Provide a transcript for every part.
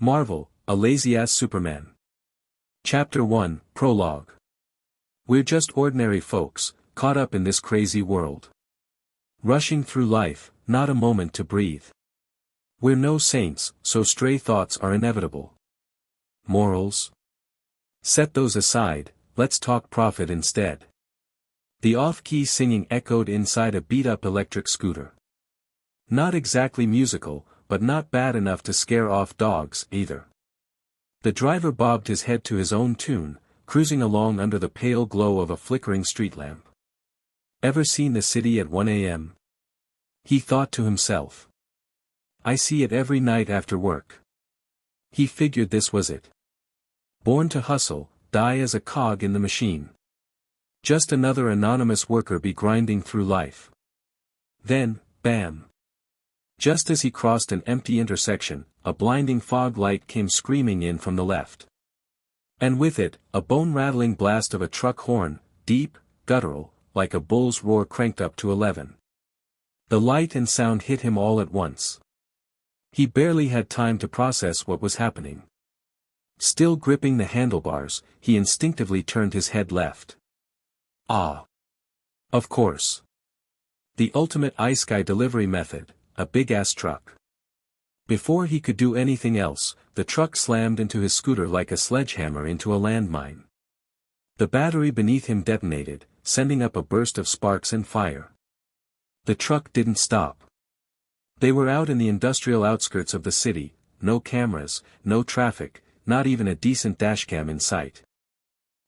Marvel, a lazy-ass Superman. Chapter 1, Prologue. We're just ordinary folks, caught up in this crazy world. Rushing through life, not a moment to breathe. We're no saints, so stray thoughts are inevitable. Morals? Set those aside, let's talk profit instead. The off-key singing echoed inside a beat-up electric scooter. Not exactly musical, but not bad enough to scare off dogs, either. The driver bobbed his head to his own tune, cruising along under the pale glow of a flickering street lamp. Ever seen the city at 1 a.m.? He thought to himself. I see it every night after work. He figured this was it. Born to hustle, die as a cog in the machine. Just another anonymous worker bee grinding through life. Then, bam. Just as he crossed an empty intersection, a blinding fog light came screaming in from the left. And with it, a bone-rattling blast of a truck horn, deep, guttural, like a bull's roar cranked up to 11. The light and sound hit him all at once. He barely had time to process what was happening. Still gripping the handlebars, he instinctively turned his head left. Ah! Of course. The ultimate ice guy delivery method, a big-ass truck. Before he could do anything else, the truck slammed into his scooter like a sledgehammer into a landmine. The battery beneath him detonated, sending up a burst of sparks and fire. The truck didn't stop. They were out in the industrial outskirts of the city, no cameras, no traffic, not even a decent dashcam in sight.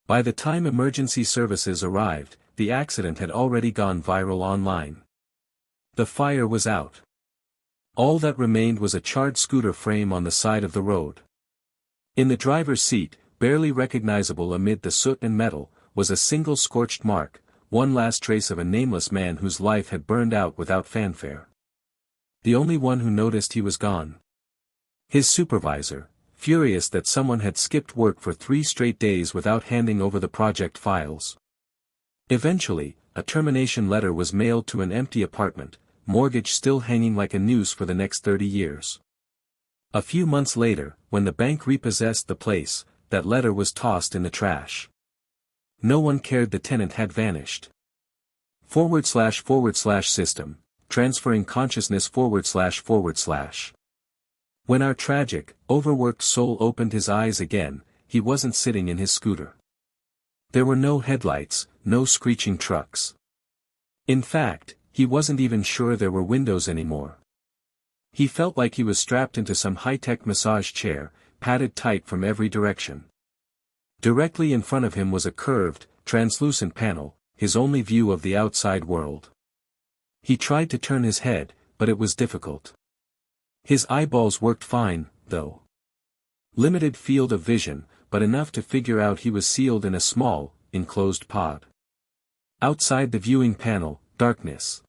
By the time emergency services arrived, the accident had already gone viral online. The fire was out. All that remained was a charred scooter frame on the side of the road. In the driver's seat, barely recognizable amid the soot and metal, was a single scorched mark, one last trace of a nameless man whose life had burned out without fanfare. The only one who noticed he was gone. His supervisor, furious that someone had skipped work for 3 straight days without handing over the project files. Eventually, a termination letter was mailed to an empty apartment, mortgage still hanging like a noose for the next 30 years. A few months later, when the bank repossessed the place, that letter was tossed in the trash. No one cared the tenant had vanished. // system, transferring consciousness // When our tragic, overworked soul opened his eyes again, he wasn't sitting in his scooter. There were no headlights, no screeching trucks. In fact, he wasn't even sure there were windows anymore. He felt like he was strapped into some high-tech massage chair, padded tight from every direction. Directly in front of him was a curved, translucent panel, his only view of the outside world. He tried to turn his head, but it was difficult. His eyeballs worked fine, though. Limited field of vision, but enough to figure out he was sealed in a small, enclosed pod. Outside the viewing panel, darkness.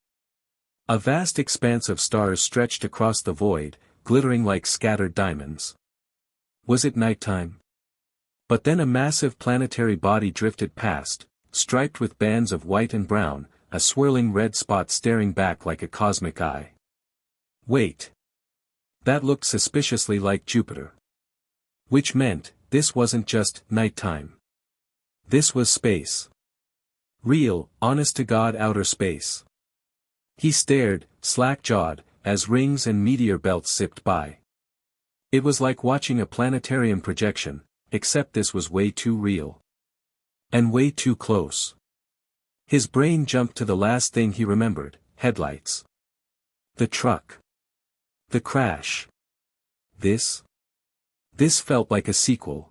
A vast expanse of stars stretched across the void, glittering like scattered diamonds. Was it nighttime? But then a massive planetary body drifted past, striped with bands of white and brown, a swirling red spot staring back like a cosmic eye. Wait. That looked suspiciously like Jupiter. Which meant, this wasn't just nighttime. This was space. Real, honest-to-God outer space. He stared, slack-jawed, as rings and meteor belts zipped by. It was like watching a planetarium projection, except this was way too real. And way too close. His brain jumped to the last thing he remembered, headlights. The truck. The crash. This felt like a sequel.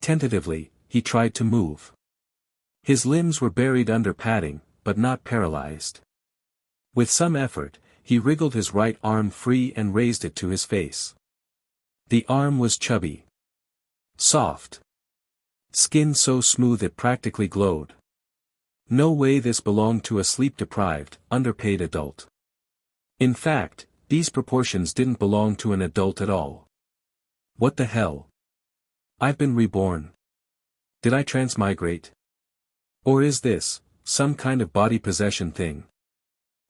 Tentatively, he tried to move. His limbs were buried under padding, but not paralyzed. With some effort, he wriggled his right arm free and raised it to his face. The arm was chubby. Soft. Skin so smooth it practically glowed. No way this belonged to a sleep-deprived, underpaid adult. In fact, these proportions didn't belong to an adult at all. What the hell? I've been reborn. Did I transmigrate? Or is this some kind of body possession thing?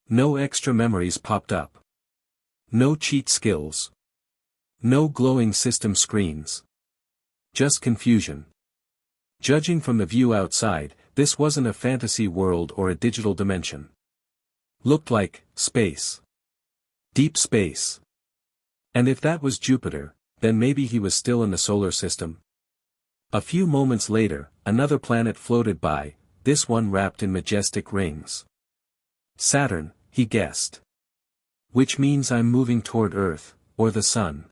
No extra memories popped up. No cheat skills. No glowing system screens. Just confusion. Judging from the view outside, this wasn't a fantasy world or a digital dimension. Looked like space. Deep space. And if that was Jupiter, then maybe he was still in the solar system. A few moments later, another planet floated by, this one wrapped in majestic rings. Saturn, he guessed. Which means I'm moving toward Earth, or the Sun.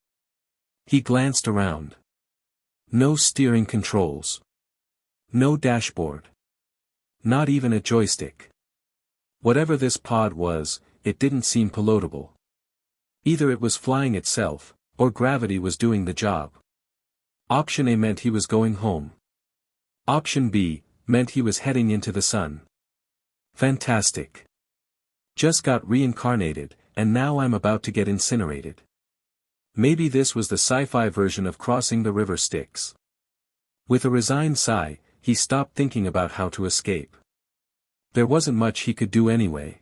He glanced around. No steering controls. No dashboard. Not even a joystick. Whatever this pod was, it didn't seem pilotable. Either it was flying itself, or gravity was doing the job. Option A meant he was going home. Option B meant he was heading into the sun. Fantastic. Just got reincarnated, and now I'm about to get incinerated. Maybe this was the sci-fi version of crossing the river Styx. With a resigned sigh, he stopped thinking about how to escape. There wasn't much he could do anyway.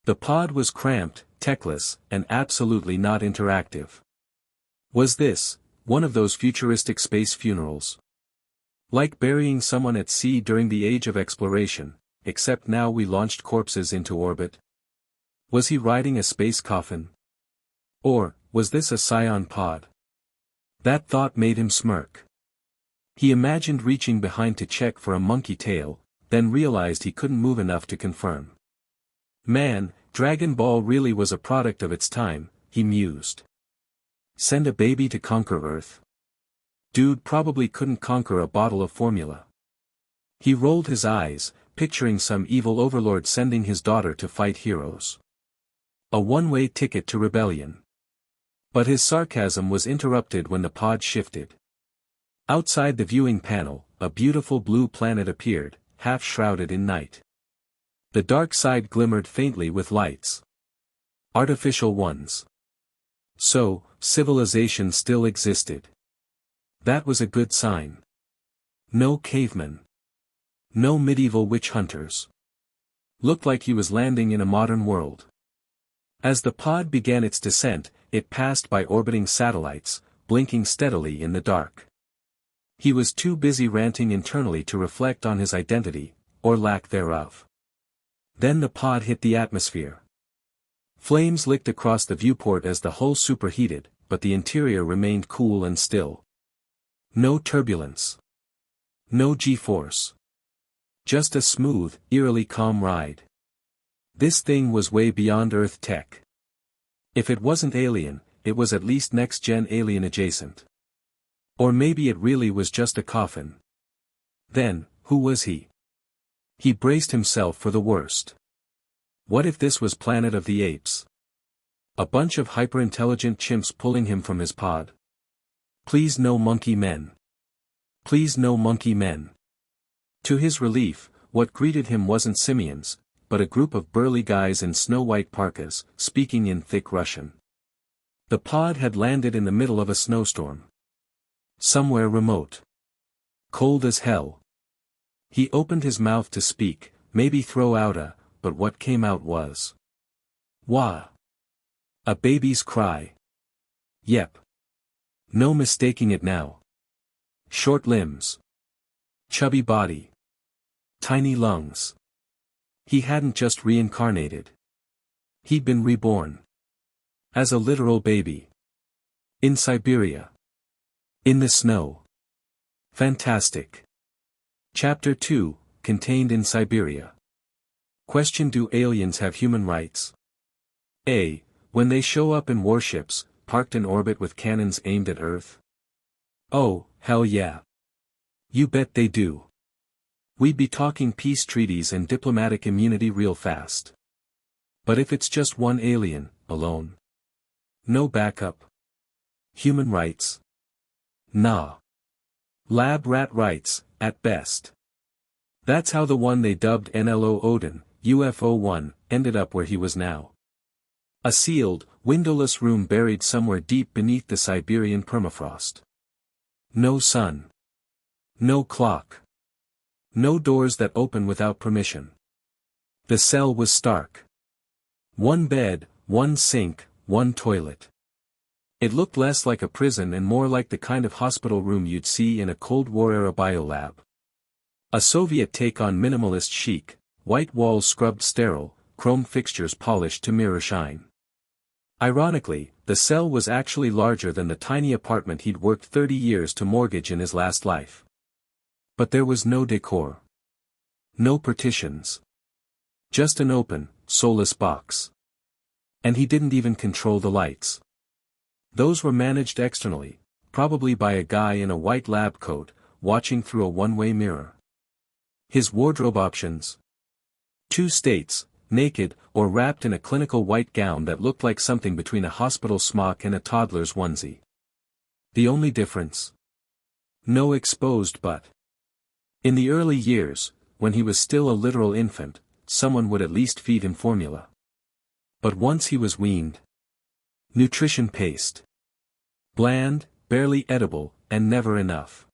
The pod was cramped, techless, and absolutely not interactive. Was this one of those futuristic space funerals? Like burying someone at sea during the age of exploration, except now we launched corpses into orbit? Was he riding a space coffin? Or, was this a scion pod? That thought made him smirk. He imagined reaching behind to check for a monkey tail, then realized he couldn't move enough to confirm. Man, Dragon Ball really was a product of its time, he mused. Send a baby to conquer Earth. Dude probably couldn't conquer a bottle of formula. He rolled his eyes, picturing some evil overlord sending his daughter to fight heroes. A one-way ticket to rebellion. But his sarcasm was interrupted when the pod shifted. Outside the viewing panel, a beautiful blue planet appeared, half shrouded in night. The dark side glimmered faintly with lights. Artificial ones. So, civilization still existed. That was a good sign. No cavemen. No medieval witch hunters. Looked like he was landing in a modern world. As the pod began its descent, it passed by orbiting satellites, blinking steadily in the dark. He was too busy ranting internally to reflect on his identity, or lack thereof. Then the pod hit the atmosphere. Flames licked across the viewport as the hull superheated, but the interior remained cool and still. No turbulence. No G-force. Just a smooth, eerily calm ride. This thing was way beyond Earth tech. If it wasn't alien, it was at least next-gen alien adjacent. Or maybe it really was just a coffin. Then, who was he? He braced himself for the worst. What if this was Planet of the Apes? A bunch of hyper-intelligent chimps pulling him from his pod? Please no monkey men. Please no monkey men. To his relief, what greeted him wasn't simians, but a group of burly guys in snow-white parkas, speaking in thick Russian. The pod had landed in the middle of a snowstorm. Somewhere remote. Cold as hell. He opened his mouth to speak, maybe throw out a, but what came out was. Wah! A baby's cry. Yep. No mistaking it now. Short limbs. Chubby body. Tiny lungs. He hadn't just reincarnated. He'd been reborn. As a literal baby. In Siberia. In the snow. Fantastic. Chapter 2, contained in Siberia. Question: do aliens have human rights? A. When they show up in warships, parked in orbit with cannons aimed at Earth? Oh, hell yeah. You bet they do. We'd be talking peace treaties and diplomatic immunity real fast. But if it's just one alien, alone? No backup? Human rights? Nah. Lab rat rights, at best. That's how the one they dubbed NLO Odin, UFO-1, ended up where he was now. A sealed, windowless room buried somewhere deep beneath the Siberian permafrost. No sun. No clock. No doors that open without permission. The cell was stark. One bed, one sink, one toilet. It looked less like a prison and more like the kind of hospital room you'd see in a Cold War-era biolab. A Soviet take on minimalist chic, white walls scrubbed sterile, chrome fixtures polished to mirror shine. Ironically, the cell was actually larger than the tiny apartment he'd worked 30 years to mortgage in his last life. But there was no decor. No partitions. Just an open, soulless box. And he didn't even control the lights. Those were managed externally, probably by a guy in a white lab coat, watching through a one-way mirror. His wardrobe options? 2 states, naked, or wrapped in a clinical white gown that looked like something between a hospital smock and a toddler's onesie. The only difference? No exposed butt. In the early years, when he was still a literal infant, someone would at least feed him formula. But once he was weaned. Nutrition paste. Bland, barely edible, and never enough.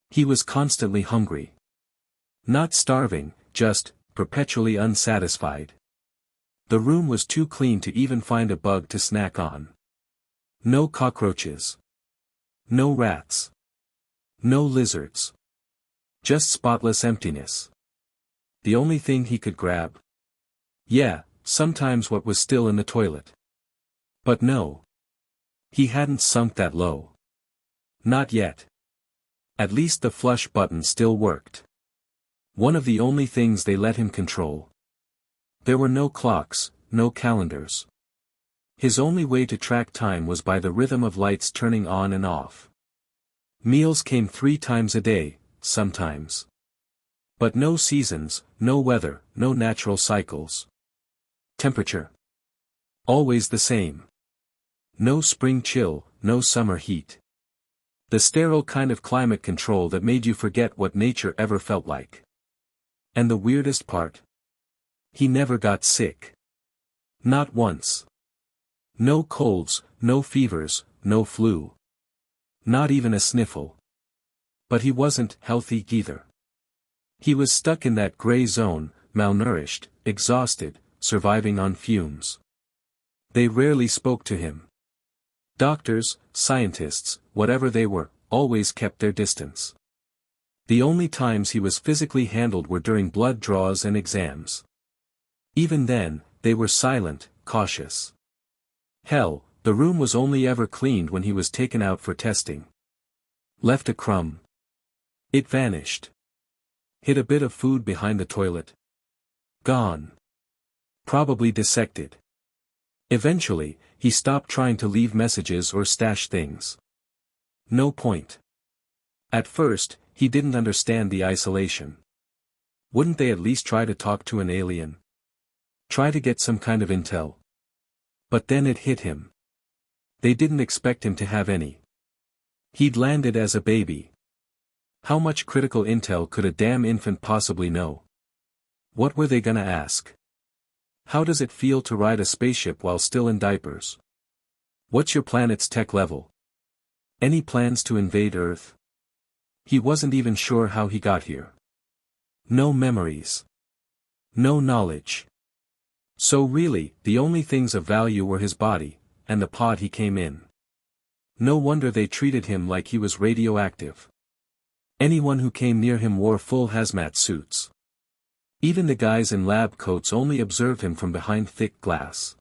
He was constantly hungry. Not starving, just perpetually unsatisfied. The room was too clean to even find a bug to snack on. No cockroaches. No rats. No lizards. Just spotless emptiness. The only thing he could grab? Yeah, sometimes what was still in the toilet. But no. He hadn't sunk that low. Not yet. At least the flush button still worked. One of the only things they let him control. There were no clocks, no calendars. His only way to track time was by the rhythm of lights turning on and off. Meals came 3 times a day, sometimes. But no seasons, no weather, no natural cycles. Temperature. Always the same. No spring chill, no summer heat. The sterile kind of climate control that made you forget what nature ever felt like. And the weirdest part? He never got sick. Not once. No colds, no fevers, no flu. Not even a sniffle. But he wasn't healthy either. He was stuck in that gray zone, malnourished, exhausted, surviving on fumes. They rarely spoke to him. Doctors, scientists, whatever they were, always kept their distance. The only times he was physically handled were during blood draws and exams. Even then, they were silent, cautious. Hell, the room was only ever cleaned when he was taken out for testing. Left a crumb. It vanished. Hid a bit of food behind the toilet. Gone. Probably dissected. Eventually, he stopped trying to leave messages or stash things. No point. At first, he didn't understand the isolation. Wouldn't they at least try to talk to an alien? Try to get some kind of intel? But then it hit him. They didn't expect him to have any. He'd landed as a baby. How much critical intel could a damn infant possibly know? What were they gonna ask? How does it feel to ride a spaceship while still in diapers? What's your planet's tech level? Any plans to invade Earth? He wasn't even sure how he got here. No memories. No knowledge. So really, the only things of value were his body, and the pod he came in. No wonder they treated him like he was radioactive. Anyone who came near him wore full hazmat suits. Even the guys in lab coats only observed him from behind thick glass.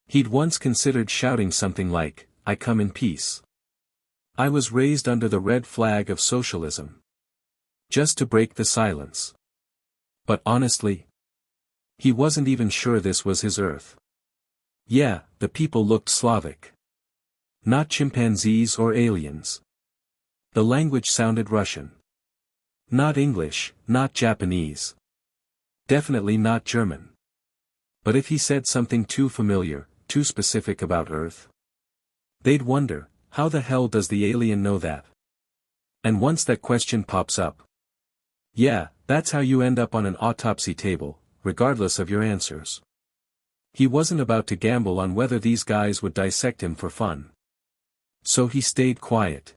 He'd once considered shouting something like, "I come in peace. I was raised under the red flag of socialism." Just to break the silence. But honestly, he wasn't even sure this was his Earth. Yeah, the people looked Slavic. Not chimpanzees or aliens. The language sounded Russian. Not English, not Japanese. Definitely not German. But if he said something too familiar, too specific about Earth, they'd wonder, how the hell does the alien know that? And once that question pops up, yeah, that's how you end up on an autopsy table, regardless of your answers. He wasn't about to gamble on whether these guys would dissect him for fun. So he stayed quiet.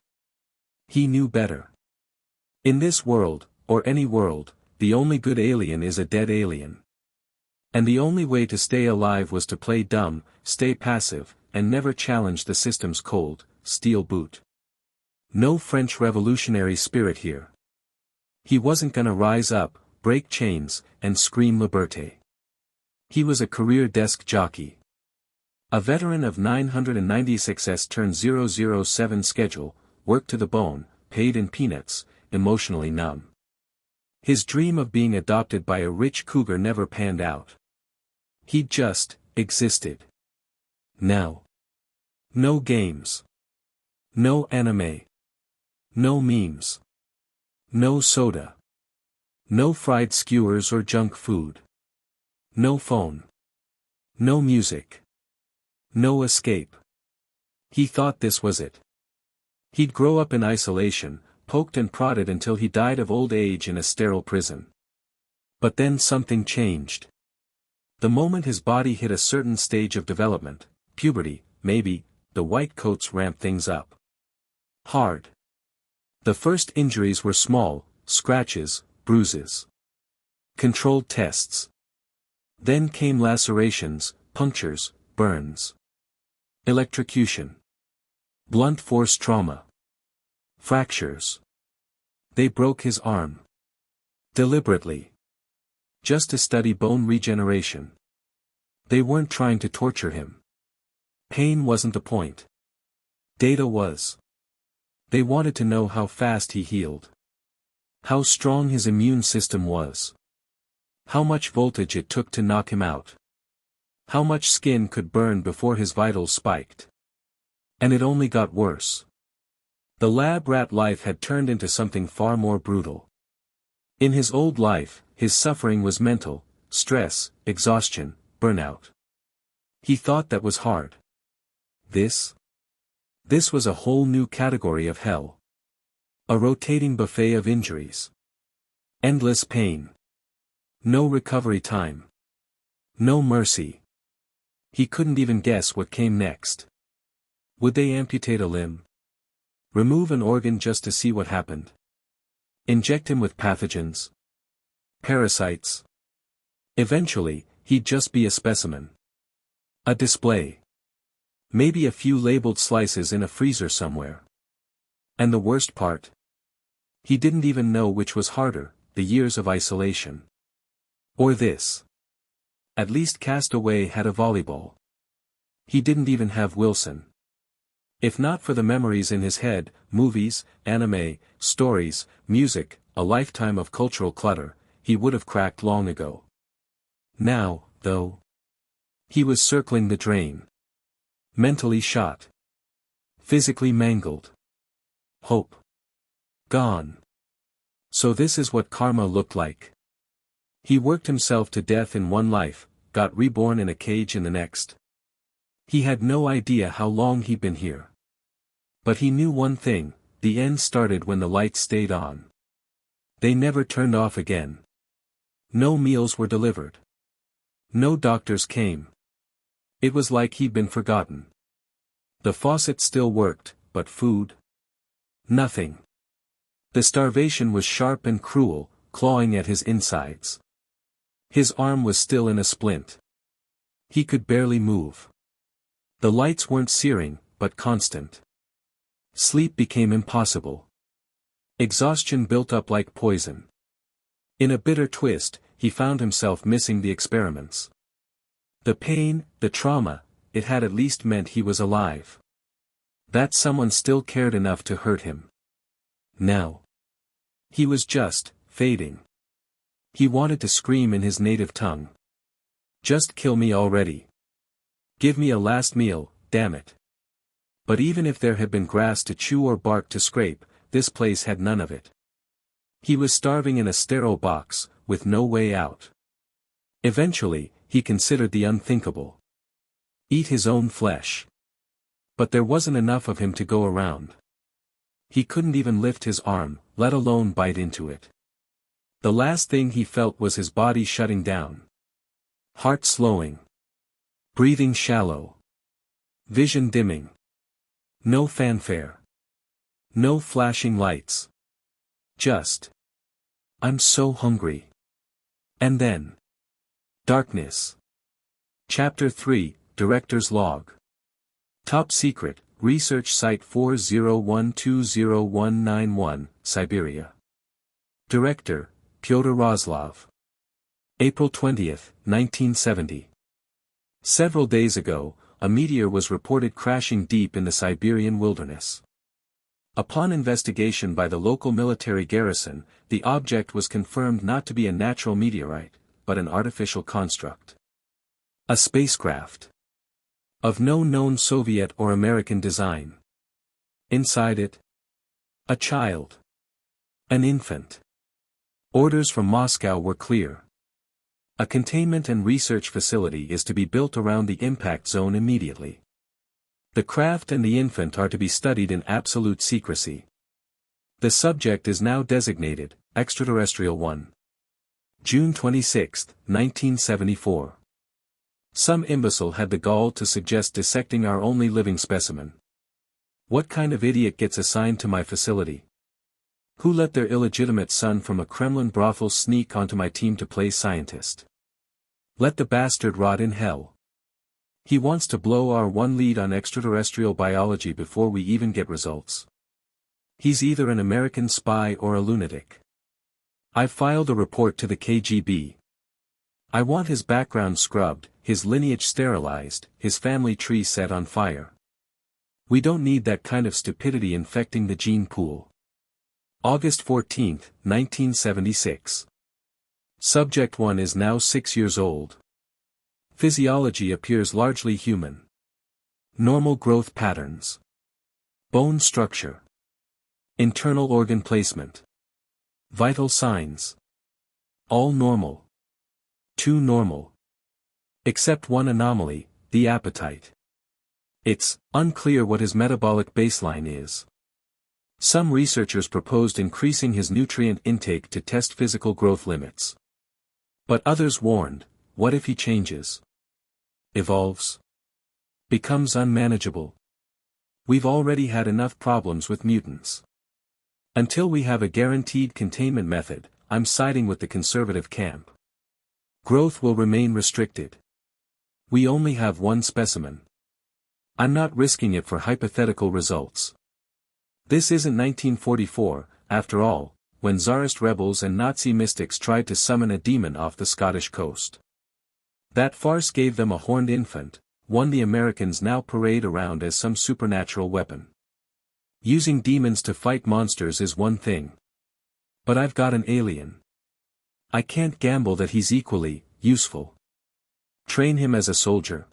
He knew better. In this world, or any world, the only good alien is a dead alien. And the only way to stay alive was to play dumb, stay passive, and never challenged the system's cold, steel boot. No French revolutionary spirit here. He wasn't gonna rise up, break chains, and scream Liberté. He was a career desk jockey. A veteran of 996s-007 schedule, worked to the bone, paid in peanuts, emotionally numb. His dream of being adopted by a rich cougar never panned out. He just existed. Now. No games. No anime. No memes. No soda. No fried skewers or junk food. No phone. No music. No escape. He thought this was it. He'd grow up in isolation, poked and prodded until he died of old age in a sterile prison. But then something changed. The moment his body hit a certain stage of development, puberty, maybe, the white coats ramped things up. Hard. The first injuries were small, scratches, bruises. Controlled tests. Then came lacerations, punctures, burns. Electrocution. Blunt force trauma. Fractures. They broke his arm. Deliberately. Just to study bone regeneration. They weren't trying to torture him. Pain wasn't the point. Data was. They wanted to know how fast he healed. How strong his immune system was. How much voltage it took to knock him out. How much skin could burn before his vitals spiked. And it only got worse. The lab rat life had turned into something far more brutal. In his old life, his suffering was mental, stress, exhaustion, burnout. He thought that was hard. This was a whole new category of hell. A rotating buffet of injuries. Endless pain. No recovery time. No mercy. He couldn't even guess what came next. Would they amputate a limb? Remove an organ just to see what happened? Inject him with pathogens? Parasites? Eventually, he'd just be a specimen. A display. Maybe a few labeled slices in a freezer somewhere. And the worst part? He didn't even know which was harder, the years of isolation. Or this. At least Castaway had a volleyball. He didn't even have Wilson. If not for the memories in his head, movies, anime, stories, music, a lifetime of cultural clutter, he would have cracked long ago. Now, though. He was circling the drain. Mentally shot. Physically mangled. Hope. Gone. So this is what karma looked like. He worked himself to death in one life, got reborn in a cage in the next. He had no idea how long he'd been here. But he knew one thing, the end started when the lights stayed on. They never turned off again. No meals were delivered. No doctors came. It was like he'd been forgotten. The faucet still worked, but food? Nothing. The starvation was sharp and cruel, clawing at his insides. His arm was still in a splint. He could barely move. The lights weren't searing, but constant. Sleep became impossible. Exhaustion built up like poison. In a bitter twist, he found himself missing the experiments. The pain, the trauma, it had at least meant he was alive. That someone still cared enough to hurt him. Now. He was just, fading. He wanted to scream in his native tongue. Just kill me already. Give me a last meal, damn it. But even if there had been grass to chew or bark to scrape, this place had none of it. He was starving in a sterile box, with no way out. Eventually, he considered the unthinkable. Eat his own flesh. But there wasn't enough of him to go around. He couldn't even lift his arm, let alone bite into it. The last thing he felt was his body shutting down. Heart slowing. Breathing shallow. Vision dimming. No fanfare. No flashing lights. Just. I'm so hungry. And then. Darkness. Chapter 3, Director's Log. Top secret, research site 40120191, Siberia. Director, Pyotr Roslov. April 20, 1970. Several days ago, a meteor was reported crashing deep in the Siberian wilderness. Upon investigation by the local military garrison, the object was confirmed not to be a natural meteorite, but an artificial construct. A spacecraft. Of no known Soviet or American design. Inside it, a child. An infant. Orders from Moscow were clear. A containment and research facility is to be built around the impact zone immediately. The craft and the infant are to be studied in absolute secrecy. The subject is now designated, Extraterrestrial 1. June 26, 1974. Some imbecile had the gall to suggest dissecting our only living specimen. What kind of idiot gets assigned to my facility? Who let their illegitimate son from a Kremlin brothel sneak onto my team to play scientist? Let the bastard rot in hell. He wants to blow our one lead on extraterrestrial biology before we even get results. He's either an American spy or a lunatic. I've filed a report to the KGB. I want his background scrubbed, his lineage sterilized, his family tree set on fire. We don't need that kind of stupidity infecting the gene pool. August 14, 1976. Subject 1 is now 6 years old. Physiology appears largely human. Normal growth patterns. Bone structure. Internal organ placement. Vital signs. All normal. Too normal. Except one anomaly, the appetite. It's unclear what his metabolic baseline is. Some researchers proposed increasing his nutrient intake to test physical growth limits. But others warned, what if he changes? Evolves? Becomes unmanageable? We've already had enough problems with mutants. Until we have a guaranteed containment method, I'm siding with the conservative camp. Growth will remain restricted. We only have one specimen. I'm not risking it for hypothetical results. This isn't 1944, after all, when Tsarist rebels and Nazi mystics tried to summon a demon off the Scottish coast. That farce gave them a horned infant, one the Americans now parade around as some supernatural weapon. Using demons to fight monsters is one thing. But I've got an alien. I can't gamble that he's equally useful. Train him as a soldier.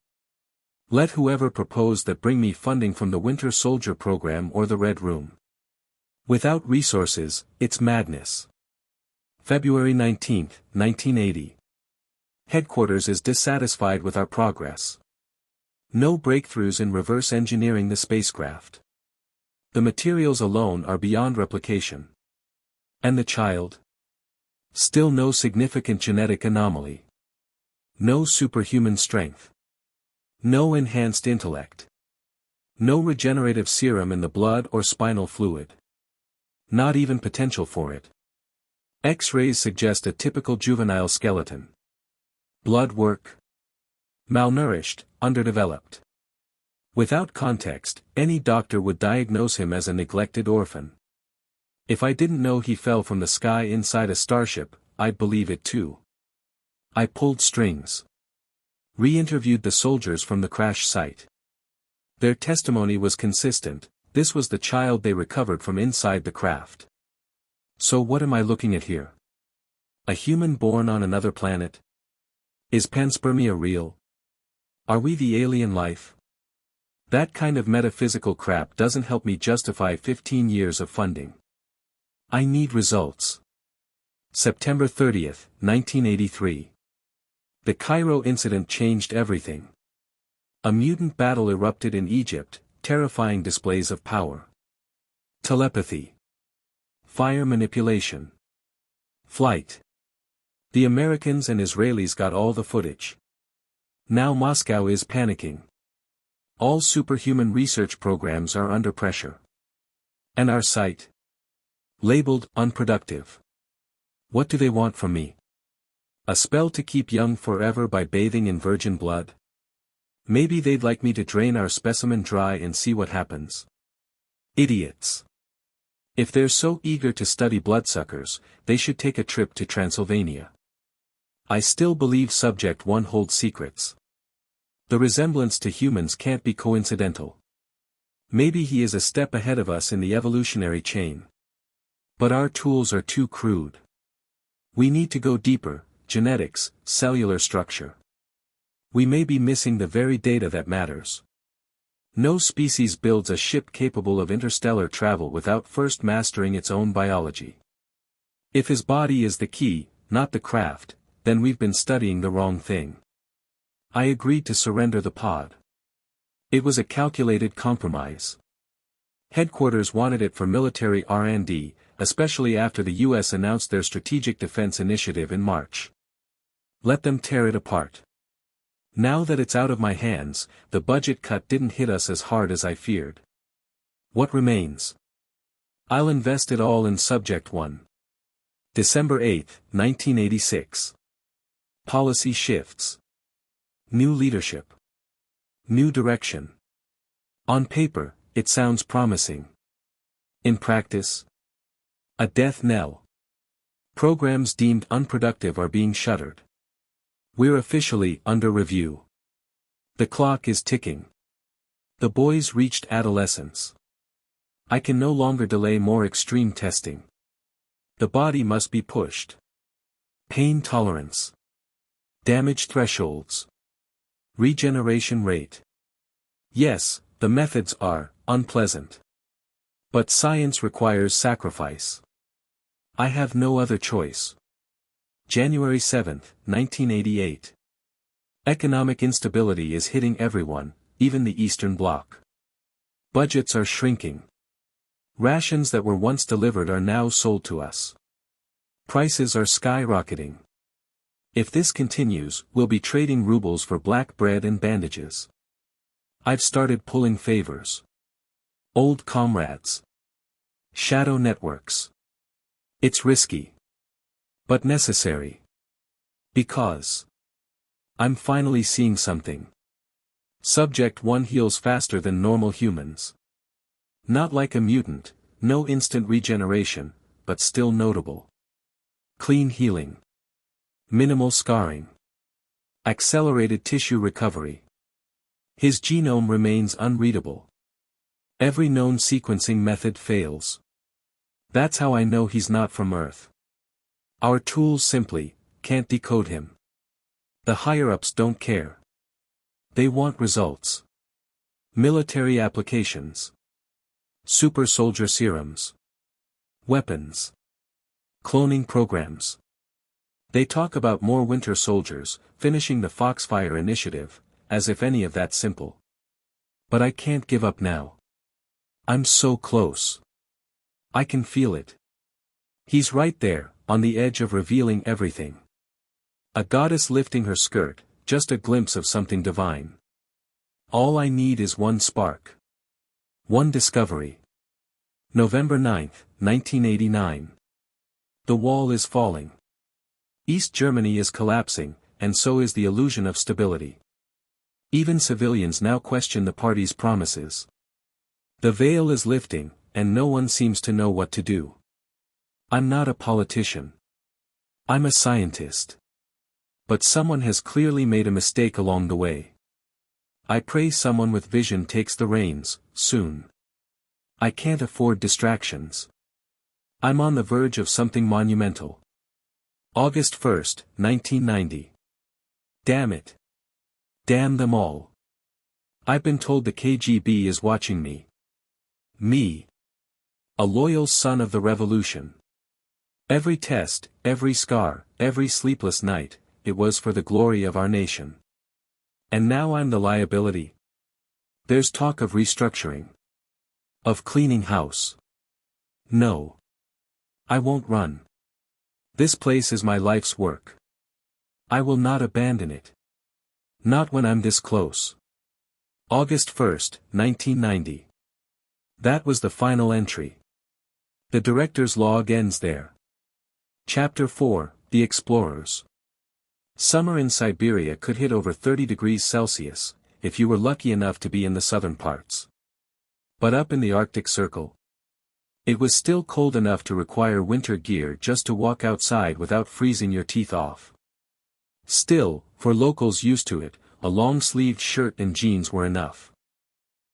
Let whoever propose that bring me funding from the Winter Soldier Program or the Red Room. Without resources, it's madness. February 19, 1980. Headquarters is dissatisfied with our progress. No breakthroughs in reverse engineering the spacecraft. The materials alone are beyond replication. And the child? Still no significant genetic anomaly. No superhuman strength. No enhanced intellect. No regenerative serum in the blood or spinal fluid. Not even potential for it. X-rays suggest a typical juvenile skeleton. Blood work. Malnourished, underdeveloped. Without context, any doctor would diagnose him as a neglected orphan. If I didn't know he fell from the sky inside a starship, I'd believe it too. I pulled strings. Re-interviewed the soldiers from the crash site. Their testimony was consistent, this was the child they recovered from inside the craft. So what am I looking at here? A human born on another planet? Is panspermia real? Are we the alien life? That kind of metaphysical crap doesn't help me justify 15 years of funding. I need results. September 30, 1983. The Cairo incident changed everything. A mutant battle erupted in Egypt, terrifying displays of power. Telepathy. Fire manipulation. Flight. The Americans and Israelis got all the footage. Now Moscow is panicking. All superhuman research programs are under pressure. And our site? Labeled unproductive. What do they want from me? A spell to keep young forever by bathing in virgin blood? Maybe they'd like me to drain our specimen dry and see what happens. Idiots. If they're so eager to study bloodsuckers, they should take a trip to Transylvania. I still believe Subject 1 holds secrets. The resemblance to humans can't be coincidental. Maybe he is a step ahead of us in the evolutionary chain. But our tools are too crude. We need to go deeper: genetics, cellular structure. We may be missing the very data that matters. No species builds a ship capable of interstellar travel without first mastering its own biology. If his body is the key, not the craft, then we've been studying the wrong thing. I agreed to surrender the pod. It was a calculated compromise. Headquarters wanted it for military R&D, especially after the US announced their Strategic Defense Initiative in March. Let them tear it apart. Now that it's out of my hands, the budget cut didn't hit us as hard as I feared. What remains? I'll invest it all in Subject 1. December 8, 1986. Policy shifts. New leadership. New direction. On paper, it sounds promising. In practice, a death knell. Programs deemed unproductive are being shuttered. We're officially under review. The clock is ticking. The boys reached adolescence. I can no longer delay more extreme testing. The body must be pushed. Pain tolerance. Damage thresholds. Regeneration rate. Yes, the methods are unpleasant. But science requires sacrifice. I have no other choice. January 7, 1988. Economic instability is hitting everyone, even the Eastern Bloc. Budgets are shrinking. Rations that were once delivered are now sold to us. Prices are skyrocketing. If this continues, we'll be trading rubles for black bread and bandages. I've started pulling favors. Old comrades. Shadow networks. It's risky. But necessary. Because I'm finally seeing something. Subject 1 heals faster than normal humans. Not like a mutant, no instant regeneration, but still notable. Clean healing. Minimal scarring. Accelerated tissue recovery. His genome remains unreadable. Every known sequencing method fails. That's how I know he's not from Earth. Our tools simply can't decode him. The higher-ups don't care. They want results. Military applications. Super soldier serums. Weapons. Cloning programs. They talk about more winter soldiers, finishing the Foxfire initiative, as if any of that's simple. But I can't give up now. I'm so close. I can feel it. He's right there, on the edge of revealing everything. A goddess lifting her skirt, just a glimpse of something divine. All I need is one spark. One discovery. November 9, 1989. The wall is falling. East Germany is collapsing, and so is the illusion of stability. Even civilians now question the party's promises. The veil is lifting, and no one seems to know what to do. I'm not a politician. I'm a scientist. But someone has clearly made a mistake along the way. I pray someone with vision takes the reins, soon. I can't afford distractions. I'm on the verge of something monumental. August 1, 1990. Damn it. Damn them all. I've been told the KGB is watching me. Me. A loyal son of the revolution. Every test, every scar, every sleepless night, it was for the glory of our nation. And now I'm the liability. There's talk of restructuring. Of cleaning house. No. I won't run. This place is my life's work. I will not abandon it. Not when I'm this close. August 1, 1990. That was the final entry. The director's log ends there. Chapter 4, The Explorers. Summer in Siberia could hit over 30 degrees Celsius, if you were lucky enough to be in the southern parts. But up in the Arctic Circle, it was still cold enough to require winter gear just to walk outside without freezing your teeth off. Still, for locals used to it, a long-sleeved shirt and jeans were enough.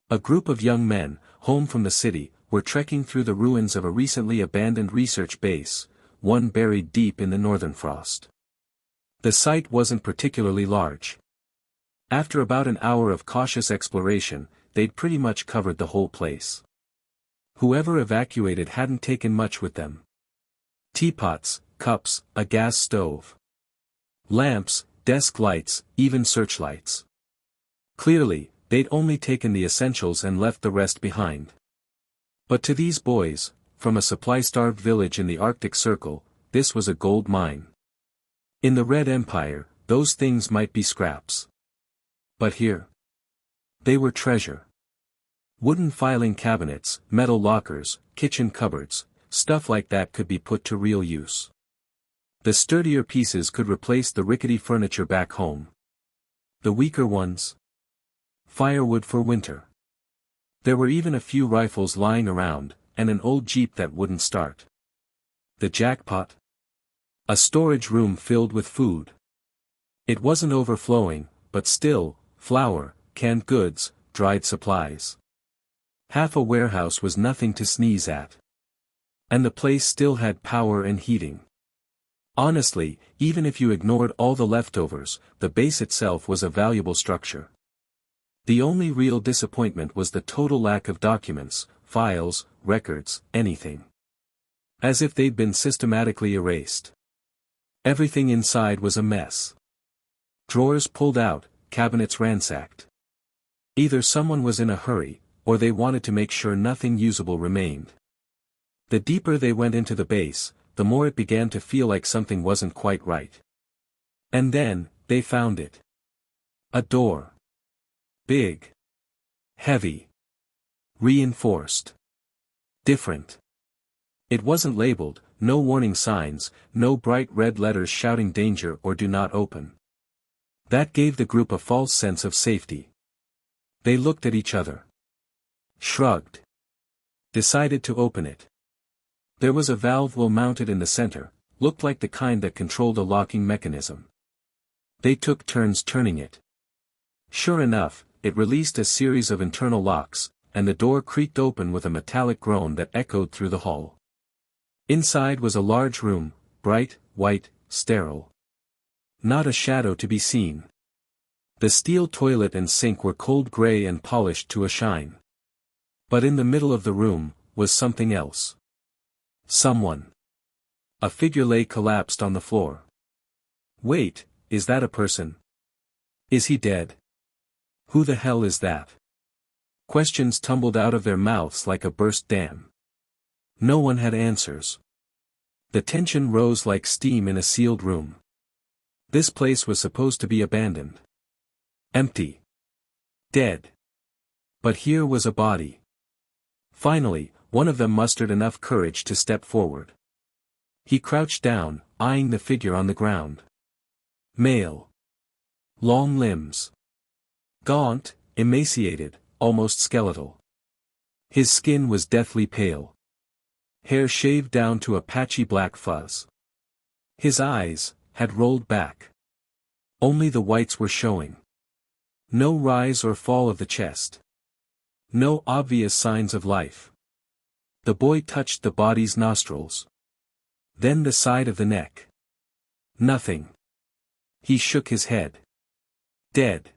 A group of young men, home from the city, were trekking through the ruins of a recently abandoned research base, one buried deep in the northern frost. The site wasn't particularly large. After about an hour of cautious exploration, they'd pretty much covered the whole place. Whoever evacuated hadn't taken much with them. Teapots, cups, a gas stove, lamps, desk lights, even searchlights. Clearly, they'd only taken the essentials and left the rest behind. But to these boys, from a supply-starved village in the Arctic Circle, this was a gold mine. In the Red Empire, those things might be scraps. But here, they were treasure. Wooden filing cabinets, metal lockers, kitchen cupboards, stuff like that could be put to real use. The sturdier pieces could replace the rickety furniture back home. The weaker ones? Firewood for winter. There were even a few rifles lying around, and an old jeep that wouldn't start. The jackpot? A storage room filled with food. It wasn't overflowing, but still, flour, canned goods, dried supplies. Half a warehouse was nothing to sneeze at. And the place still had power and heating. Honestly, even if you ignored all the leftovers, the base itself was a valuable structure. The only real disappointment was the total lack of documents, files, records, anything. As if they'd been systematically erased. Everything inside was a mess. Drawers pulled out, cabinets ransacked. Either someone was in a hurry, or they wanted to make sure nothing usable remained. The deeper they went into the base, the more it began to feel like something wasn't quite right. And then, they found it. A door. Big. Heavy. Reinforced. Different. It wasn't labeled, no warning signs, no bright red letters shouting danger or do not open. That gave the group a false sense of safety. They looked at each other. Shrugged. Decided to open it. There was a valve well mounted in the center, looked like the kind that controlled a locking mechanism. They took turns turning it. Sure enough, it released a series of internal locks, and the door creaked open with a metallic groan that echoed through the hall. Inside was a large room, bright, white, sterile. Not a shadow to be seen. The steel toilet and sink were cold gray and polished to a shine. But in the middle of the room, was something else. Someone. A figure lay collapsed on the floor. Wait, is that a person? Is he dead? Who the hell is that? Questions tumbled out of their mouths like a burst dam. No one had answers. The tension rose like steam in a sealed room. This place was supposed to be abandoned. Empty. Dead. But here was a body. Finally, one of them mustered enough courage to step forward. He crouched down, eyeing the figure on the ground. Male. Long limbs. Gaunt, emaciated, almost skeletal. His skin was deathly pale. Hair shaved down to a patchy black fuzz. His eyes had rolled back. Only the whites were showing. No rise or fall of the chest. No obvious signs of life. The boy touched the body's nostrils. Then the side of the neck. Nothing. He shook his head. Dead.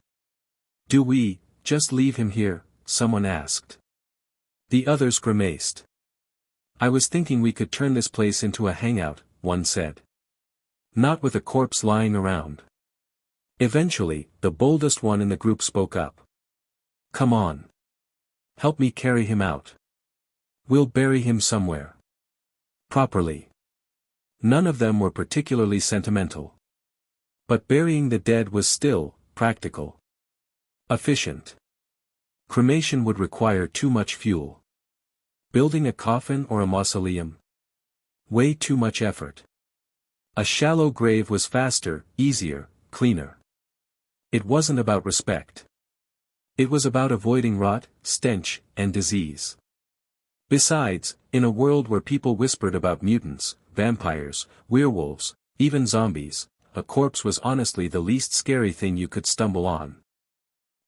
Do we, just leave him here? Someone asked. The others grimaced. I was thinking we could turn this place into a hangout, one said. Not with a corpse lying around. Eventually, the boldest one in the group spoke up. Come on. Help me carry him out. We'll bury him somewhere. Properly. None of them were particularly sentimental. But burying the dead was still practical. Efficient. Cremation would require too much fuel. Building a coffin or a mausoleum? Way too much effort. A shallow grave was faster, easier, cleaner. It wasn't about respect. It was about avoiding rot, stench, and disease. Besides, in a world where people whispered about mutants, vampires, werewolves, even zombies, a corpse was honestly the least scary thing you could stumble on.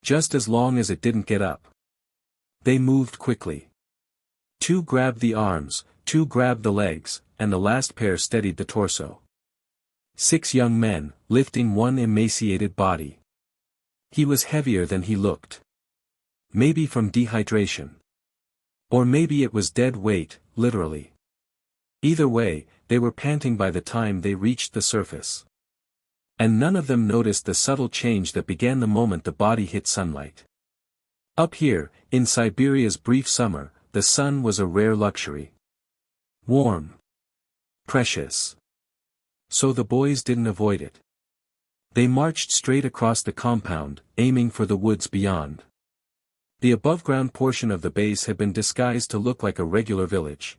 Just as long as it didn't get up. They moved quickly. 2 grabbed the arms, 2 grabbed the legs, and the last pair steadied the torso. 6 young men, lifting one emaciated body. He was heavier than he looked. Maybe from dehydration. Or maybe it was dead weight, literally. Either way, they were panting by the time they reached the surface. And none of them noticed the subtle change that began the moment the body hit sunlight. Up here, in Siberia's brief summer, the sun was a rare luxury. Warm. Precious. So the boys didn't avoid it. They marched straight across the compound, aiming for the woods beyond. The above-ground portion of the base had been disguised to look like a regular village.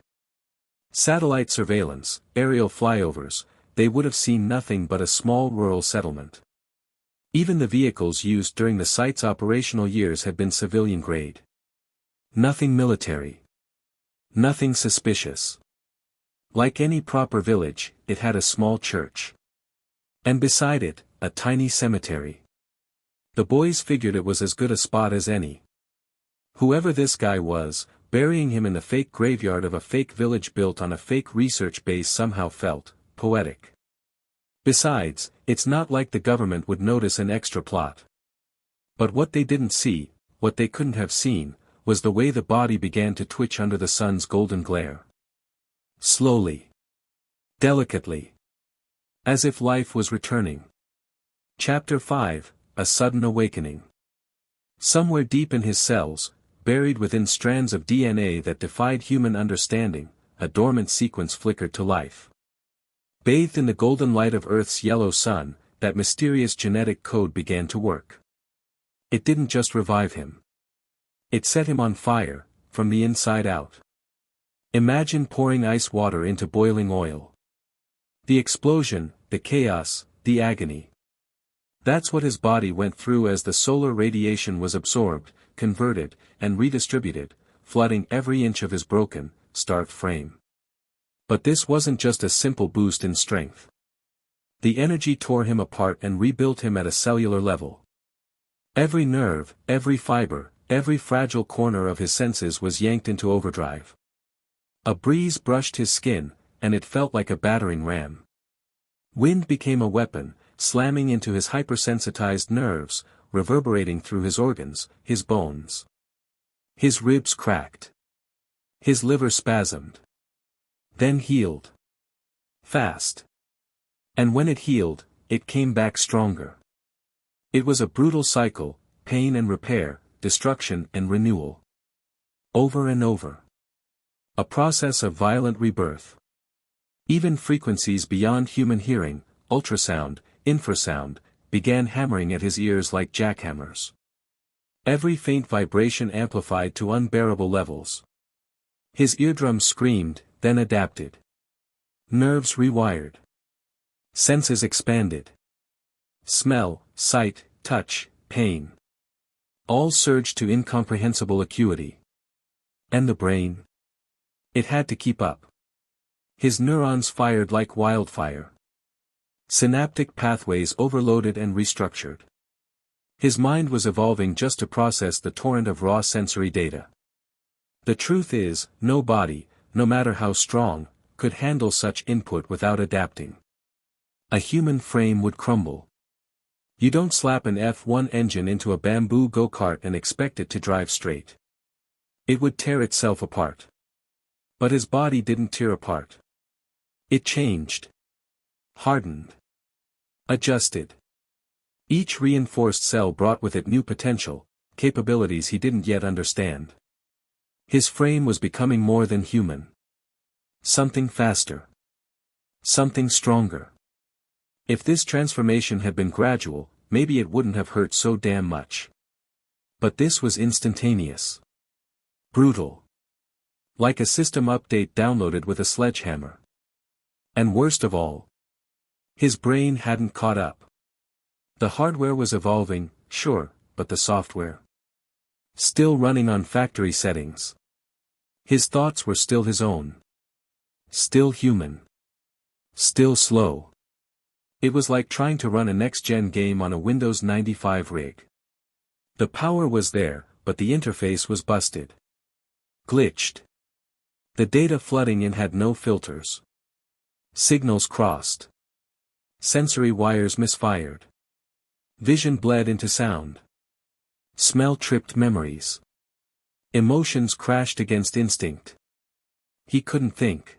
Satellite surveillance, aerial flyovers, they would have seen nothing but a small rural settlement. Even the vehicles used during the site's operational years had been civilian-grade. Nothing military. Nothing suspicious. Like any proper village, it had a small church. And beside it, a tiny cemetery. The boys figured it was as good a spot as any. Whoever this guy was, burying him in the fake graveyard of a fake village built on a fake research base somehow felt poetic. Besides, it's not like the government would notice an extra plot. But what they didn't see, what they couldn't have seen, was the way the body began to twitch under the sun's golden glare. Slowly. Delicately. As if life was returning. Chapter 5, A Sudden Awakening. Somewhere deep in his cells, buried within strands of DNA that defied human understanding, a dormant sequence flickered to life. Bathed in the golden light of Earth's yellow sun, that mysterious genetic code began to work. It didn't just revive him. It set him on fire, from the inside out. Imagine pouring ice water into boiling oil. The explosion, the chaos, the agony. That's what his body went through as the solar radiation was absorbed, converted, and redistributed, flooding every inch of his broken, starved frame. But this wasn't just a simple boost in strength. The energy tore him apart and rebuilt him at a cellular level. Every nerve, every fiber, every fragile corner of his senses was yanked into overdrive. A breeze brushed his skin, and it felt like a battering ram. Wind became a weapon, slamming into his hypersensitized nerves, reverberating through his organs, his bones. His ribs cracked. His liver spasmed. Then healed. Fast. And when it healed, it came back stronger. It was a brutal cycle, pain and repair, destruction and renewal. Over and over. A process of violent rebirth. Even frequencies beyond human hearing, ultrasound, infrasound, began hammering at his ears like jackhammers. Every faint vibration amplified to unbearable levels. His eardrums screamed, then adapted. Nerves rewired. Senses expanded. Smell, sight, touch, pain. All surged to incomprehensible acuity. And the brain? It had to keep up. His neurons fired like wildfire. Synaptic pathways overloaded and restructured. His mind was evolving just to process the torrent of raw sensory data. The truth is, no body, no matter how strong, could handle such input without adapting. A human frame would crumble. You don't slap an F1 engine into a bamboo go-kart and expect it to drive straight. It would tear itself apart. But his body didn't tear apart. It changed. Hardened. Adjusted. Each reinforced cell brought with it new potential, capabilities he didn't yet understand. His frame was becoming more than human. Something faster. Something stronger. If this transformation had been gradual, maybe it wouldn't have hurt so damn much. But this was instantaneous. Brutal. Like a system update downloaded with a sledgehammer. And worst of all, his brain hadn't caught up. The hardware was evolving, sure, but the software. Still running on factory settings. His thoughts were still his own. Still human. Still slow. It was like trying to run a next-gen game on a Windows 95 rig. The power was there, but the interface was busted. Glitched. The data flooding in had no filters. Signals crossed. Sensory wires misfired. Vision bled into sound. Smell tripped memories. Emotions crashed against instinct. He couldn't think.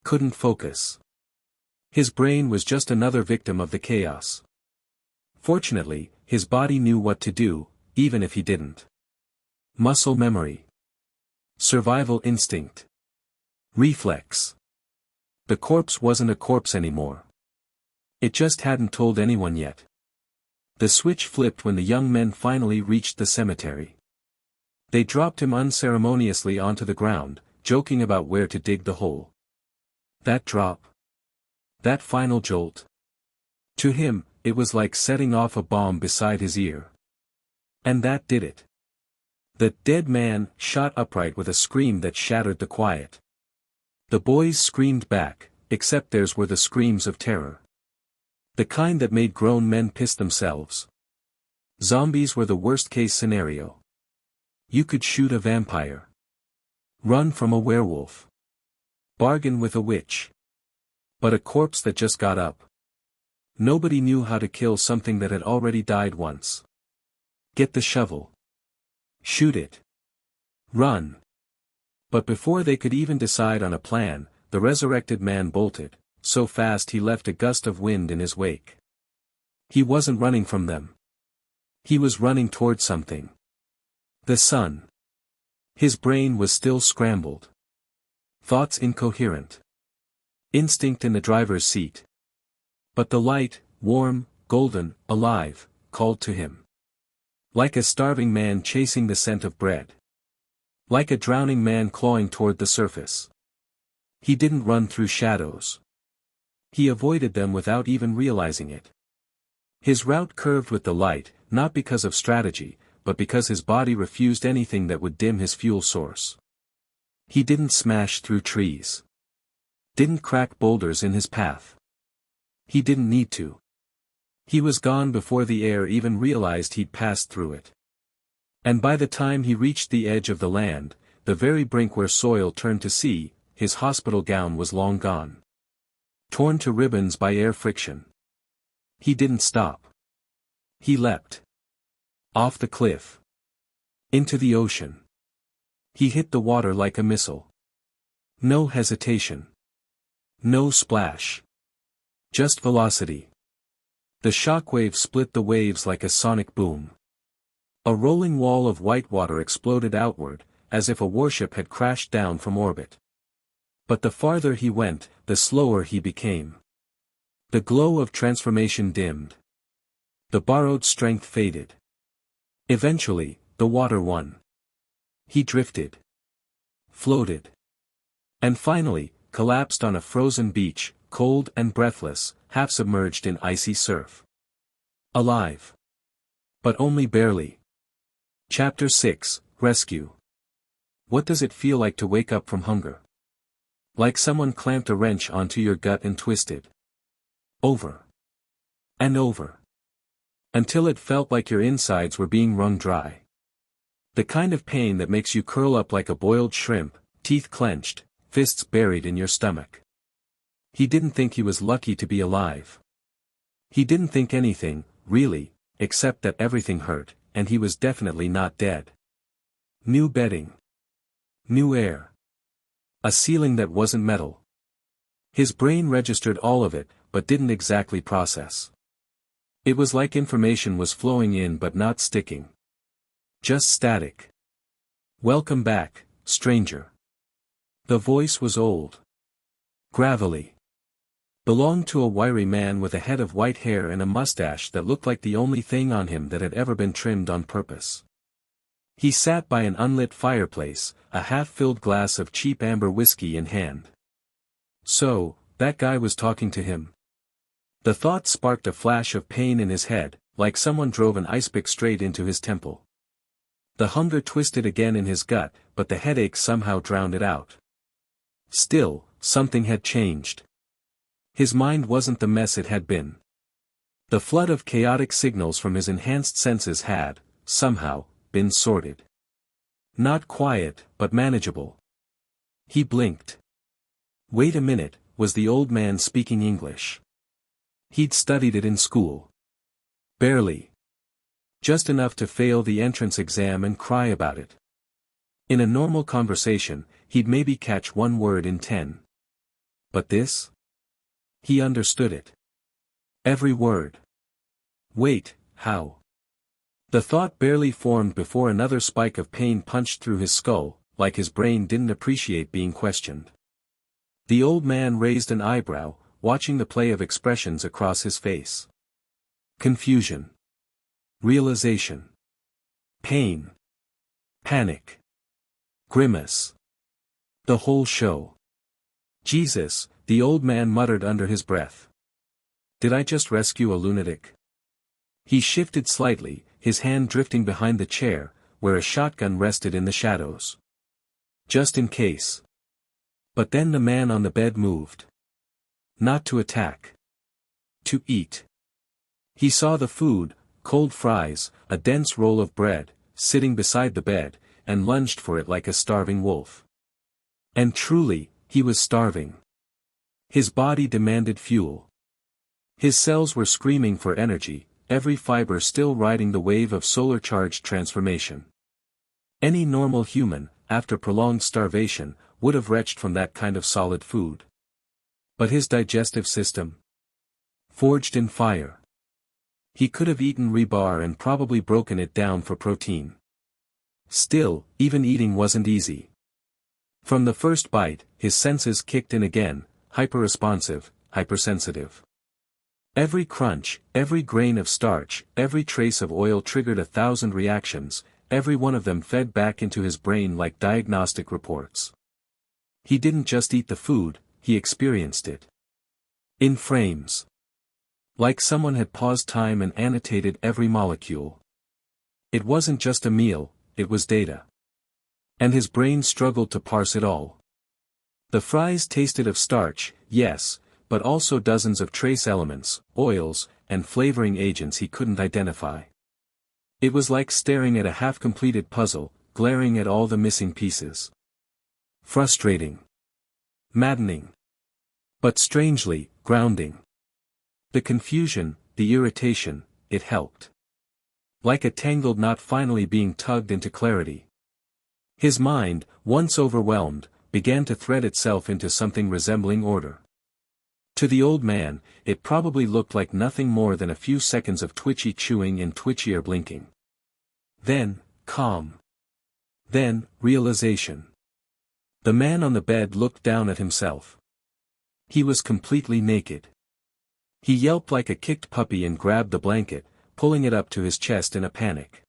Couldn't focus. His brain was just another victim of the chaos. Fortunately, his body knew what to do, even if he didn't. Muscle memory. Survival instinct. Reflex. The corpse wasn't a corpse anymore. It just hadn't told anyone yet. The switch flipped when the young men finally reached the cemetery. They dropped him unceremoniously onto the ground, joking about where to dig the hole. That drop. That final jolt. To him, it was like setting off a bomb beside his ear. And that did it. The dead man shot upright with a scream that shattered the quiet. The boys screamed back, except theirs were the screams of terror. The kind that made grown men piss themselves. Zombies were the worst-case scenario. You could shoot a vampire. Run from a werewolf. Bargain with a witch. But a corpse that just got up. Nobody knew how to kill something that had already died once. Get the shovel. Shoot it. Run. But before they could even decide on a plan, the resurrected man bolted, so fast he left a gust of wind in his wake. He wasn't running from them. He was running toward something. The sun. His brain was still scrambled. Thoughts incoherent. Instinct in the driver's seat. But the light, warm, golden, alive, called to him. Like a starving man chasing the scent of bread. Like a drowning man clawing toward the surface. He didn't run through shadows. He avoided them without even realizing it. His route curved with the light, not because of strategy, but because his body refused anything that would dim his fuel source. He didn't smash through trees. Didn't crack boulders in his path. He didn't need to. He was gone before the air even realized he'd passed through it. And by the time he reached the edge of the land, the very brink where soil turned to sea, his hospital gown was long gone. Torn to ribbons by air friction. He didn't stop. He leapt. Off the cliff. Into the ocean. He hit the water like a missile. No hesitation. No splash. Just velocity. The shockwave split the waves like a sonic boom. A rolling wall of white water exploded outward, as if a warship had crashed down from orbit. But the farther he went, the slower he became. The glow of transformation dimmed. The borrowed strength faded. Eventually, the water won. He drifted. Floated. And finally, collapsed on a frozen beach, cold and breathless, half submerged in icy surf. Alive. But only barely. Chapter 6, Rescue. What does it feel like to wake up from hunger? Like someone clamped a wrench onto your gut and twisted. Over. And over. Until it felt like your insides were being wrung dry. The kind of pain that makes you curl up like a boiled shrimp, teeth clenched, fists buried in your stomach. He didn't think he was lucky to be alive. He didn't think anything, really, except that everything hurt, and he was definitely not dead. New bedding. New air. A ceiling that wasn't metal. His brain registered all of it, but didn't exactly process. It was like information was flowing in but not sticking. Just static. Welcome back, stranger. The voice was old. Gravelly. Belonged to a wiry man with a head of white hair and a mustache that looked like the only thing on him that had ever been trimmed on purpose. He sat by an unlit fireplace, a half-filled glass of cheap amber whiskey in hand. So, that guy was talking to him. The thought sparked a flash of pain in his head, like someone drove an ice pick straight into his temple. The hunger twisted again in his gut, but the headache somehow drowned it out. Still, something had changed. His mind wasn't the mess it had been. The flood of chaotic signals from his enhanced senses had, somehow, been sorted. Not quiet, but manageable. He blinked. Wait a minute, was the old man speaking English? He'd studied it in school. Barely. Just enough to fail the entrance exam and cry about it. In a normal conversation, he'd maybe catch one word in 10. But this? He understood it. Every word. Wait, how? The thought barely formed before another spike of pain punched through his skull, like his brain didn't appreciate being questioned. The old man raised an eyebrow, watching the play of expressions across his face. Confusion. Realization. Pain. Panic. Grimace. The whole show. Jesus, the old man muttered under his breath. Did I just rescue a lunatic? He shifted slightly, his hand drifting behind the chair, where a shotgun rested in the shadows. Just in case. But then the man on the bed moved. Not to attack. To eat. He saw the food, cold fries, a dense roll of bread, sitting beside the bed, and lunged for it like a starving wolf. And truly, he was starving. His body demanded fuel. His cells were screaming for energy, every fiber still riding the wave of solar-charged transformation. Any normal human, after prolonged starvation, would have retched from that kind of solid food. But his digestive system? Forged in fire. He could have eaten rebar and probably broken it down for protein. Still, even eating wasn't easy. From the first bite, his senses kicked in again, hyper-responsive, hypersensitive. Every crunch, every grain of starch, every trace of oil triggered 1,000 reactions, every one of them fed back into his brain like diagnostic reports. He didn't just eat the food, he experienced it. In frames. Like someone had paused time and annotated every molecule. It wasn't just a meal, it was data. And his brain struggled to parse it all. The fries tasted of starch, yes, but also dozens of trace elements, oils, and flavoring agents he couldn't identify. It was like staring at a half-completed puzzle, glaring at all the missing pieces. Frustrating. Maddening. But strangely, grounding. The confusion, the irritation, it helped. Like a tangled knot finally being tugged into clarity. His mind, once overwhelmed, began to thread itself into something resembling order. To the old man, it probably looked like nothing more than a few seconds of twitchy chewing and twitchier blinking. Then, calm. Then, realization. The man on the bed looked down at himself. He was completely naked. He yelped like a kicked puppy and grabbed the blanket, pulling it up to his chest in a panic.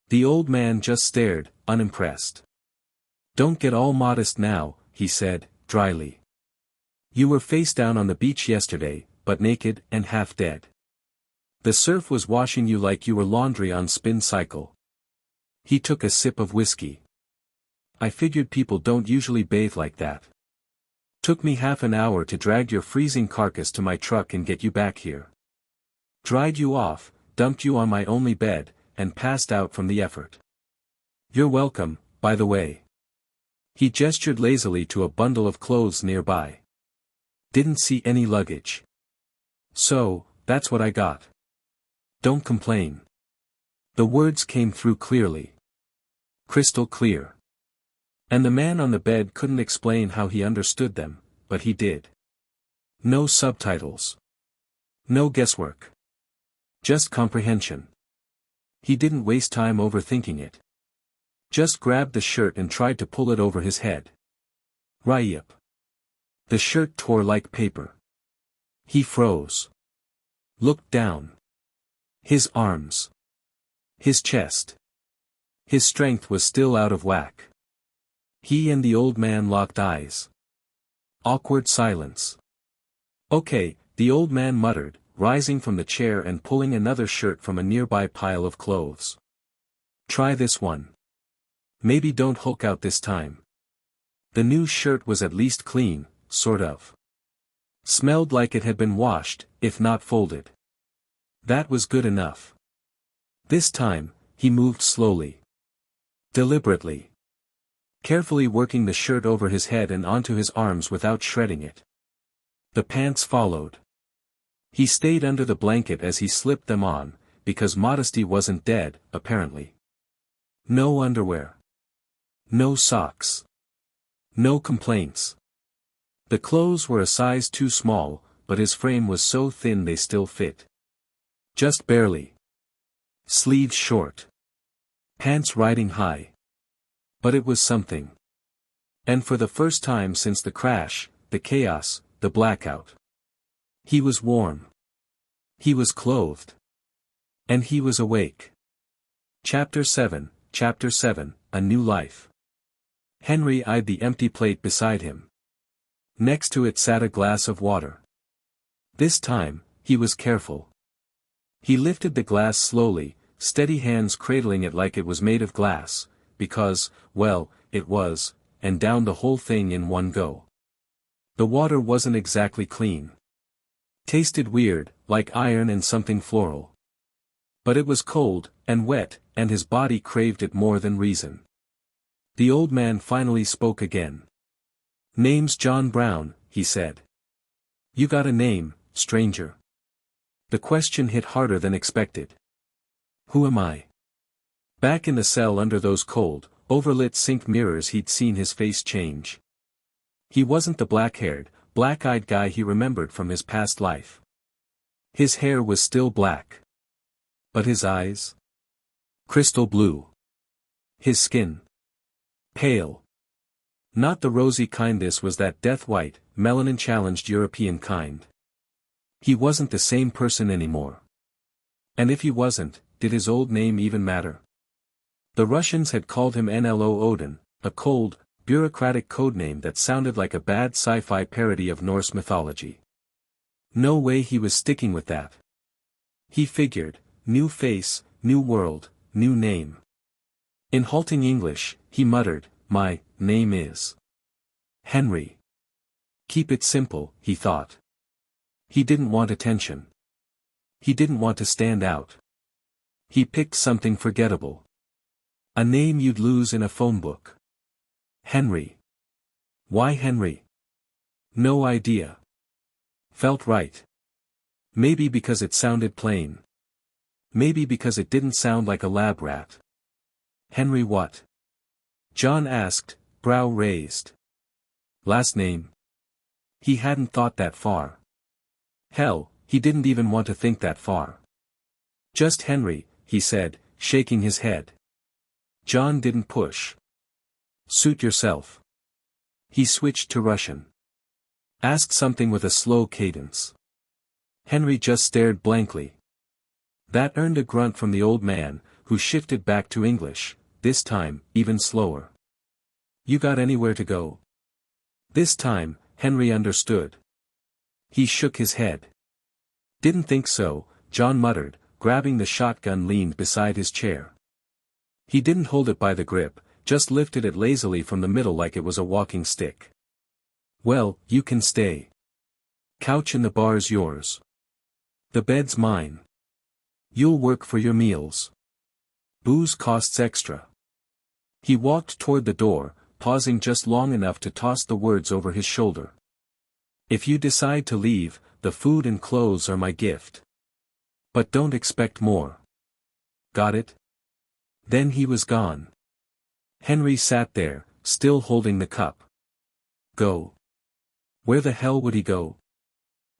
The old man just stared, unimpressed. "Don't get all modest now," he said, dryly. "You were face down on the beach yesterday, but naked and half dead. The surf was washing you like you were laundry on spin cycle." He took a sip of whiskey. "I figured people don't usually bathe like that. Took me half an hour to drag your freezing carcass to my truck and get you back here. Dried you off, dumped you on my only bed, and passed out from the effort. You're welcome, by the way." He gestured lazily to a bundle of clothes nearby. "Didn't see any luggage. So, that's what I got. Don't complain." The words came through clearly. Crystal clear. And the man on the bed couldn't explain how he understood them, but he did. No subtitles. No guesswork. Just comprehension. He didn't waste time overthinking it. Just grabbed the shirt and tried to pull it over his head. Ryep. The shirt tore like paper. He froze. Looked down. His arms. His chest. His strength was still out of whack. He and the old man locked eyes. Awkward silence. "Okay," the old man muttered, rising from the chair and pulling another shirt from a nearby pile of clothes. Try this one. Maybe don't Hulk out this time. The new shirt was at least clean, sort of. Smelled like it had been washed, if not folded. That was good enough. This time, he moved slowly. Deliberately. Carefully working the shirt over his head and onto his arms without shredding it. The pants followed. He stayed under the blanket as he slipped them on, because modesty wasn't dead, apparently. No underwear. No socks. No complaints. The clothes were a size too small, but his frame was so thin they still fit. Just barely. Sleeves short. Pants riding high. But it was something. And for the first time since the crash, the chaos, the blackout. He was warm. He was clothed. And he was awake. Chapter 7, A New Life. Henry eyed the empty plate beside him. Next to it sat a glass of water. This time, he was careful. He lifted the glass slowly, steady hands cradling it like it was made of glass, because, well, it was, and downed the whole thing in one go. The water wasn't exactly clean. Tasted weird, like iron and something floral. But it was cold, and wet, and his body craved it more than reason. The old man finally spoke again. "Name's John Brown," he said. "You got a name, stranger?" The question hit harder than expected. "Who am I?" Back in the cell under those cold, overlit sink mirrors he'd seen his face change. He wasn't the black-haired, black-eyed guy he remembered from his past life. His hair was still black. But his eyes? Crystal blue. His skin? Pale. Not the rosy kind, this was that death-white, melanin-challenged European kind. He wasn't the same person anymore. And if he wasn't, did his old name even matter? The Russians had called him Nlo Odin, a cold, bureaucratic codename that sounded like a bad sci-fi parody of Norse mythology. No way he was sticking with that. He figured, new face, new world, new name. In halting English, he muttered, "My name is Henry." Keep it simple, he thought. He didn't want attention. He didn't want to stand out. He picked something forgettable. A name you'd lose in a phone book. Henry. Why Henry? No idea. Felt right. Maybe because it sounded plain. Maybe because it didn't sound like a lab rat. Henry what? John asked, brow raised. Last name? He hadn't thought that far. Hell, he didn't even want to think that far. Just Henry, he said, shaking his head. John didn't push. Suit yourself. He switched to Russian. Asked something with a slow cadence. Henry just stared blankly. That earned a grunt from the old man, who shifted back to English, this time, even slower. You got anywhere to go? This time, Henry understood. He shook his head. Didn't think so, John muttered, grabbing the shotgun leaned beside his chair. He didn't hold it by the grip, just lifted it lazily from the middle like it was a walking stick. Well, you can stay. Couch in the bar's yours. The bed's mine. You'll work for your meals. Booze costs extra. He walked toward the door, pausing just long enough to toss the words over his shoulder. If you decide to leave, the food and clothes are my gift. But don't expect more. Got it? Then he was gone. Henry sat there, still holding the cup. Go. Where the hell would he go?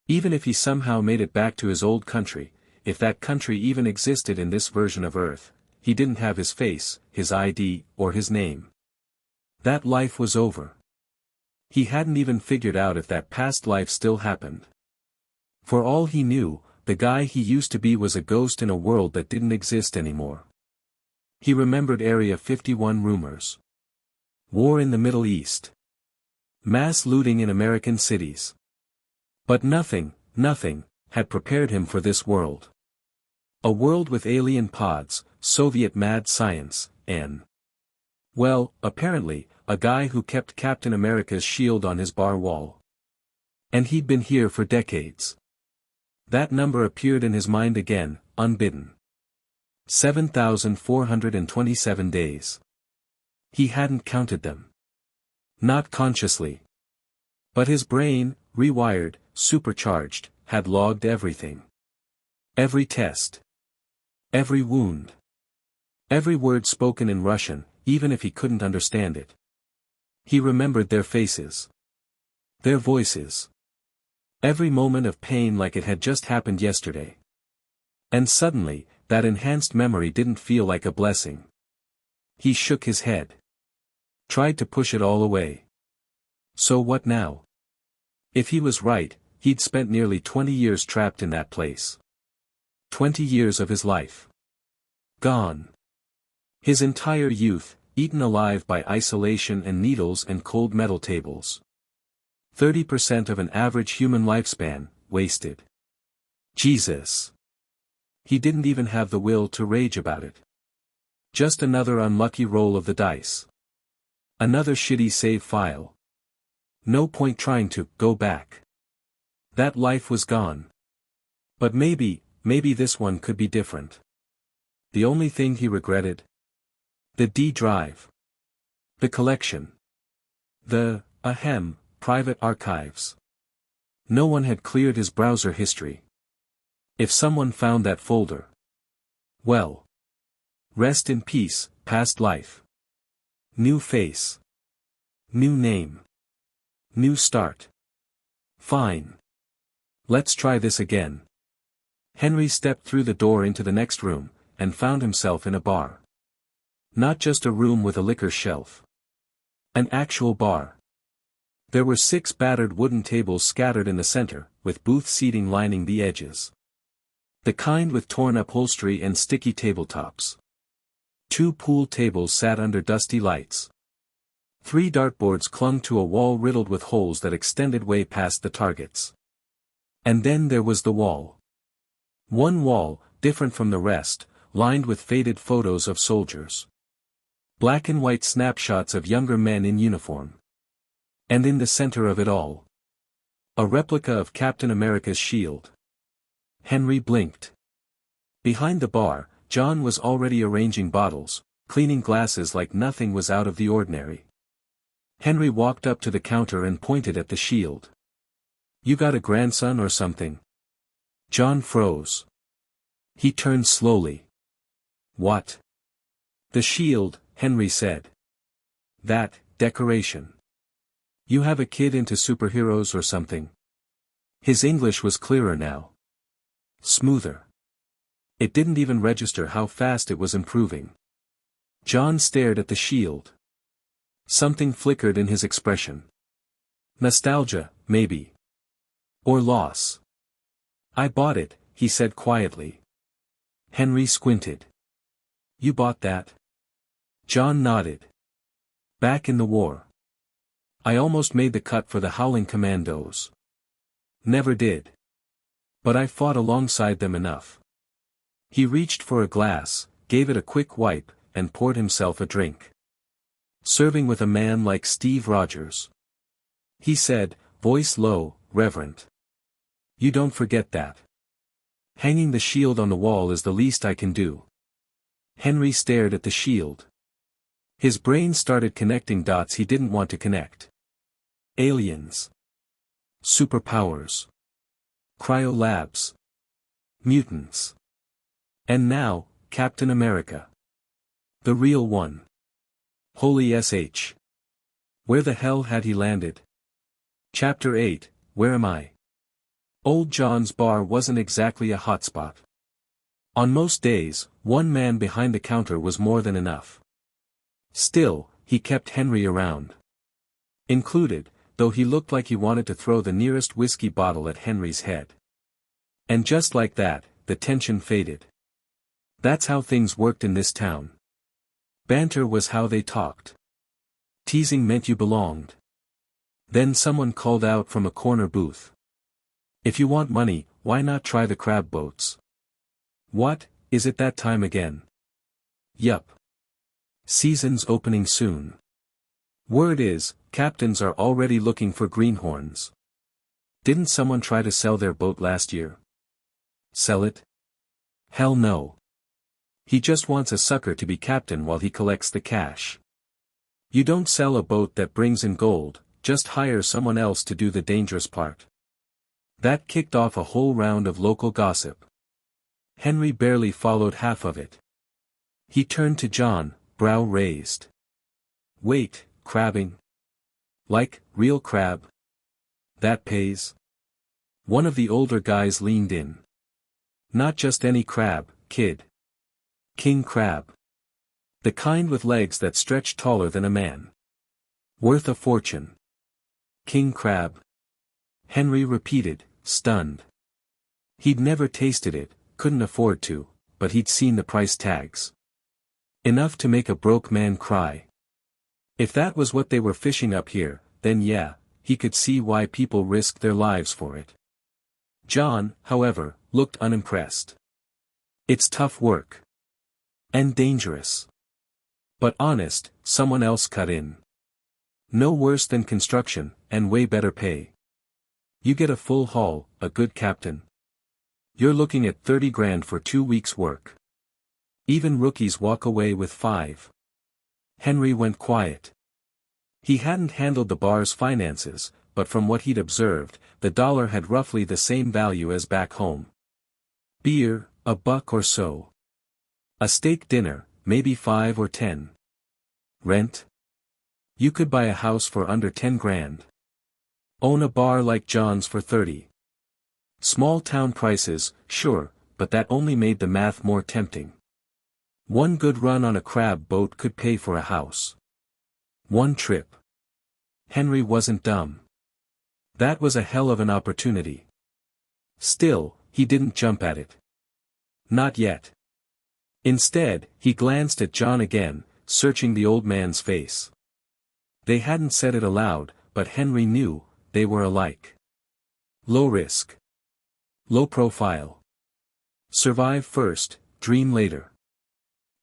Even if he somehow made it back to his old country, if that country even existed in this version of Earth, he didn't have his face, his ID, or his name. That life was over. He hadn't even figured out if that past life still happened. For all he knew, the guy he used to be was a ghost in a world that didn't exist anymore. He remembered Area 51 rumors. War in the Middle East. Mass looting in American cities. But nothing, had prepared him for this world. A world with alien pods, Soviet mad science, and well, apparently, a guy who kept Captain America's shield on his bar wall. And he'd been here for decades. That number appeared in his mind again, unbidden. 7,427 days. He hadn't counted them. Not consciously. But his brain, rewired, supercharged, had logged everything. Every test. Every wound. Every word spoken in Russian, even if he couldn't understand it. He remembered their faces. Their voices. Every moment of pain like it had just happened yesterday. And suddenly, that enhanced memory didn't feel like a blessing. He shook his head. Tried to push it all away. So what now? If he was right, he'd spent nearly 20 years trapped in that place. 20 years of his life. Gone. His entire youth, eaten alive by isolation and needles and cold metal tables. 30% of an average human lifespan, wasted. Jesus. He didn't even have the will to rage about it. Just another unlucky roll of the dice. Another shitty save file. No point trying to go back. That life was gone. But maybe this one could be different. The only thing he regretted? The D drive. The collection. The, private archives. No one had cleared his browser history. If someone found that folder. Well. Rest in peace, past life. New face. New name. New start. Fine. Let's try this again. Henry stepped through the door into the next room, and found himself in a bar. Not just a room with a liquor shelf. An actual bar. There were 6 battered wooden tables scattered in the center, with booth seating lining the edges. The kind with torn upholstery and sticky tabletops. 2 pool tables sat under dusty lights. 3 dartboards clung to a wall riddled with holes that extended way past the targets. And then there was the wall. One wall, different from the rest, lined with faded photos of soldiers. Black and white snapshots of younger men in uniform. And in the center of it all, a replica of Captain America's shield. Henry blinked. Behind the bar, John was already arranging bottles, cleaning glasses like nothing was out of the ordinary. Henry walked up to the counter and pointed at the shield. "You got a grandson or something?" John froze. He turned slowly. "What?" "The shield," Henry said. "That, decoration. You have a kid into superheroes or something?" His English was clearer now. Smoother. It didn't even register how fast it was improving. John stared at the shield. Something flickered in his expression. Nostalgia, maybe. Or loss. "I bought it," he said quietly. Henry squinted. "You bought that?" John nodded. "Back in the war. I almost made the cut for the Howling Commandos. Never did. But I fought alongside them enough." He reached for a glass, gave it a quick wipe, and poured himself a drink. "Serving with a man like Steve Rogers," he said, voice low, reverent. "You don't forget that. Hanging the shield on the wall is the least I can do." Henry stared at the shield. His brain started connecting dots he didn't want to connect. Aliens. Superpowers. Cryolabs. Mutants. And now, Captain America. The real one. Holy SH. Where the hell had he landed? Chapter 8, Where Am I? Old John's bar wasn't exactly a hotspot. On most days, one man behind the counter was more than enough. Still, he kept Henry around. Included, though he looked like he wanted to throw the nearest whiskey bottle at Henry's head. And just like that, the tension faded. That's how things worked in this town. Banter was how they talked. Teasing meant you belonged. Then someone called out from a corner booth. "If you want money, why not try the crab boats?" "What, is it that time again?" Yup. Season's opening soon. Word is, captains are already looking for greenhorns. Didn't someone try to sell their boat last year? Sell it? Hell no. He just wants a sucker to be captain while he collects the cash. You don't sell a boat that brings in gold, just hire someone else to do the dangerous part. That kicked off a whole round of local gossip. Henry barely followed half of it. He turned to John, brow raised. Wait, crabbing? Like, real crab? That pays? One of the older guys leaned in. Not just any crab, kid. King crab. The kind with legs that stretch taller than a man. Worth a fortune. King crab. Henry repeated, stunned. He'd never tasted it, couldn't afford to, but he'd seen the price tags. Enough to make a broke man cry. If that was what they were fishing up here, then yeah, he could see why people risked their lives for it. John, however, looked unimpressed. It's tough work. And dangerous. But honest, someone else cut in. No worse than construction, and way better pay. You get a full haul, a good captain. You're looking at 30 grand for 2 weeks' work. Even rookies walk away with 5. Henry went quiet. He hadn't handled the bar's finances, but from what he'd observed, the dollar had roughly the same value as back home. Beer, $1 or so. A steak dinner, maybe 5 or 10. Rent? You could buy a house for under 10 grand. Own a bar like John's for 30. Small town prices, sure, but that only made the math more tempting. One good run on a crab boat could pay for a house. One trip. Henry wasn't dumb. That was a hell of an opportunity. Still, he didn't jump at it. Not yet. Instead, he glanced at John again, searching the old man's face. They hadn't said it aloud, but Henry knew, they were alike. Low risk. Low profile. Survive first, dream later.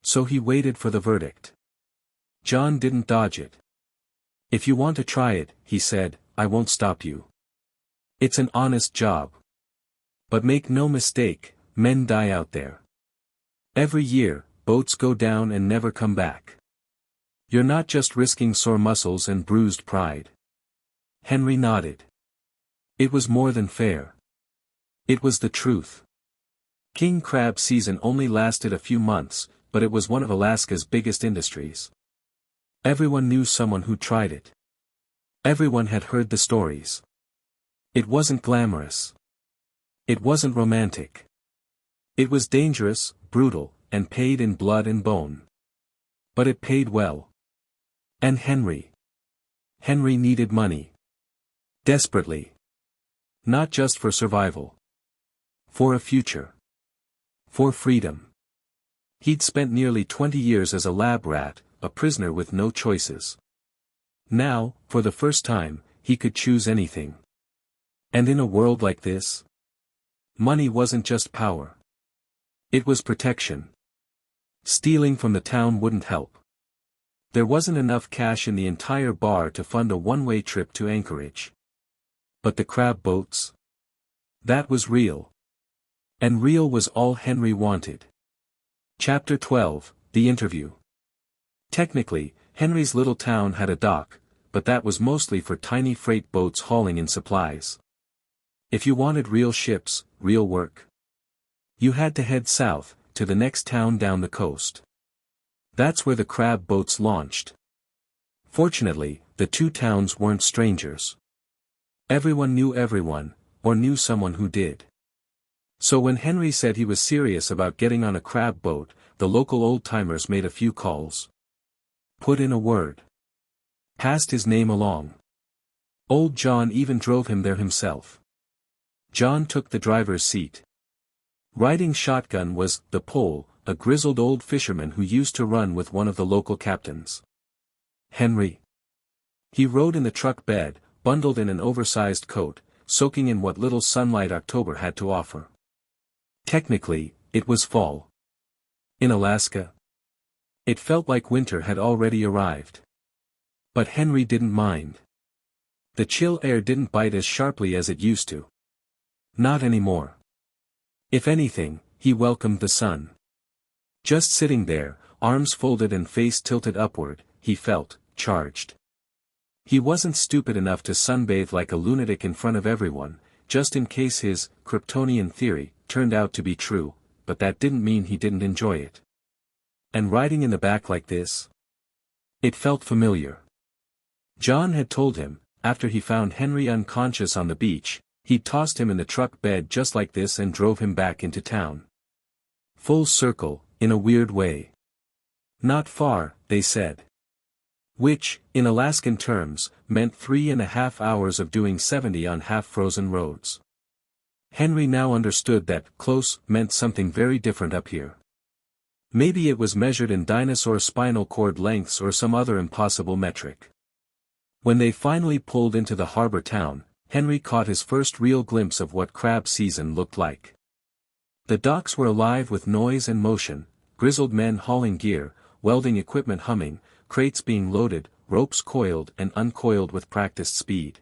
So he waited for the verdict. John didn't dodge it. If you want to try it, he said, I won't stop you. It's an honest job. But make no mistake, men die out there. Every year, boats go down and never come back. You're not just risking sore muscles and bruised pride. Henry nodded. It was more than fair. It was the truth. King crab season only lasted a few months, but it was one of Alaska's biggest industries. Everyone knew someone who tried it. Everyone had heard the stories. It wasn't glamorous. It wasn't romantic. It was dangerous, brutal, and paid in blood and bone. But it paid well. And Henry needed money. Desperately. Not just for survival. For a future. For freedom. He'd spent nearly 20 years as a lab rat, a prisoner with no choices. Now, for the first time, he could choose anything. And in a world like this, money wasn't just power. It was protection. Stealing from the town wouldn't help. There wasn't enough cash in the entire bar to fund a one-way trip to Anchorage. But the crab boats? That was real. And real was all Henry wanted. Chapter 12, The Interview. Technically, Henry's little town had a dock, but that was mostly for tiny freight boats hauling in supplies. If you wanted real ships, real work, you had to head south, to the next town down the coast. That's where the crab boats launched. Fortunately, the two towns weren't strangers. Everyone knew everyone, or knew someone who did. So when Henry said he was serious about getting on a crab boat, the local old-timers made a few calls. Put in a word. Passed his name along. Old John even drove him there himself. John took the driver's seat. Riding shotgun was the Pole, a grizzled old fisherman who used to run with one of the local captains. Henry. He rode in the truck bed, bundled in an oversized coat, soaking in what little sunlight October had to offer. Technically, it was fall. In Alaska. It felt like winter had already arrived. But Henry didn't mind. The chill air didn't bite as sharply as it used to. Not anymore. If anything, he welcomed the sun. Just sitting there, arms folded and face tilted upward, he felt charged. He wasn't stupid enough to sunbathe like a lunatic in front of everyone, just in case his Kryptonian theory turned out to be true, but that didn't mean he didn't enjoy it. And riding in the back like this? It felt familiar. John had told him, after he found Henry unconscious on the beach, he'd tossed him in the truck bed just like this and drove him back into town. Full circle, in a weird way. Not far, they said. Which, in Alaskan terms, meant 3.5 hours of doing 70 on half-frozen roads. Henry now understood that close meant something very different up here. Maybe it was measured in dinosaur spinal cord lengths or some other impossible metric. When they finally pulled into the harbor town, Henry caught his first real glimpse of what crab season looked like. The docks were alive with noise and motion, grizzled men hauling gear, welding equipment humming, crates being loaded, ropes coiled and uncoiled with practiced speed.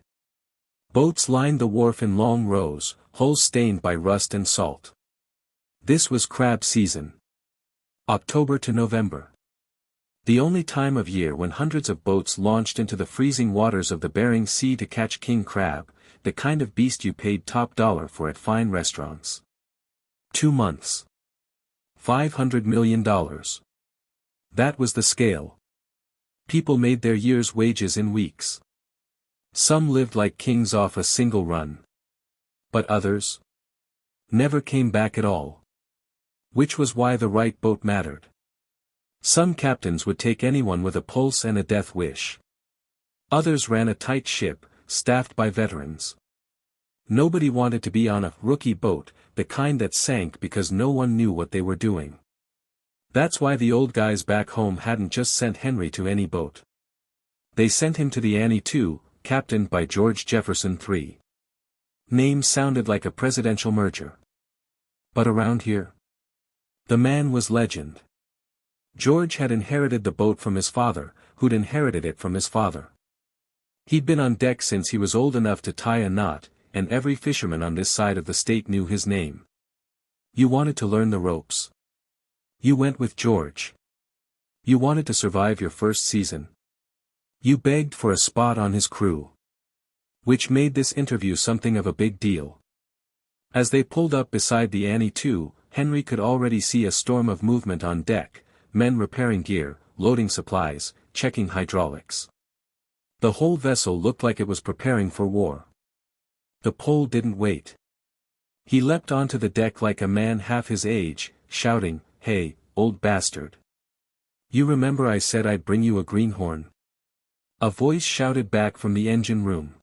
Boats lined the wharf in long rows, hulls stained by rust and salt. This was crab season. October to November. The only time of year when hundreds of boats launched into the freezing waters of the Bering Sea to catch king crab, the kind of beast you paid top dollar for at fine restaurants. 2 months. $500 million. That was the scale. People made their year's wages in weeks. Some lived like kings off a single run. But others never came back at all. Which was why the right boat mattered. Some captains would take anyone with a pulse and a death wish. Others ran a tight ship, staffed by veterans. Nobody wanted to be on a rookie boat, the kind that sank because no one knew what they were doing. That's why the old guys back home hadn't just sent Henry to any boat. They sent him to the Annie II, captained by George Jefferson III. Name sounded like a presidential merger. But around here, the man was legend. George had inherited the boat from his father, who'd inherited it from his father. He'd been on deck since he was old enough to tie a knot, and every fisherman on this side of the state knew his name. You wanted to learn the ropes. You went with George. You wanted to survive your first season. You begged for a spot on his crew. Which made this interview something of a big deal. As they pulled up beside the Annie II, Henry could already see a storm of movement on deck, men repairing gear, loading supplies, checking hydraulics. The whole vessel looked like it was preparing for war. The Pole didn't wait. He leapt onto the deck like a man half his age, shouting, "Hey, old bastard. You remember I said I'd bring you a greenhorn?" A voice shouted back from the engine room.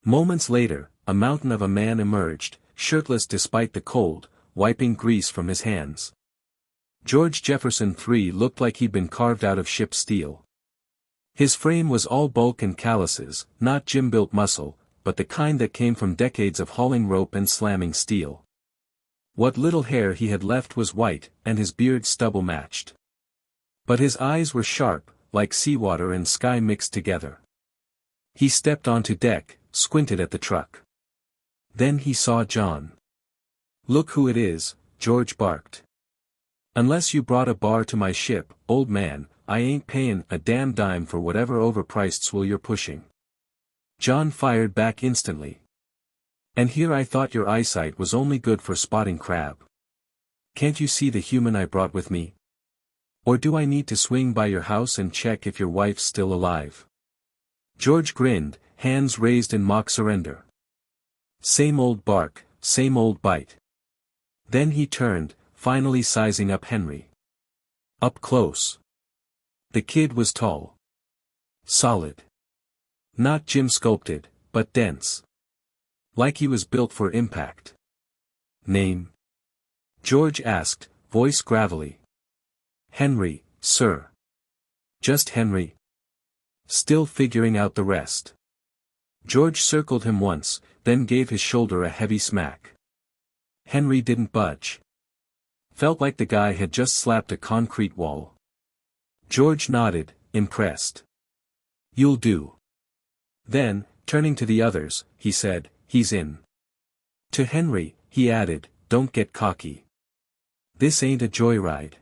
Moments later, a mountain of a man emerged, shirtless despite the cold, wiping grease from his hands. George Jefferson III looked like he'd been carved out of ship steel. His frame was all bulk and calluses, not gym-built muscle, but the kind that came from decades of hauling rope and slamming steel. What little hair he had left was white, and his beard stubble matched. But his eyes were sharp, like seawater and sky mixed together. He stepped onto deck, squinted at the truck. Then he saw John. "Look who it is," George barked. "Unless you brought a bar to my ship, old man, I ain't paying a damn dime for whatever overpriced swill you're pushing." John fired back instantly. "And here I thought your eyesight was only good for spotting crab. Can't you see the human I brought with me? Or do I need to swing by your house and check if your wife's still alive?" George grinned, hands raised in mock surrender. Same old bark, same old bite. Then he turned, finally sizing up Henry. Up close. The kid was tall. Solid. Not gym sculpted, but dense. Like he was built for impact. "Name?" George asked, voice gravelly. "Henry, sir." "Just Henry?" Still figuring out the rest. George circled him once, then gave his shoulder a heavy smack. Henry didn't budge. Felt like the guy had just slapped a concrete wall. George nodded, impressed. You'll do. Then, turning to the others, he said, he's in. To Henry, he added, don't get cocky. This ain't a joyride.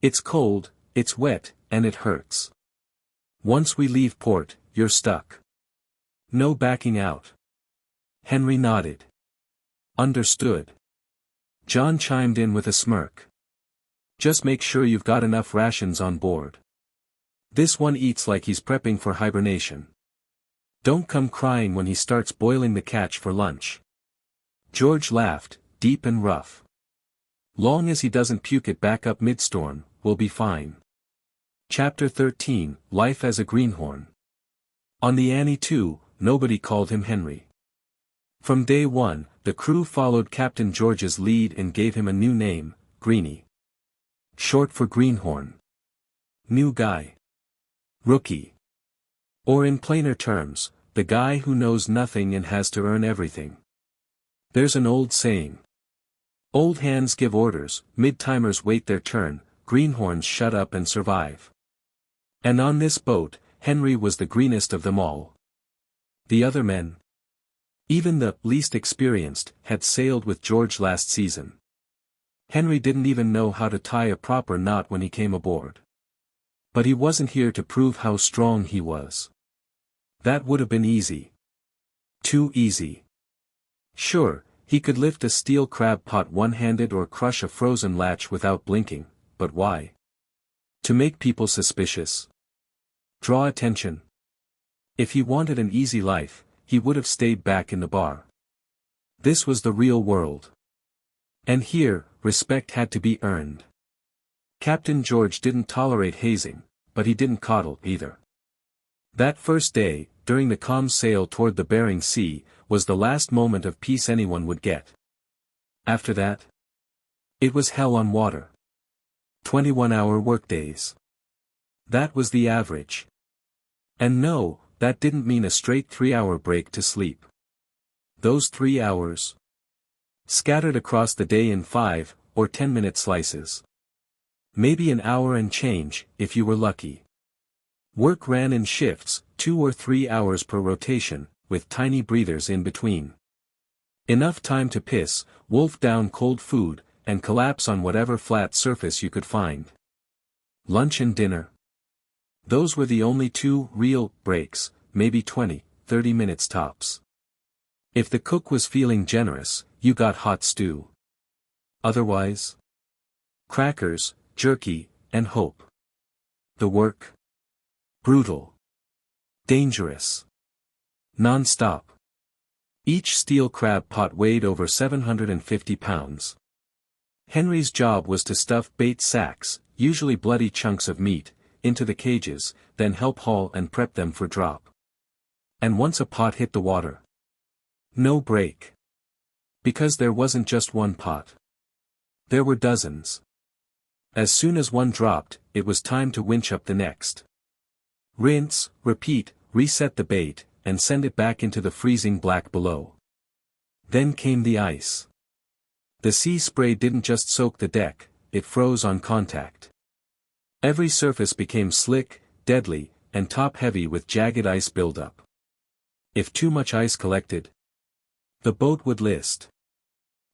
It's cold, it's wet, and it hurts. Once we leave port, you're stuck. No backing out. Henry nodded. Understood. John chimed in with a smirk. Just make sure you've got enough rations on board. This one eats like he's prepping for hibernation. Don't come crying when he starts boiling the catch for lunch. George laughed, deep and rough. Long as he doesn't puke it back up midstorm, we'll be fine. Chapter 13, Life as a Greenhorn. On the Annie II, nobody called him Henry. From day one, the crew followed Captain George's lead and gave him a new name, Greenie. Short for Greenhorn. New guy. Rookie. Or in plainer terms, the guy who knows nothing and has to earn everything. There's an old saying. Old hands give orders, mid-timers wait their turn, greenhorns shut up and survive. And on this boat, Henry was the greenest of them all. The other men, even the least experienced, had sailed with George last season. Henry didn't even know how to tie a proper knot when he came aboard. But he wasn't here to prove how strong he was. That would have been easy. Too easy. Sure, he could lift a steel crab pot one-handed or crush a frozen latch without blinking, but why? To make people suspicious. Draw attention. If he wanted an easy life, he would have stayed back in the bar. This was the real world. And here, respect had to be earned. Captain George didn't tolerate hazing, but he didn't coddle either. That first day, during the calm sail toward the Bering Sea, was the last moment of peace anyone would get. After that, it was hell on water. 21-hour workdays. That was the average. And no, that didn't mean a straight 3-hour break to sleep. Those 3 hours, scattered across the day in 5 or 10-minute slices. Maybe an hour and change, if you were lucky. Work ran in shifts, 2 or 3 hours per rotation, with tiny breathers in between. Enough time to piss, wolf down cold food, and collapse on whatever flat surface you could find. Lunch and dinner. Those were the only 2 real breaks, maybe 20, 30 minutes tops. If the cook was feeling generous, you got hot stew. Otherwise, crackers, jerky, and hope. The work? Brutal. Dangerous. Non-stop. Each steel crab pot weighed over 750 pounds. Henry's job was to stuff bait sacks, usually bloody chunks of meat, into the cages, then help haul and prep them for drop. And once a pot hit the water, no break. Because there wasn't just one pot. There were dozens. As soon as one dropped, it was time to winch up the next. Rinse, repeat, reset the bait, and send it back into the freezing black below. Then came the ice. The sea spray didn't just soak the deck, it froze on contact. Every surface became slick, deadly, and top-heavy with jagged ice buildup. If too much ice collected, the boat would list.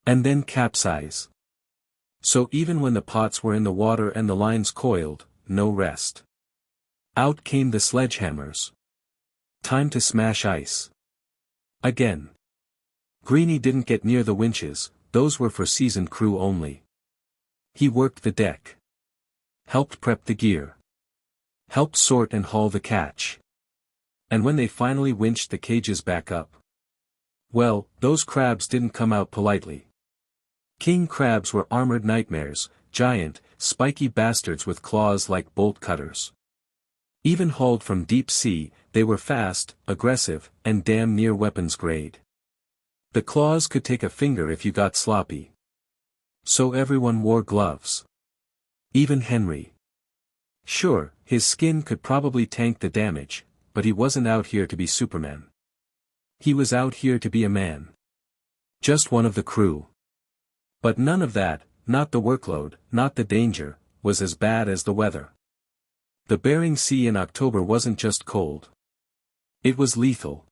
And then capsize. So even when the pots were in the water and the lines coiled, no rest. Out came the sledgehammers. Time to smash ice. Again. Greenie didn't get near the winches, those were for seasoned crew only. He worked the deck. Helped prep the gear. Helped sort and haul the catch. And when they finally winched the cages back up, well, those crabs didn't come out politely. King crabs were armored nightmares, giant, spiky bastards with claws like bolt cutters. Even hauled from deep sea, they were fast, aggressive, and damn near weapons grade. The claws could take a finger if you got sloppy. So everyone wore gloves. Even Henry. Sure, his skin could probably tank the damage, but he wasn't out here to be Superman. He was out here to be a man. Just one of the crew. But none of that, not the workload, not the danger, was as bad as the weather. The Bering Sea in October wasn't just cold. It was lethal.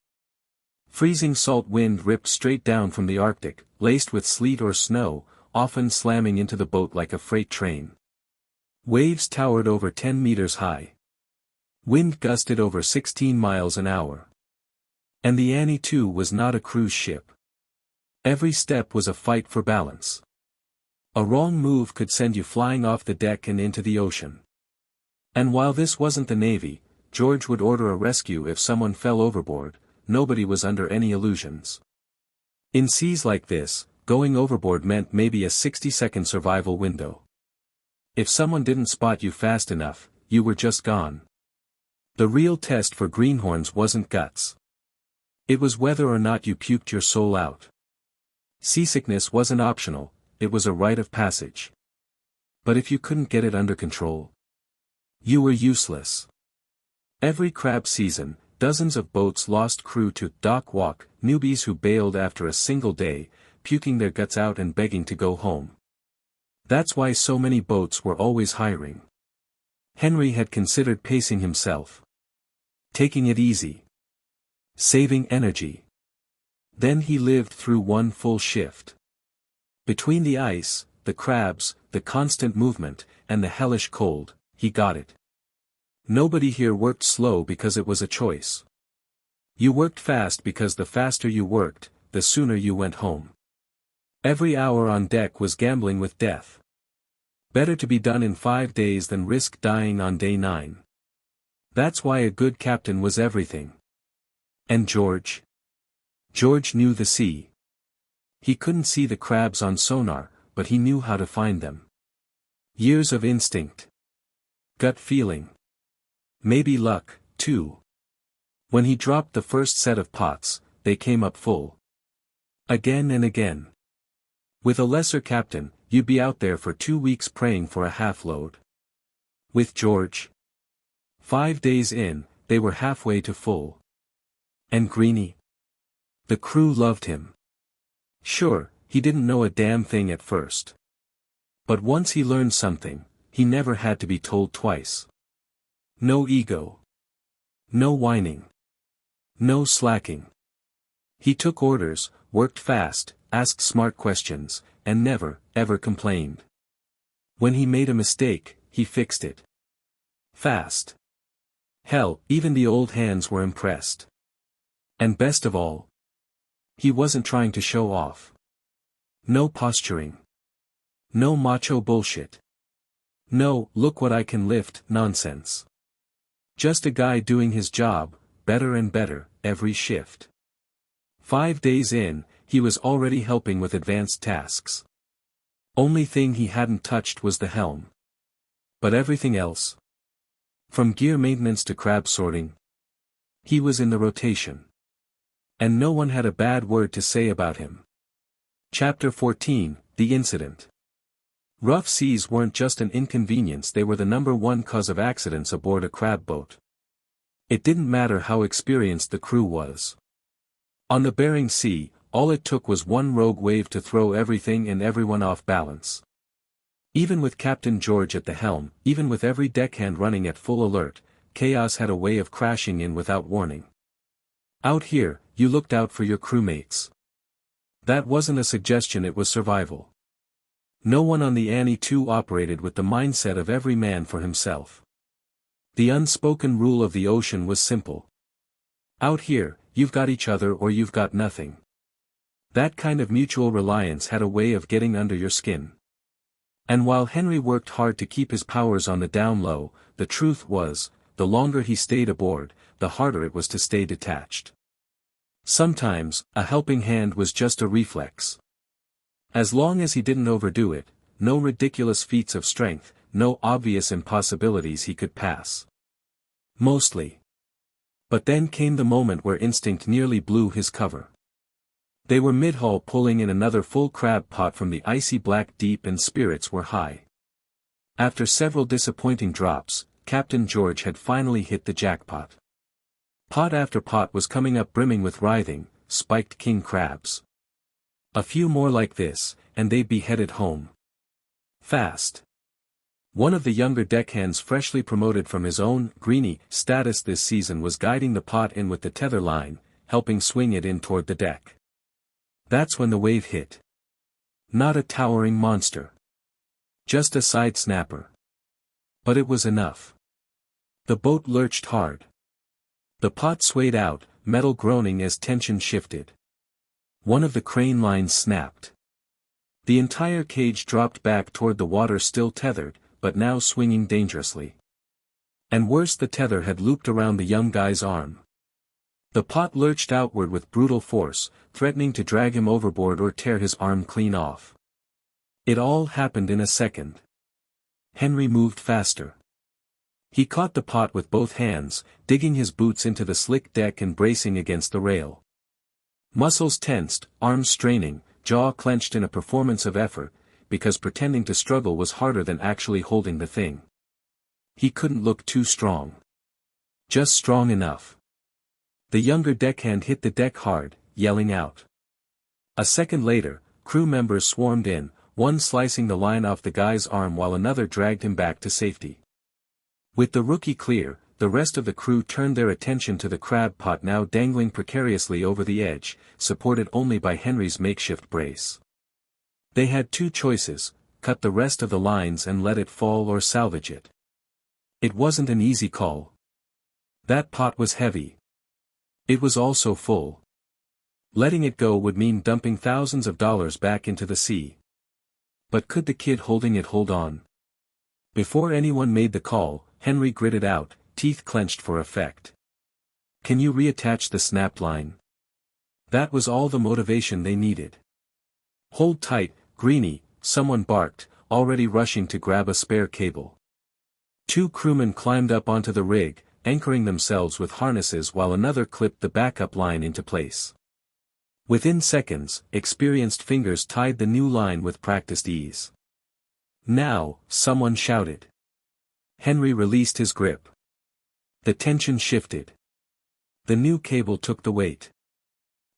Freezing salt wind ripped straight down from the Arctic, laced with sleet or snow, often slamming into the boat like a freight train. Waves towered over 10 meters high. Wind gusted over 16 miles an hour. And the Annie II was not a cruise ship. Every step was a fight for balance. A wrong move could send you flying off the deck and into the ocean. And while this wasn't the Navy, George would order a rescue if someone fell overboard. Nobody was under any illusions. In seas like this, going overboard meant maybe a 60-second survival window. If someone didn't spot you fast enough, you were just gone. The real test for greenhorns wasn't guts. It was whether or not you puked your soul out. Seasickness wasn't optional, it was a rite of passage. But if you couldn't get it under control, you were useless. Every crab season, dozens of boats lost crew to dock walk, newbies who bailed after a single day, puking their guts out and begging to go home. That's why so many boats were always hiring. Henry had considered pacing himself. Taking it easy. Saving energy. Then he lived through one full shift. Between the ice, the crabs, the constant movement, and the hellish cold, he got it. Nobody here worked slow because it was a choice. You worked fast because the faster you worked, the sooner you went home. Every hour on deck was gambling with death. Better to be done in 5 days than risk dying on day 9. That's why a good captain was everything. And George? George knew the sea. He couldn't see the crabs on sonar, but he knew how to find them. Years of instinct. Gut feeling. Maybe luck, too. When he dropped the first set of pots, they came up full. Again and again. With a lesser captain, you'd be out there for 2 weeks praying for a half-load. With George? 5 days in, they were halfway to full. And Greenie? The crew loved him. Sure, he didn't know a damn thing at first. But once he learned something, he never had to be told twice. No ego. No whining. No slacking. He took orders, worked fast, asked smart questions, and never, ever complained. When he made a mistake, he fixed it. Fast. Hell, even the old hands were impressed. And best of all, he wasn't trying to show off. No posturing. No macho bullshit. No, look what I can lift, nonsense. Just a guy doing his job, better and better, every shift. 5 days in, he was already helping with advanced tasks. Only thing he hadn't touched was the helm. But everything else? From gear maintenance to crab sorting. He was in the rotation. And no one had a bad word to say about him. Chapter 14, The Incident. Rough seas weren't just an inconvenience, they were the #1 cause of accidents aboard a crab boat. It didn't matter how experienced the crew was. On the Bering Sea, all it took was one rogue wave to throw everything and everyone off balance. Even with Captain George at the helm, even with every deckhand running at full alert, chaos had a way of crashing in without warning. Out here, you looked out for your crewmates. That wasn't a suggestion, it was survival. No one on the Annie II operated with the mindset of every man for himself. The unspoken rule of the ocean was simple. Out here, you've got each other or you've got nothing. That kind of mutual reliance had a way of getting under your skin. And while Henry worked hard to keep his powers on the down low, the truth was, the longer he stayed aboard, the harder it was to stay detached. Sometimes, a helping hand was just a reflex. As long as he didn't overdo it, no ridiculous feats of strength, no obvious impossibilities he could pass. Mostly. But then came the moment where instinct nearly blew his cover. They were mid-haul pulling in another full crab pot from the icy black deep and spirits were high. After several disappointing drops, Captain George had finally hit the jackpot. Pot after pot was coming up brimming with writhing, spiked king crabs. A few more like this, and they'd be headed home. Fast. One of the younger deckhands freshly promoted from his own greenie status this season was guiding the pot in with the tether line, helping swing it in toward the deck. That's when the wave hit. Not a towering monster. Just a side snapper. But it was enough. The boat lurched hard. The pot swayed out, metal groaning as tension shifted. One of the crane lines snapped. The entire cage dropped back toward the water, still tethered, but now swinging dangerously. And worse, the tether had looped around the young guy's arm. The pot lurched outward with brutal force, threatening to drag him overboard or tear his arm clean off. It all happened in a second. Henry moved faster. He caught the pot with both hands, digging his boots into the slick deck and bracing against the rail. Muscles tensed, arms straining, jaw clenched in a performance of effort, because pretending to struggle was harder than actually holding the thing. He couldn't look too strong. Just strong enough. The younger deckhand hit the deck hard, yelling out. A second later, crew members swarmed in, one slicing the line off the guy's arm while another dragged him back to safety. With the rookie clear, the rest of the crew turned their attention to the crab pot now dangling precariously over the edge, supported only by Henry's makeshift brace. They had two choices: cut the rest of the lines and let it fall, or salvage it. It wasn't an easy call. That pot was heavy. It was also full. Letting it go would mean dumping thousands of dollars back into the sea. But could the kid holding it hold on? Before anyone made the call, Henry gritted out, teeth clenched for effect. "Can you reattach the snapped line?" That was all the motivation they needed. "Hold tight, Greenie," someone barked, already rushing to grab a spare cable. Two crewmen climbed up onto the rig, anchoring themselves with harnesses while another clipped the backup line into place. Within seconds, experienced fingers tied the new line with practiced ease. "Now," someone shouted. Henry released his grip. The tension shifted. The new cable took the weight.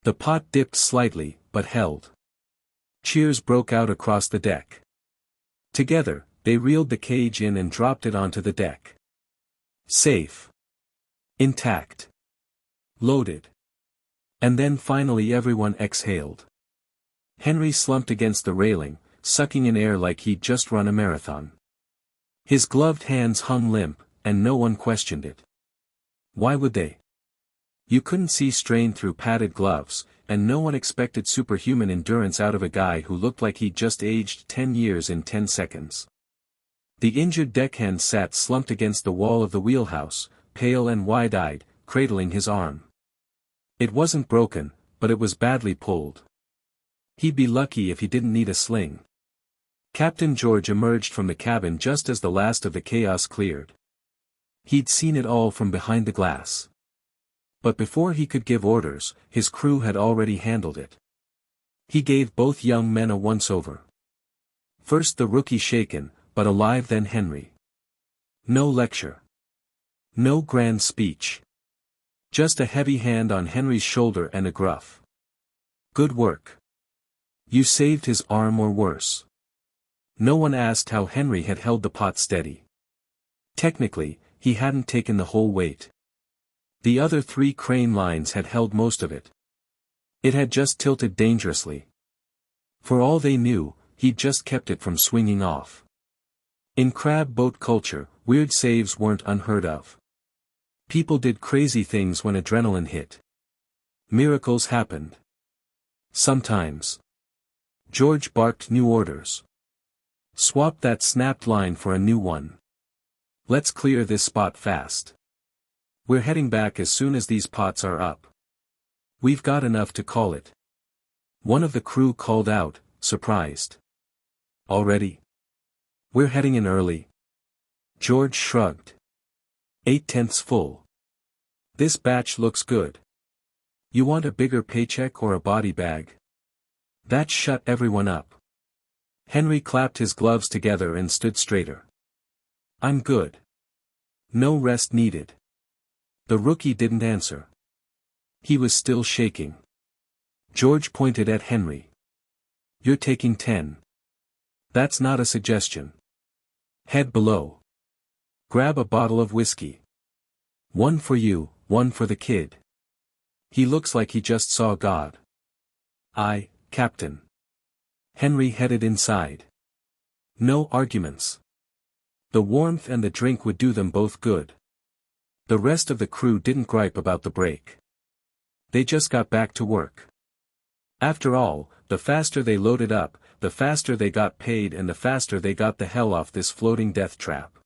The pot dipped slightly, but held. Cheers broke out across the deck. Together, they reeled the cage in and dropped it onto the deck. Safe. Intact. Loaded. And then finally everyone exhaled. Henry slumped against the railing, sucking in air like he'd just run a marathon. His gloved hands hung limp, and no one questioned it. Why would they? You couldn't see strain through padded gloves, and no one expected superhuman endurance out of a guy who looked like he'd just aged 10 years in 10 seconds. The injured deckhand sat slumped against the wall of the wheelhouse, pale and wide-eyed, cradling his arm. It wasn't broken, but it was badly pulled. He'd be lucky if he didn't need a sling. Captain George emerged from the cabin just as the last of the chaos cleared. He'd seen it all from behind the glass. But before he could give orders, his crew had already handled it. He gave both young men a once-over. First the rookie shaken, but alive, then Henry. No lecture. No grand speech. Just a heavy hand on Henry's shoulder and a gruff. "Good work. You saved his arm or worse." No one asked how Henry had held the pot steady. Technically, he hadn't taken the whole weight. The other 3 crane lines had held most of it. It had just tilted dangerously. For all they knew, he'd just kept it from swinging off. In crab boat culture, weird saves weren't unheard of. People did crazy things when adrenaline hit. Miracles happened. Sometimes. George barked new orders. "Swap that snapped line for a new one. Let's clear this spot fast. We're heading back as soon as these pots are up. We've got enough to call it." One of the crew called out, surprised. "Already? We're heading in early." George shrugged. 8/10 full. This batch looks good. You want a bigger paycheck or a body bag? That shut everyone up. Henry clapped his gloves together and stood straighter. "I'm good. No rest needed." The rookie didn't answer. He was still shaking. George pointed at Henry. "You're taking 10. That's not a suggestion. Head below. Grab a bottle of whiskey. One for you, one for the kid. He looks like he just saw God. Aye, Captain. Henry headed inside. No arguments. The warmth and the drink would do them both good. The rest of the crew didn't gripe about the break. They just got back to work. After all, the faster they loaded up, the faster they got paid and the faster they got the hell off this floating death trap.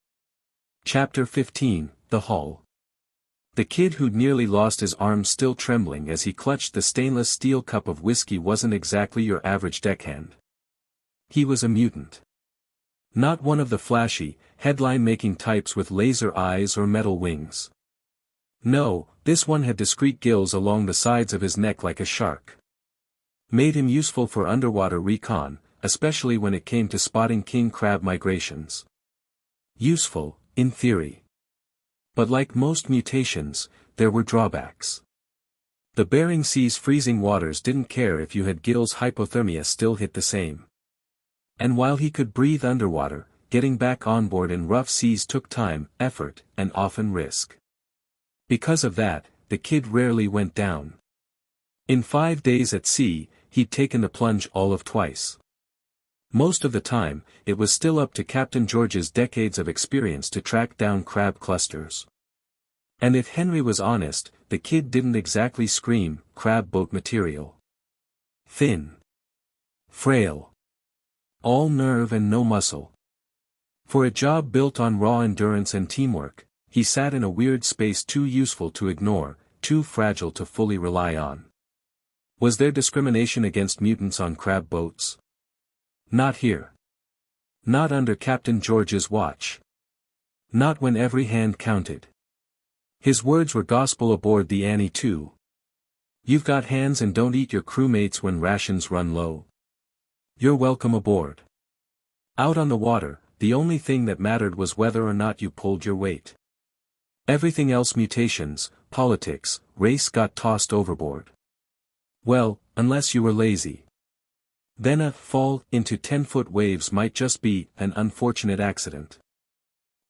Chapter 15, The Hull. The kid who'd nearly lost his arm still trembling as he clutched the stainless steel cup of whiskey wasn't exactly your average deckhand. He was a mutant. Not one of the flashy, headline-making types with laser eyes or metal wings. No, this one had discreet gills along the sides of his neck like a shark. Made him useful for underwater recon, especially when it came to spotting king crab migrations. Useful, in theory. But like most mutations, there were drawbacks. The Bering Sea's freezing waters didn't care if you had gills. Hypothermia still hit the same. And while he could breathe underwater, getting back on board in rough seas took time, effort, and often risk. Because of that, the kid rarely went down. In 5 days at sea, he'd taken the plunge all of twice. Most of the time, it was still up to Captain George's decades of experience to track down crab clusters. And if Henry was honest, the kid didn't exactly scream crab boat material. Thin. Frail. All nerve and no muscle. For a job built on raw endurance and teamwork, he sat in a weird space too useful to ignore, too fragile to fully rely on. Was there discrimination against mutants on crab boats? Not here. Not under Captain George's watch. Not when every hand counted. His words were gospel aboard the Annie too. You've got hands and don't eat your crewmates when rations run low. You're welcome aboard. Out on the water, the only thing that mattered was whether or not you pulled your weight. Everything else, mutations, politics, race, got tossed overboard. Well, unless you were lazy. Then a fall into 10-foot waves might just be an unfortunate accident.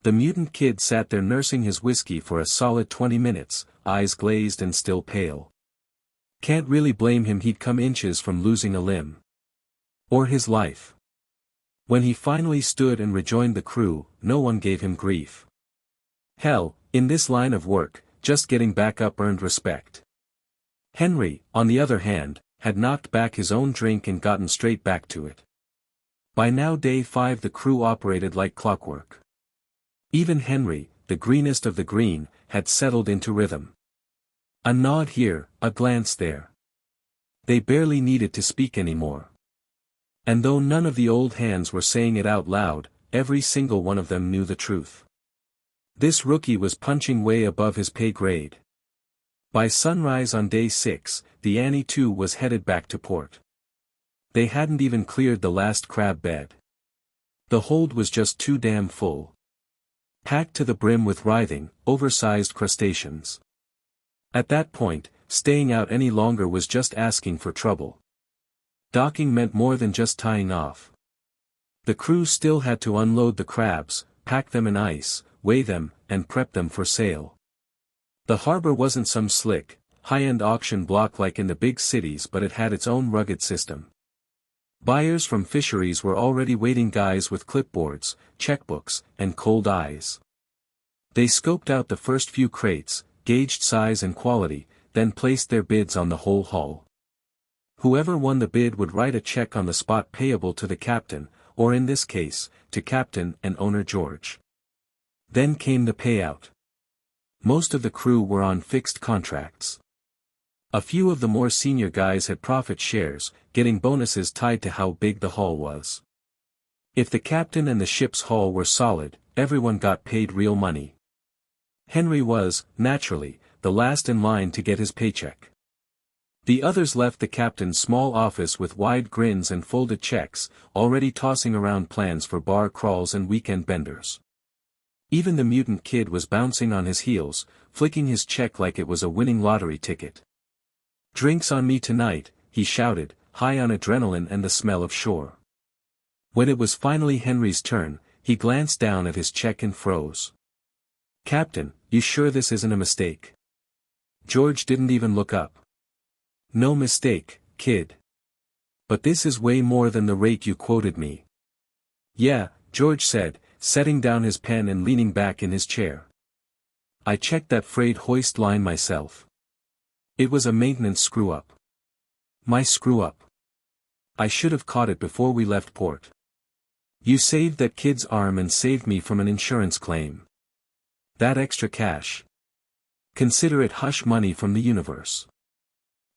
The mutant kid sat there nursing his whiskey for a solid 20 minutes, eyes glazed and still pale. Can't really blame him, he'd come inches from losing a limb. Or his life. When he finally stood and rejoined the crew, no one gave him grief. Hell, in this line of work, just getting back up earned respect. Henry, on the other hand, had knocked back his own drink and gotten straight back to it. By now, day 5, the crew operated like clockwork. Even Henry, the greenest of the green, had settled into rhythm. A nod here, a glance there. They barely needed to speak anymore. And though none of the old hands were saying it out loud, every single one of them knew the truth. This rookie was punching way above his pay grade. By sunrise on day 6, the Annie II was headed back to port. They hadn't even cleared the last crab bed. The hold was just too damn full. Packed to the brim with writhing, oversized crustaceans. At that point, staying out any longer was just asking for trouble. Docking meant more than just tying off. The crew still had to unload the crabs, pack them in ice, weigh them, and prep them for sale. The harbor wasn't some slick, high-end auction block like in the big cities, but it had its own rugged system. Buyers from fisheries were already waiting, guys with clipboards, checkbooks, and cold eyes. They scoped out the first few crates, gauged size and quality, then placed their bids on the whole haul. Whoever won the bid would write a check on the spot payable to the captain, or in this case, to Captain and owner George. Then came the payout. Most of the crew were on fixed contracts. A few of the more senior guys had profit shares, getting bonuses tied to how big the haul was. If the captain and the ship's haul were solid, everyone got paid real money. Henry was, naturally, the last in line to get his paycheck. The others left the captain's small office with wide grins and folded checks, already tossing around plans for bar crawls and weekend benders. Even the mutant kid was bouncing on his heels, flicking his check like it was a winning lottery ticket. "Drinks on me tonight," he shouted, high on adrenaline and the smell of shore. When it was finally Henry's turn, he glanced down at his check and froze. "Captain, you sure this isn't a mistake?" George didn't even look up. "No mistake, kid. But this is way more than the rate you quoted me." "Yeah," George said, setting down his pen and leaning back in his chair. "I checked that freight hoist line myself. It was a maintenance screw-up. My screw-up. I should have caught it before we left port. You saved that kid's arm and saved me from an insurance claim. That extra cash. Consider it hush money from the universe."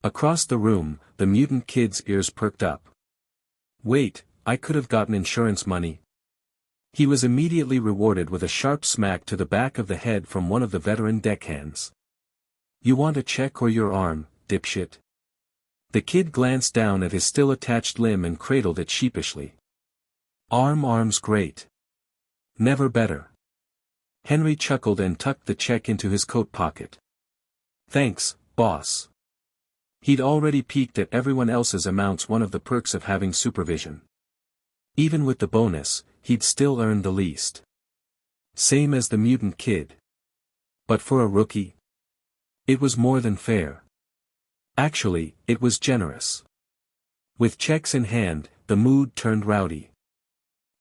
Across the room, the mutant kid's ears perked up. "Wait, I could have gotten insurance money." He was immediately rewarded with a sharp smack to the back of the head from one of the veteran deckhands. "You want a check or your arm, dipshit?" The kid glanced down at his still attached limb and cradled it sheepishly. "Arm's great. Never better." Henry chuckled and tucked the check into his coat pocket. "Thanks, boss." He'd already peeked at everyone else's amounts, one of the perks of having supervision. Even with the bonus, he'd still earned the least. Same as the mutant kid. But for a rookie, it was more than fair. Actually, it was generous. With checks in hand, the mood turned rowdy.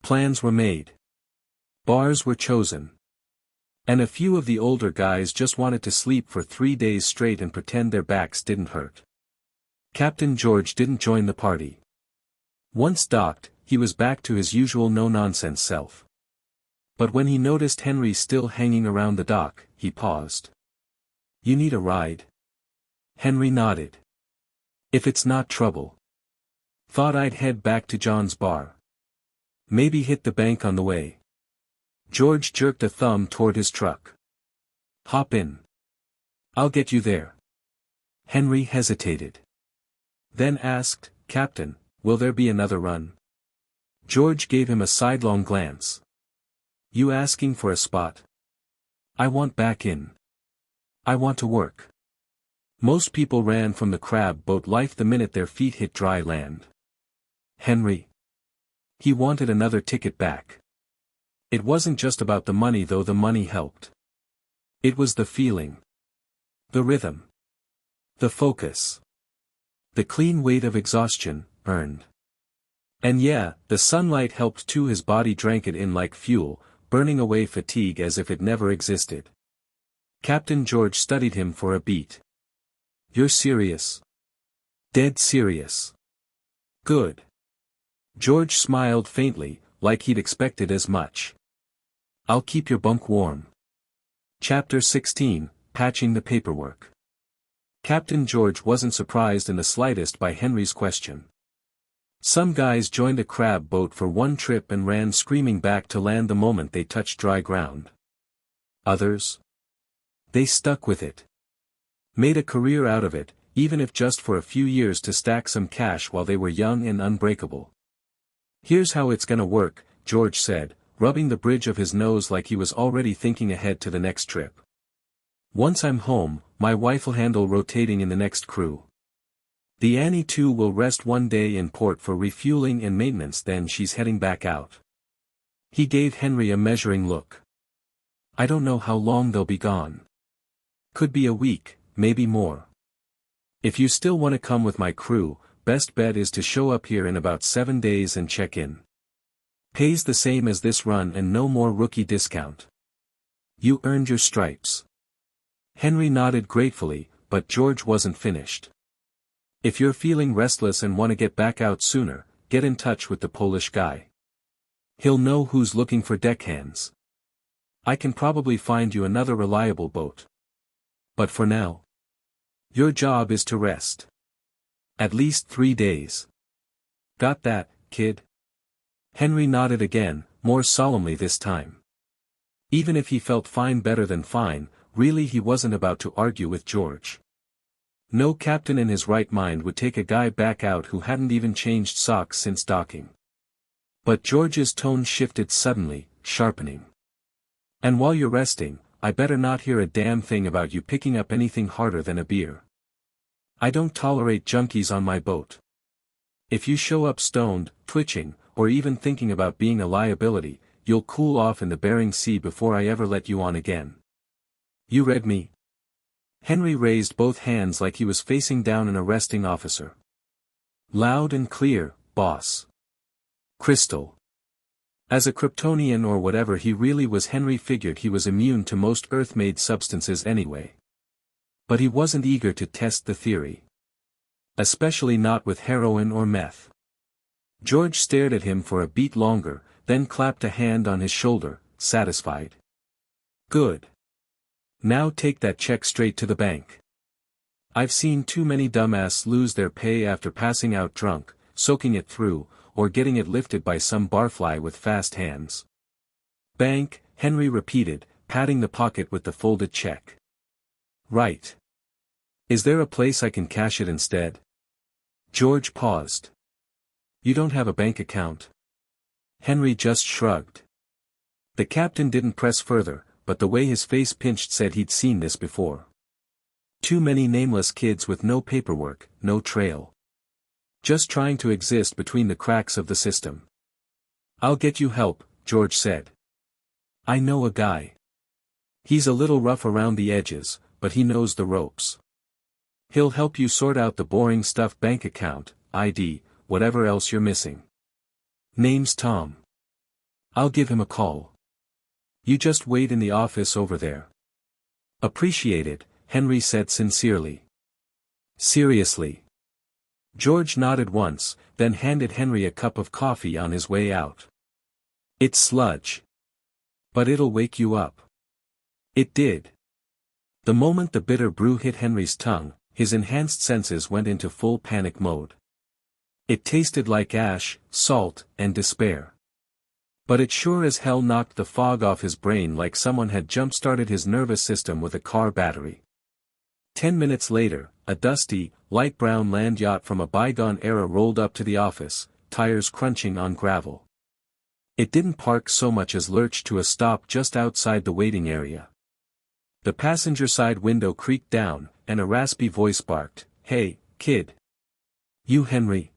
Plans were made. Bars were chosen. And a few of the older guys just wanted to sleep for 3 days straight and pretend their backs didn't hurt. Captain George didn't join the party. Once docked, he was back to his usual no-nonsense self. But when he noticed Henry still hanging around the dock, he paused. "You need a ride?" Henry nodded. "If it's not trouble. Thought I'd head back to John's bar. Maybe hit the bank on the way." George jerked a thumb toward his truck. "Hop in. I'll get you there." Henry hesitated. Then asked, "Captain, will there be another run?" George gave him a sidelong glance. "You asking for a spot?" "I want back in. I want to work." Most people ran from the crab boat life the minute their feet hit dry land. Henry. He wanted another ticket back. It wasn't just about the money, though the money helped. It was the feeling. The rhythm. The focus. The clean weight of exhaustion, earned. And yeah, the sunlight helped too. His body drank it in like fuel, burning away fatigue as if it never existed. Captain George studied him for a beat. "You're serious?" "Dead serious." "Good." George smiled faintly, like he'd expected as much. "I'll keep your bunk warm." Chapter 16, Patching the Paperwork. Captain George wasn't surprised in the slightest by Henry's question. Some guys joined a crab boat for one trip and ran screaming back to land the moment they touched dry ground. Others? They stuck with it. Made a career out of it, even if just for a few years to stack some cash while they were young and unbreakable. "Here's how it's gonna work," George said, rubbing the bridge of his nose like he was already thinking ahead to the next trip. "Once I'm home, my wife'll handle rotating in the next crew. The Annie too will rest one day in port for refueling and maintenance, then she's heading back out." He gave Henry a measuring look. "I don't know how long they'll be gone. Could be a week, maybe more. If you still want to come with my crew, best bet is to show up here in about 7 days and check in. Pays the same as this run and no more rookie discount. You earned your stripes." Henry nodded gratefully, but George wasn't finished. "If you're feeling restless and want to get back out sooner, get in touch with the Polish guy. He'll know who's looking for deckhands. I can probably find you another reliable boat. But for now, your job is to rest. At least 3 days. Got that, kid?" Henry nodded again, more solemnly this time. Even if he felt fine, better than fine, really he wasn't about to argue with George. No captain in his right mind would take a guy back out who hadn't even changed socks since docking. But George's tone shifted suddenly, sharpening. "And while you're resting, I better not hear a damn thing about you picking up anything harder than a beer. I don't tolerate junkies on my boat. If you show up stoned, twitching, or even thinking about being a liability, you'll cool off in the Bering Sea before I ever let you on again. You read me?" Henry raised both hands like he was facing down an arresting officer. "Loud and clear, boss. Crystal." As a Kryptonian or whatever he really was, Henry figured he was immune to most Earth-made substances anyway. But he wasn't eager to test the theory. Especially not with heroin or meth. George stared at him for a beat longer, then clapped a hand on his shoulder, satisfied. "Good. Now take that check straight to the bank. I've seen too many dumbasses lose their pay after passing out drunk, soaking it through, or getting it lifted by some barfly with fast hands." "Bank," Henry repeated, patting the pocket with the folded check. "Right. Is there a place I can cash it instead?" George paused. "You don't have a bank account?" Henry just shrugged. The captain didn't press further, but the way his face pinched said he'd seen this before. Too many nameless kids with no paperwork, no trail. Just trying to exist between the cracks of the system. "I'll get you help," George said. "I know a guy. He's a little rough around the edges, but he knows the ropes. He'll help you sort out the boring stuff: bank account, ID, whatever else you're missing. Name's Tom. I'll give him a call. You just wait in the office over there." "Appreciate it," Henry said sincerely. "Seriously." George nodded once, then handed Henry a cup of coffee on his way out. "It's sludge. But it'll wake you up." It did. The moment the bitter brew hit Henry's tongue, his enhanced senses went into full panic mode. It tasted like ash, salt, and despair. But it sure as hell knocked the fog off his brain like someone had jump-started his nervous system with a car battery. 10 minutes later, a dusty, light brown land yacht from a bygone era rolled up to the office, tires crunching on gravel. It didn't park so much as lurch to a stop just outside the waiting area. The passenger side window creaked down, and a raspy voice barked, "Hey, kid. You Henry?"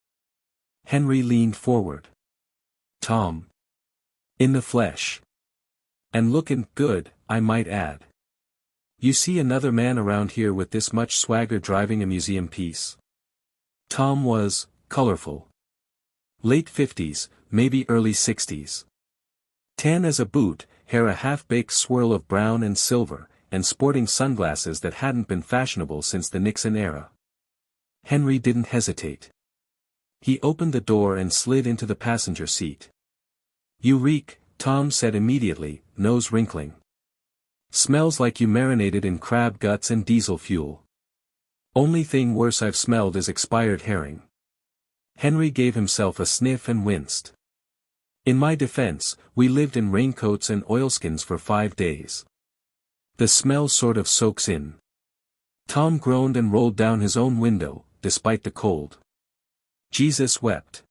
Henry leaned forward. "Tom. In the flesh. And looking good, I might add. You see another man around here with this much swagger driving a museum piece?" Tom was colorful. Late 50s, maybe early 60s. Tan as a boot, hair a half-baked swirl of brown and silver, and sporting sunglasses that hadn't been fashionable since the Nixon era. Henry didn't hesitate. He opened the door and slid into the passenger seat. "You reek," Tom said immediately, nose wrinkling. "Smells like you marinated in crab guts and diesel fuel. Only thing worse I've smelled is expired herring." Henry gave himself a sniff and winced. "In my defense, we lived in raincoats and oilskins for 5 days. The smell sort of soaks in." Tom groaned and rolled down his own window, despite the cold. Jesus wept.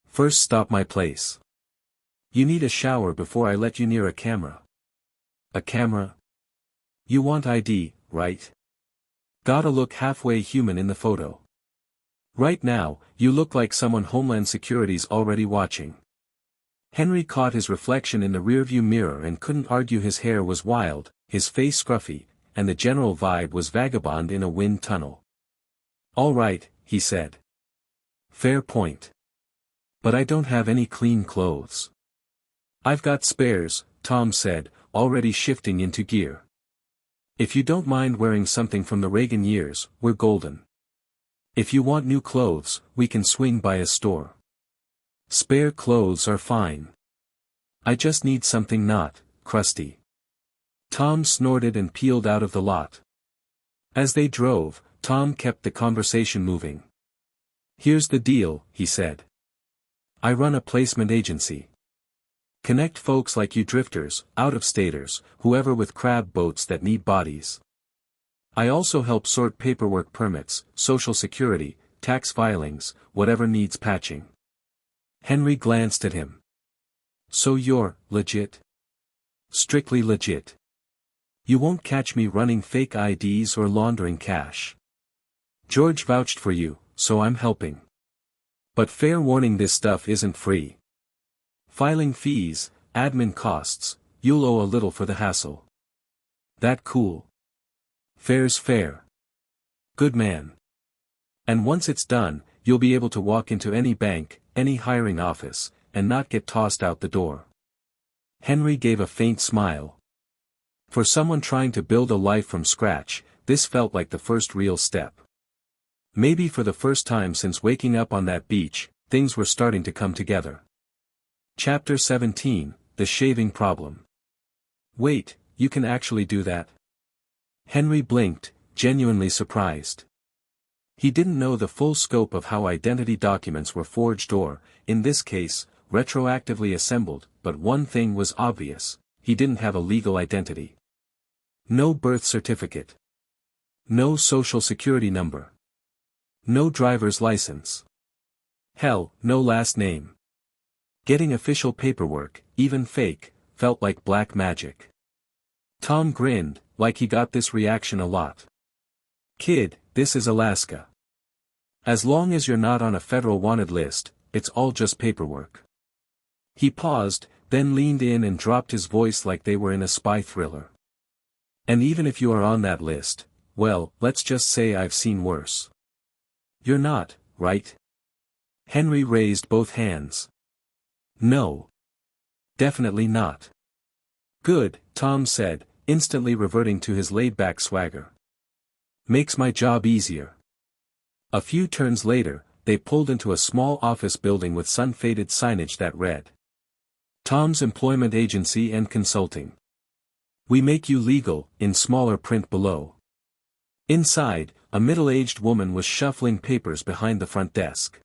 "First stop my place. You need a shower before I let you near a camera." "A camera? You want ID, right? Gotta look halfway human in the photo. Right now, you look like someone Homeland Security's already watching." Henry caught his reflection in the rearview mirror and couldn't argue. His hair was wild, his face scruffy, and the general vibe was vagabond in a wind tunnel. "All right," he said. "Fair point. But I don't have any clean clothes." "I've got spares," Tom said, already shifting into gear. "If you don't mind wearing something from the Reagan years, we're golden. If you want new clothes, we can swing by a store. Spare clothes are fine. I just need something not crusty." Tom snorted and peeled out of the lot. As they drove, Tom kept the conversation moving. "Here's the deal," he said. "I run a placement agency. Connect folks like you drifters, out-of-staters, whoever with crab boats that need bodies. I also help sort paperwork, permits, social security, tax filings, whatever needs patching." Henry glanced at him. "So you're legit?" "Strictly legit. You won't catch me running fake IDs or laundering cash. George vouched for you, so I'm helping. But fair warning, this stuff isn't free. Filing fees, admin costs, you'll owe a little for the hassle. That cool? Fair's fair. Good man. And once it's done, you'll be able to walk into any bank, any hiring office, and not get tossed out the door. Henry gave a faint smile. For someone trying to build a life from scratch, this felt like the first real step. Maybe for the first time since waking up on that beach, things were starting to come together. Chapter 17, The Shaving Problem. Wait, you can actually do that? Henry blinked, genuinely surprised. He didn't know the full scope of how identity documents were forged or, in this case, retroactively assembled, but one thing was obvious: he didn't have a legal identity. No birth certificate. No social security number. No driver's license. Hell, no last name. Getting official paperwork, even fake, felt like black magic. Tom grinned, like he got this reaction a lot. Kid, this is Alaska. As long as you're not on a federal wanted list, it's all just paperwork. He paused, then leaned in and dropped his voice like they were in a spy thriller. And even if you are on that list, well, let's just say I've seen worse. You're not, right? Henry raised both hands. No. Definitely not. Good, Tom said, instantly reverting to his laid-back swagger. Makes my job easier. A few turns later, they pulled into a small office building with sun-faded signage that read, Tom's Employment Agency and Consulting. We make you legal, in smaller print below. Inside, a middle-aged woman was shuffling papers behind the front desk.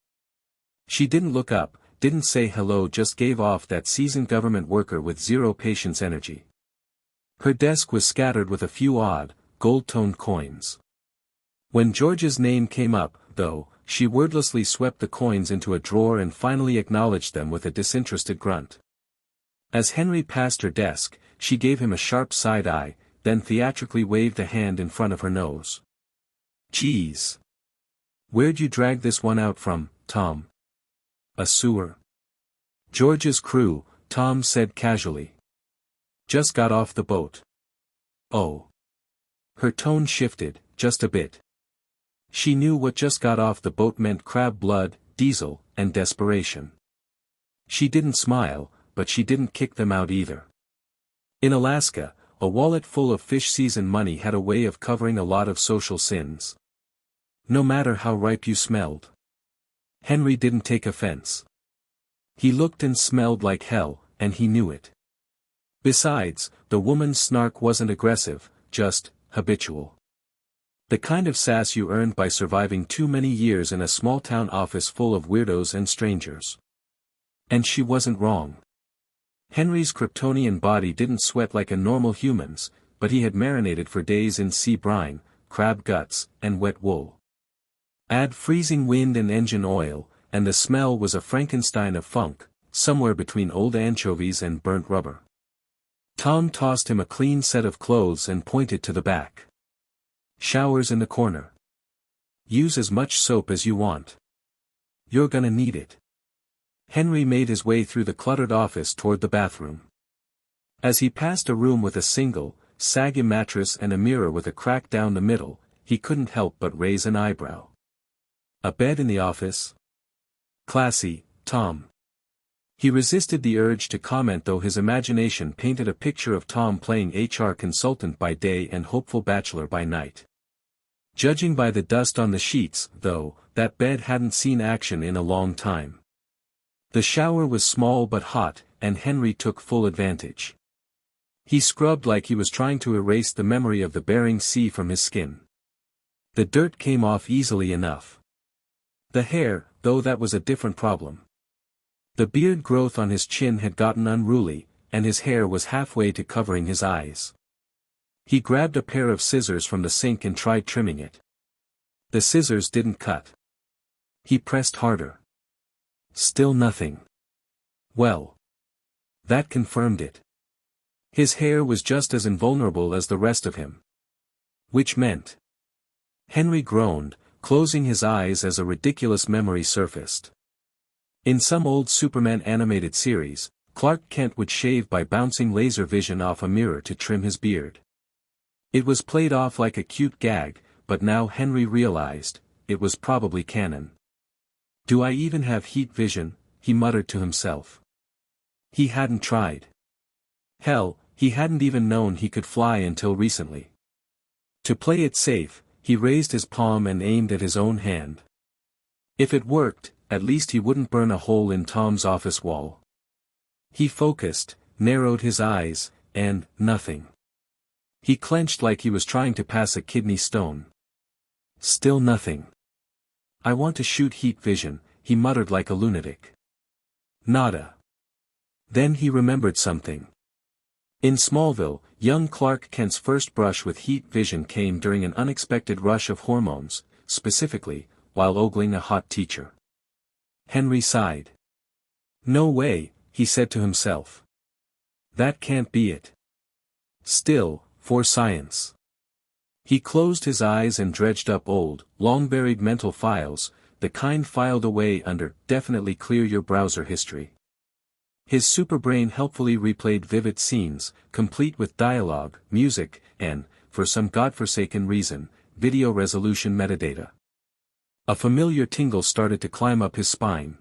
She didn't look up, didn't say hello, just gave off that seasoned government worker with zero patience energy. Her desk was scattered with a few odd, gold-toned coins. When George's name came up, though, she wordlessly swept the coins into a drawer and finally acknowledged them with a disinterested grunt. As Henry passed her desk, she gave him a sharp side eye, then theatrically waved a hand in front of her nose. Geez. Where'd you drag this one out from, Tom? A sewer. George's crew, Tom said casually. Just got off the boat. Oh. Her tone shifted, just a bit. She knew what just got off the boat meant: crab blood, diesel, and desperation. She didn't smile, but she didn't kick them out either. In Alaska, a wallet full of fish season money had a way of covering a lot of social sins. No matter how ripe you smelled. Henry didn't take offense. He looked and smelled like hell, and he knew it. Besides, the woman's snark wasn't aggressive, just habitual. The kind of sass you earned by surviving too many years in a small-town office full of weirdos and strangers. And she wasn't wrong. Henry's Kryptonian body didn't sweat like a normal human's, but he had marinated for days in sea brine, crab guts, and wet wool. Add freezing wind and engine oil, and the smell was a Frankenstein of funk, somewhere between old anchovies and burnt rubber. Tom tossed him a clean set of clothes and pointed to the back. Showers in the corner. Use as much soap as you want. You're gonna need it. Henry made his way through the cluttered office toward the bathroom. As he passed a room with a single, saggy mattress and a mirror with a crack down the middle, he couldn't help but raise an eyebrow. A bed in the office? Classy, Tom. He resisted the urge to comment, though his imagination painted a picture of Tom playing HR consultant by day and hopeful bachelor by night. Judging by the dust on the sheets, though, that bed hadn't seen action in a long time. The shower was small but hot, and Henry took full advantage. He scrubbed like he was trying to erase the memory of the Bering Sea from his skin. The dirt came off easily enough. The hair, though, that was a different problem. The beard growth on his chin had gotten unruly, and his hair was halfway to covering his eyes. He grabbed a pair of scissors from the sink and tried trimming it. The scissors didn't cut. He pressed harder. Still nothing. Well. That confirmed it. His hair was just as invulnerable as the rest of him. Which meant. Henry groaned, closing his eyes as a ridiculous memory surfaced. In some old Superman animated series, Clark Kent would shave by bouncing laser vision off a mirror to trim his beard. It was played off like a cute gag, but now Henry realized, it was probably canon. "Do I even have heat vision?" he muttered to himself. He hadn't tried. Hell, he hadn't even known he could fly until recently. To play it safe, he raised his palm and aimed at his own hand. If it worked, at least he wouldn't burn a hole in Tom's office wall. He focused, narrowed his eyes, and nothing. He clenched like he was trying to pass a kidney stone. Still nothing. "I want to shoot heat vision," he muttered like a lunatic. Nada. Then he remembered something. In Smallville, young Clark Kent's first brush with heat vision came during an unexpected rush of hormones, specifically, while ogling a hot teacher. Henry sighed. "No way," he said to himself. "That can't be it. Still, for science." He closed his eyes and dredged up old, long-buried mental files, the kind filed away under "definitely clear your browser history." His superbrain helpfully replayed vivid scenes, complete with dialogue, music, and, for some godforsaken reason, video resolution metadata. A familiar tingle started to climb up his spine.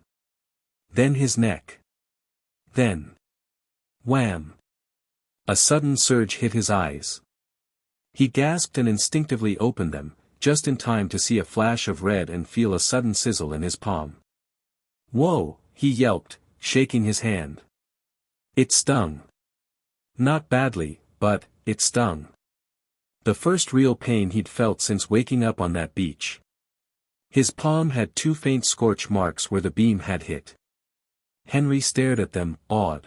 Then his neck. Then. Wham! A sudden surge hit his eyes. He gasped and instinctively opened them, just in time to see a flash of red and feel a sudden sizzle in his palm. "Whoa!" he yelped, shaking his hand. It stung. Not badly, but it stung. The first real pain he'd felt since waking up on that beach. His palm had 2 faint scorch marks where the beam had hit. Henry stared at them, awed.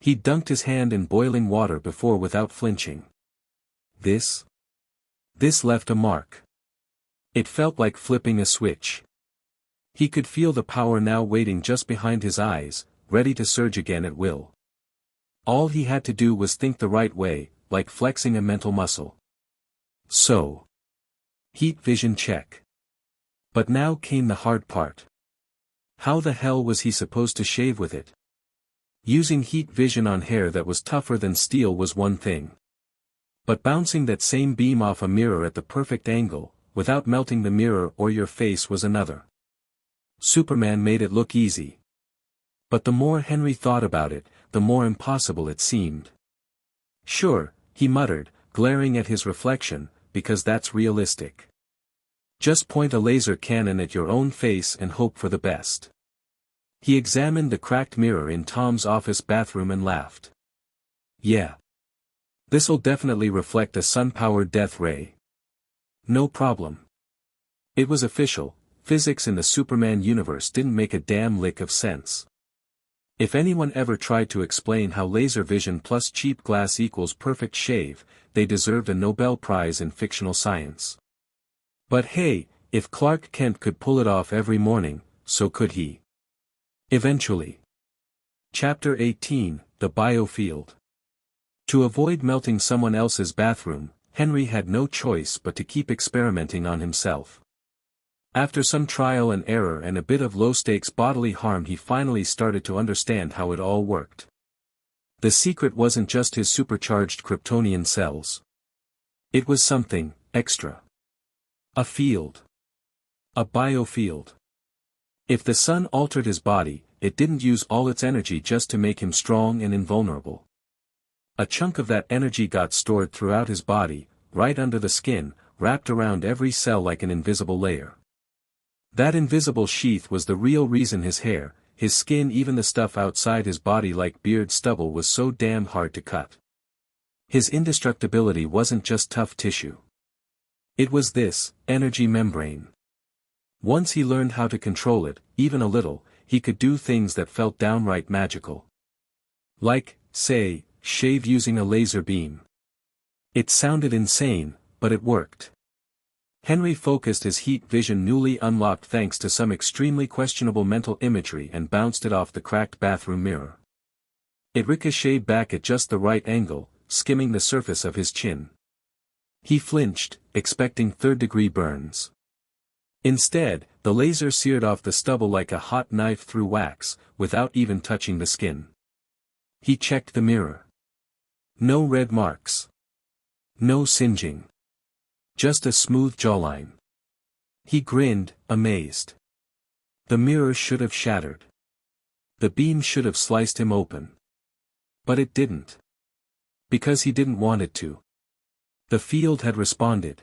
He'd dunked his hand in boiling water before without flinching. This left a mark. It felt like flipping a switch. He could feel the power now waiting just behind his eyes, ready to surge again at will. All he had to do was think the right way, like flexing a mental muscle. So. Heat vision check. But now came the hard part. How the hell was he supposed to shave with it? Using heat vision on hair that was tougher than steel was one thing. But bouncing that same beam off a mirror at the perfect angle, without melting the mirror or your face was another. Superman made it look easy. But the more Henry thought about it, the more impossible it seemed. "Sure," he muttered, glaring at his reflection, "because that's realistic. Just point a laser cannon at your own face and hope for the best." He examined the cracked mirror in Tom's office bathroom and laughed. "Yeah. This'll definitely reflect a sun-powered death ray. No problem." It was official, physics in the Superman universe didn't make a damn lick of sense. If anyone ever tried to explain how laser vision plus cheap glass equals perfect shave, they deserved a Nobel Prize in fictional science. But hey, if Clark Kent could pull it off every morning, so could he. Eventually. Chapter 18, The Biofield. To avoid melting someone else's bathroom, Henry had no choice but to keep experimenting on himself. After some trial and error and a bit of low-stakes bodily harm, he finally started to understand how it all worked. The secret wasn't just his supercharged Kryptonian cells. It was something extra. A field. A biofield. If the sun altered his body, it didn't use all its energy just to make him strong and invulnerable. A chunk of that energy got stored throughout his body, right under the skin, wrapped around every cell like an invisible layer. That invisible sheath was the real reason his hair, his skin, even the stuff outside his body like beard stubble was so damn hard to cut. His indestructibility wasn't just tough tissue. It was this energy membrane. Once he learned how to control it, even a little, he could do things that felt downright magical. Like, say, shave using a laser beam. It sounded insane, but it worked. Henry focused his heat vision newly unlocked thanks to some extremely questionable mental imagery and bounced it off the cracked bathroom mirror. It ricocheted back at just the right angle, skimming the surface of his chin. He flinched, expecting third-degree burns. Instead, the laser seared off the stubble like a hot knife through wax, without even touching the skin. He checked the mirror. No red marks. No singeing. Just a smooth jawline. He grinned, amazed. The mirror should have shattered. The beam should have sliced him open. But it didn't. Because he didn't want it to. The field had responded.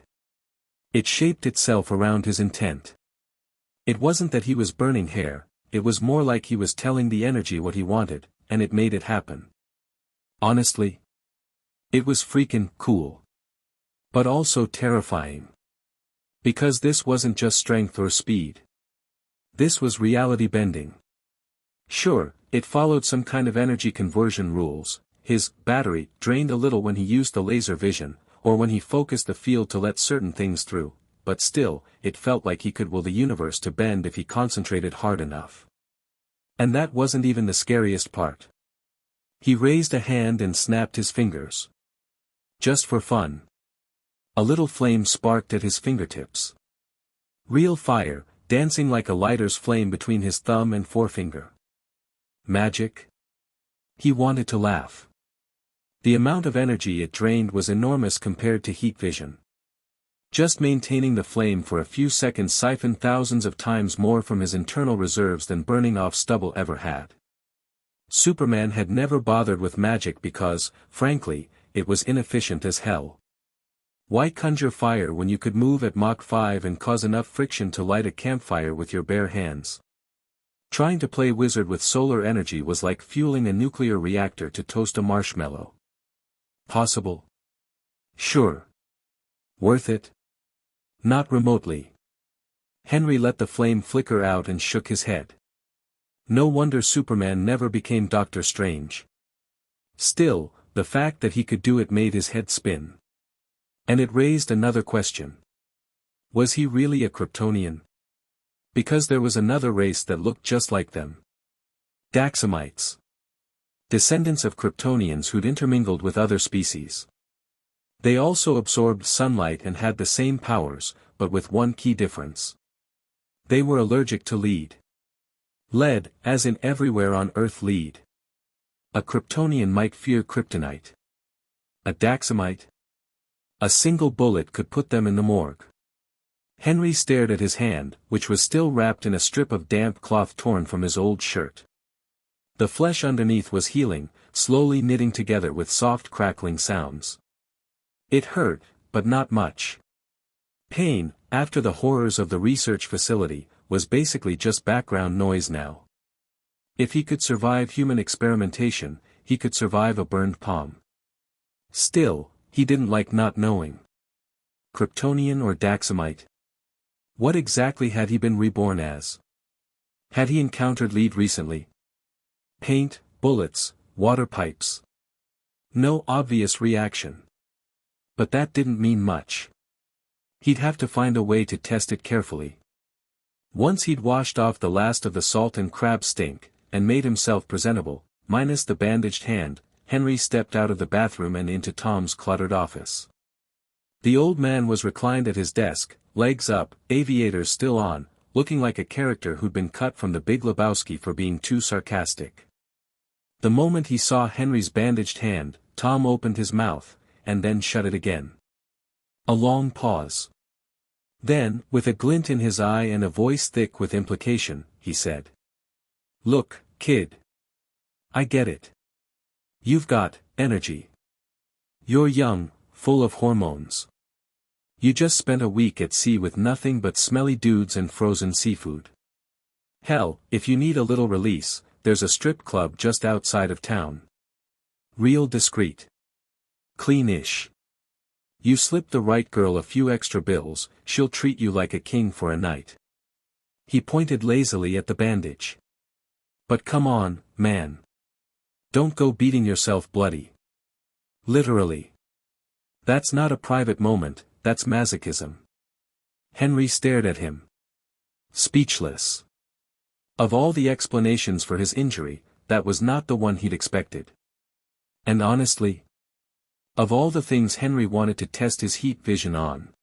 It shaped itself around his intent. It wasn't that he was burning hair, it was more like he was telling the energy what he wanted, and it made it happen. Honestly, it was freaking cool. But also terrifying. Because this wasn't just strength or speed. This was reality bending. Sure, it followed some kind of energy conversion rules. His battery drained a little when he used the laser vision, or when he focused the field to let certain things through, but still, it felt like he could will the universe to bend if he concentrated hard enough. And that wasn't even the scariest part. He raised a hand and snapped his fingers. Just for fun. A little flame sparked at his fingertips. Real fire, dancing like a lighter's flame between his thumb and forefinger. Magic? He wanted to laugh. The amount of energy it drained was enormous compared to heat vision. Just maintaining the flame for a few seconds siphoned thousands of times more from his internal reserves than burning off stubble ever had. Superman had never bothered with magic because, frankly, it was inefficient as hell. Why conjure fire when you could move at Mach 5 and cause enough friction to light a campfire with your bare hands? Trying to play wizard with solar energy was like fueling a nuclear reactor to toast a marshmallow. Possible? Sure. Worth it? Not remotely. Henry let the flame flicker out and shook his head. No wonder Superman never became Doctor Strange. Still, the fact that he could do it made his head spin. And it raised another question. Was he really a Kryptonian? Because there was another race that looked just like them. Daxamites. Descendants of Kryptonians who'd intermingled with other species. They also absorbed sunlight and had the same powers, but with one key difference. They were allergic to lead. Lead, as in everywhere on Earth lead. A Kryptonian might fear kryptonite. A Daxamite? A single bullet could put them in the morgue. Henry stared at his hand, which was still wrapped in a strip of damp cloth torn from his old shirt. The flesh underneath was healing, slowly knitting together with soft crackling sounds. It hurt, but not much. Pain, after the horrors of the research facility, was basically just background noise now. If he could survive human experimentation, he could survive a burned palm. Still, he didn't like not knowing. Kryptonian or Daxamite? What exactly had he been reborn as? Had he encountered lead recently? Paint, bullets, water pipes. No obvious reaction. But that didn't mean much. He'd have to find a way to test it carefully. Once he'd washed off the last of the salt and crab stink, and made himself presentable, minus the bandaged hand, Henry stepped out of the bathroom and into Tom's cluttered office. The old man was reclined at his desk, legs up, aviators still on, looking like a character who'd been cut from the Big Lebowski for being too sarcastic. The moment he saw Henry's bandaged hand, Tom opened his mouth, and then shut it again. A long pause. Then, with a glint in his eye and a voice thick with implication, he said. "Look, kid. I get it. You've got energy. You're young, full of hormones. You just spent a week at sea with nothing but smelly dudes and frozen seafood. Hell, if you need a little release, there's a strip club just outside of town. Real discreet. Clean-ish. You slip the right girl a few extra bills, she'll treat you like a king for a night." He pointed lazily at the bandage. "But come on, man. Don't go beating yourself bloody. Literally. That's not a private moment, that's masochism." Henry stared at him. Speechless. Of all the explanations for his injury, that was not the one he'd expected. And honestly, of all the things Henry wanted to test his heat vision on,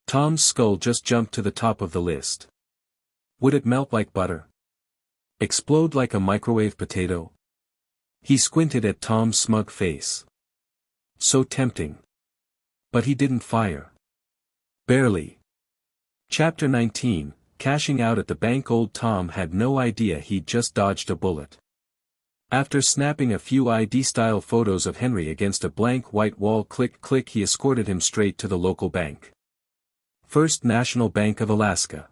Tom's skull just jumped to the top of the list. Would it melt like butter? Explode like a microwave potato? He squinted at Tom's smug face. So tempting. But he didn't fire. Barely. Chapter 19, Cashing out at the bank. Old Tom had no idea he'd just dodged a bullet. After snapping a few ID-style photos of Henry against a blank white wall, click, he escorted him straight to the local bank. First National Bank of Alaska.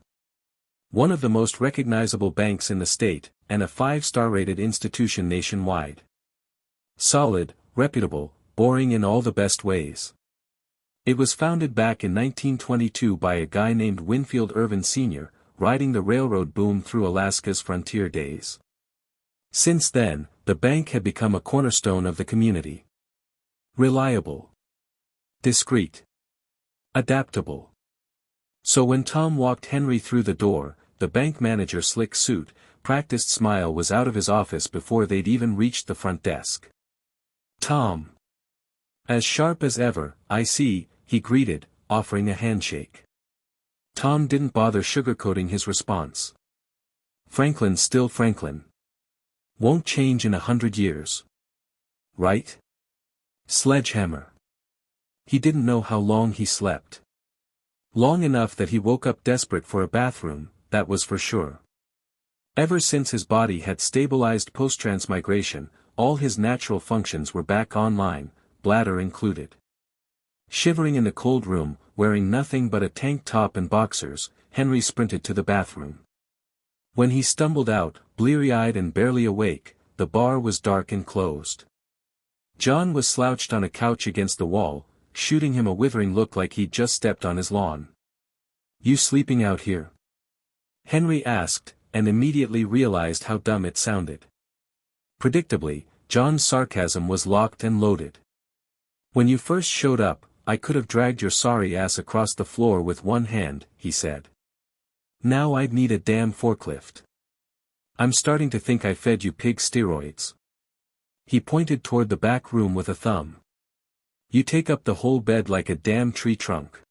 One of the most recognizable banks in the state, and a 5-star rated institution nationwide. Solid, reputable, boring in all the best ways. It was founded back in 1922 by a guy named Winfield Irvin Sr., riding the railroad boom through Alaska's frontier days. Since then, the bank had become a cornerstone of the community. Reliable. Discreet. Adaptable. So when Tom walked Henry through the door, the bank manager's slick suit, practiced smile was out of his office before they'd even reached the front desk. Tom. As sharp as ever, I see, he greeted, offering a handshake. Tom didn't bother sugarcoating his response. Franklin's still Franklin. Won't change in 100 years. Right? Sledgehammer. He didn't know how long he slept. Long enough that he woke up desperate for a bathroom, that was for sure. Ever since his body had stabilized post-transmigration, all his natural functions were back online, bladder included. Shivering in the cold room, wearing nothing but a tank top and boxers, Henry sprinted to the bathroom. When he stumbled out, bleary-eyed and barely awake, the bar was dark and closed. John was slouched on a couch against the wall, shooting him a withering look like he'd just stepped on his lawn. You sleeping out here? Henry asked, and immediately realized how dumb it sounded. Predictably, John's sarcasm was locked and loaded. When you first showed up, I could have dragged your sorry ass across the floor with one hand, he said. Now I'd need a damn forklift. I'm starting to think I fed you pig steroids. He pointed toward the back room with a thumb. You take up the whole bed like a damn tree trunk.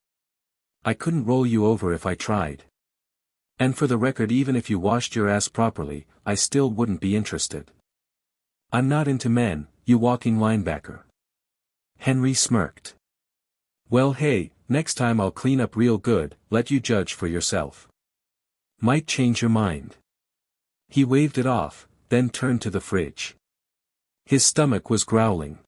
I couldn't roll you over if I tried. And for the record, even if you washed your ass properly, I still wouldn't be interested. I'm not into men, you walking linebacker. Henry smirked. Well hey, next time I'll clean up real good, let you judge for yourself. Might change your mind. He waved it off, then turned to the fridge. His stomach was growling.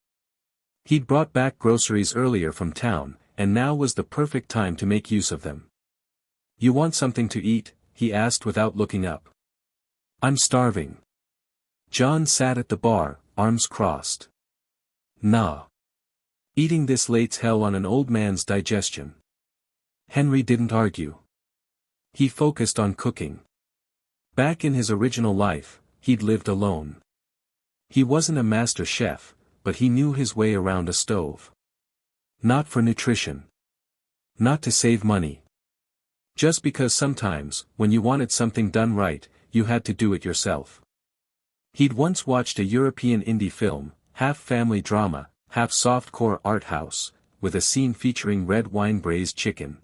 He'd brought back groceries earlier from town, and now was the perfect time to make use of them. You want something to eat? He asked without looking up. I'm starving. John sat at the bar, arms crossed. Nah. Eating this late's hell on an old man's digestion. Henry didn't argue. He focused on cooking. Back in his original life, he'd lived alone. He wasn't a master chef, but he knew his way around a stove. Not for nutrition. Not to save money. Just because sometimes, when you wanted something done right, you had to do it yourself. He'd once watched a European indie film, half family drama, half softcore art house, with a scene featuring red wine braised chicken.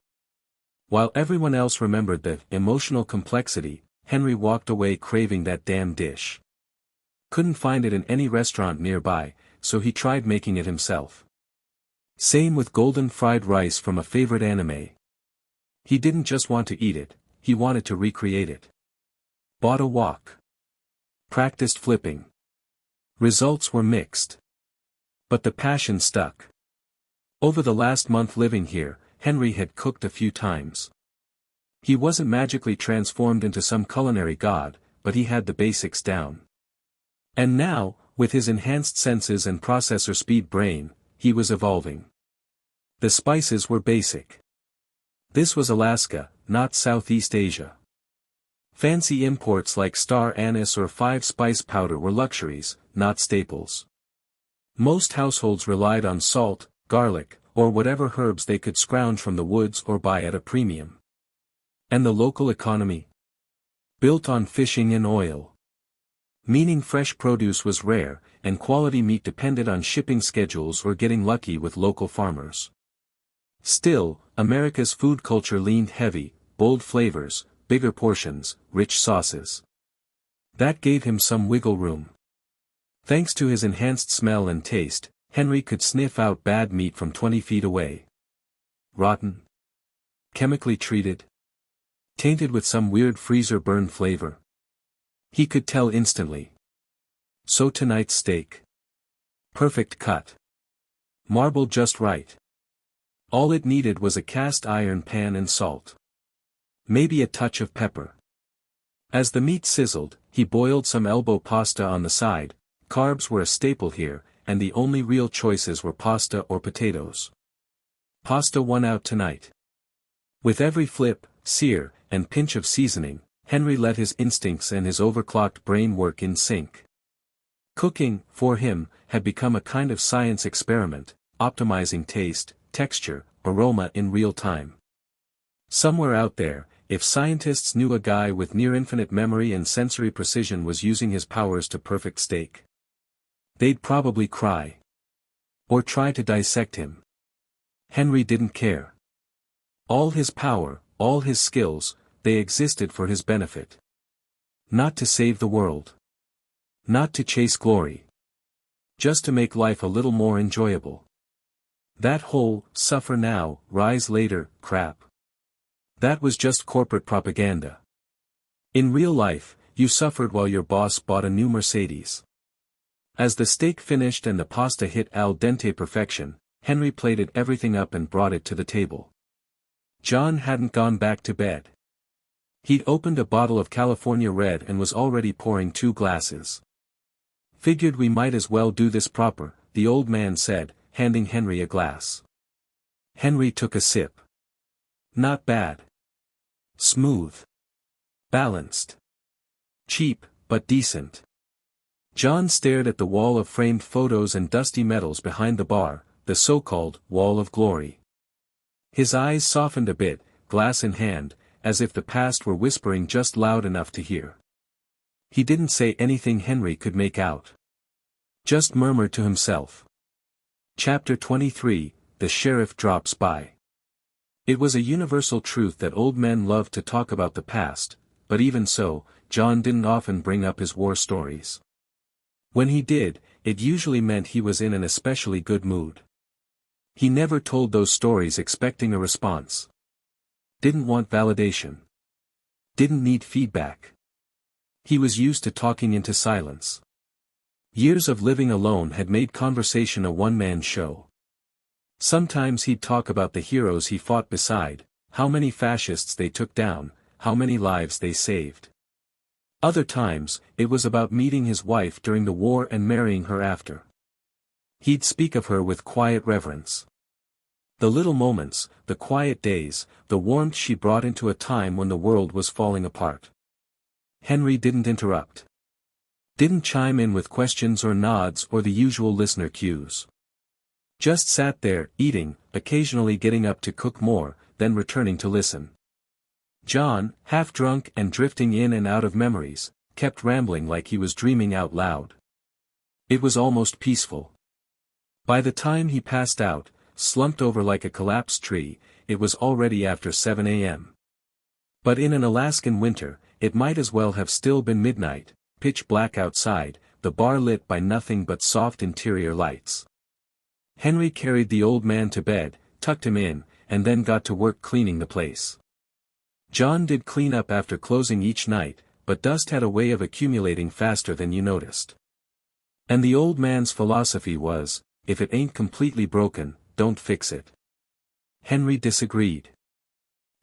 While everyone else remembered the emotional complexity, Henry walked away craving that damn dish. Couldn't find it in any restaurant nearby, so he tried making it himself. Same with golden fried rice from a favorite anime. He didn't just want to eat it, he wanted to recreate it. Bought a wok. Practiced flipping. Results were mixed. But the passion stuck. Over the last month living here, Henry had cooked a few times. He wasn't magically transformed into some culinary god, but he had the basics down. And now, with his enhanced senses and processor speed brain, he was evolving. The spices were basic. This was Alaska, not Southeast Asia. Fancy imports like star anise or 5-spice powder were luxuries, not staples. Most households relied on salt, garlic, or whatever herbs they could scrounge from the woods or buy at a premium. And the local economy? Built on fishing and oil. Meaning fresh produce was rare, and quality meat depended on shipping schedules or getting lucky with local farmers. Still, America's food culture leaned heavy, bold flavors, bigger portions, rich sauces. That gave him some wiggle room. Thanks to his enhanced smell and taste, Henry could sniff out bad meat from 20 feet away. Rotten. Chemically treated. Tainted with some weird freezer burn flavor. He could tell instantly. So tonight's steak. Perfect cut. Marbled just right. All it needed was a cast iron pan and salt. Maybe a touch of pepper. As the meat sizzled, he boiled some elbow pasta on the side. Carbs were a staple here, and the only real choices were pasta or potatoes. Pasta won out tonight. With every flip, sear, and pinch of seasoning, Henry let his instincts and his overclocked brain work in sync. Cooking, for him, had become a kind of science experiment, optimizing taste, texture, aroma in real time. Somewhere out there, if scientists knew a guy with near-infinite memory and sensory precision was using his powers to perfect steak, they'd probably cry. Or try to dissect him. Henry didn't care. All his power, all his skills, they existed for his benefit. Not to save the world. Not to chase glory. Just to make life a little more enjoyable. That whole, suffer now, rise later, crap. That was just corporate propaganda. In real life, you suffered while your boss bought a new Mercedes. As the steak finished and the pasta hit al dente perfection, Henry plated everything up and brought it to the table. John hadn't gone back to bed. He'd opened a bottle of California Red and was already pouring 2 glasses. Figured we might as well do this proper, the old man said, handing Henry a glass. Henry took a sip. Not bad. Smooth. Balanced. Cheap, but decent. John stared at the wall of framed photos and dusty medals behind the bar, the so-called wall of glory. His eyes softened a bit, glass in hand, as if the past were whispering just loud enough to hear. He didn't say anything Henry could make out. Just murmured to himself. Chapter 23, The Sheriff Drops By. It was a universal truth that old men loved to talk about the past, but even so, John didn't often bring up his war stories. When he did, it usually meant he was in an especially good mood. He never told those stories expecting a response. Didn't want validation. Didn't need feedback. He was used to talking into silence. Years of living alone had made conversation a one-man show. Sometimes he'd talk about the heroes he fought beside, how many fascists they took down, how many lives they saved. Other times, it was about meeting his wife during the war and marrying her after. He'd speak of her with quiet reverence. The little moments, the quiet days, the warmth she brought into a time when the world was falling apart. Henry didn't interrupt. Didn't chime in with questions or nods or the usual listener cues. Just sat there, eating, occasionally getting up to cook more, then returning to listen. John, half drunk and drifting in and out of memories, kept rambling like he was dreaming out loud. It was almost peaceful. By the time he passed out, slumped over like a collapsed tree, it was already after 7 a.m. But in an Alaskan winter, it might as well have still been midnight, pitch black outside, the bar lit by nothing but soft interior lights. Henry carried the old man to bed, tucked him in, and then got to work cleaning the place. John did clean up after closing each night, but dust had a way of accumulating faster than you noticed. And the old man's philosophy was, if it ain't completely broken, don't fix it. Henry disagreed.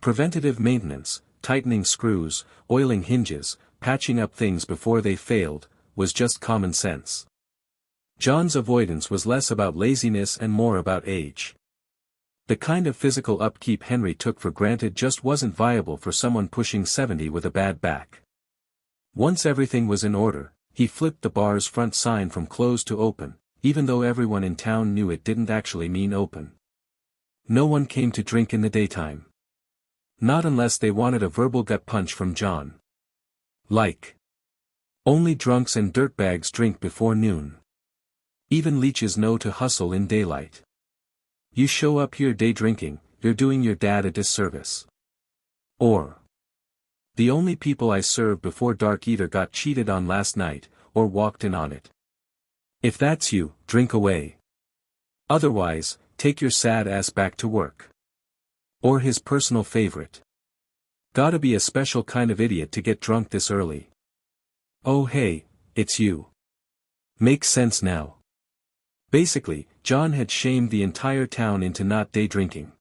Preventative maintenance, tightening screws, oiling hinges, patching up things before they failed, was just common sense. John's avoidance was less about laziness and more about age. The kind of physical upkeep Henry took for granted just wasn't viable for someone pushing 70 with a bad back. Once everything was in order, he flipped the bar's front sign from closed to open, even though everyone in town knew it didn't actually mean open. No one came to drink in the daytime. Not unless they wanted a verbal gut punch from John. Like. Only drunks and dirtbags drink before noon. Even leeches know to hustle in daylight. You show up here day drinking, you're doing your dad a disservice. Or. The only people I served before dark either got cheated on last night, or walked in on it. If that's you, drink away. Otherwise, take your sad ass back to work. Or his personal favorite. Gotta be a special kind of idiot to get drunk this early. Oh hey, it's you. Makes sense now. Basically, John had shamed the entire town into not day drinking.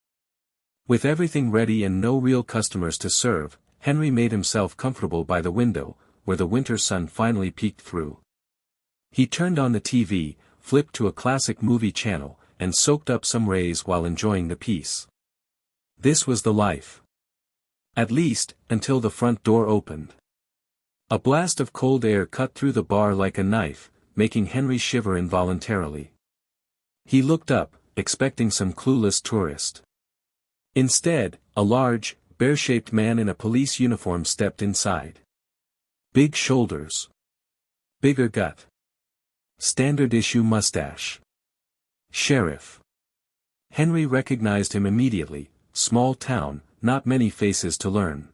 With everything ready and no real customers to serve, Henry made himself comfortable by the window, where the winter sun finally peeked through. He turned on the TV, flipped to a classic movie channel, and soaked up some rays while enjoying the peace. This was the life. At least, until the front door opened. A blast of cold air cut through the bar like a knife, making Henry shiver involuntarily. He looked up, expecting some clueless tourist. Instead, a large, bear-shaped man in a police uniform stepped inside. Big shoulders. Bigger gut. Standard-issue mustache. Sheriff. Henry recognized him immediately. Small town, not many faces to learn.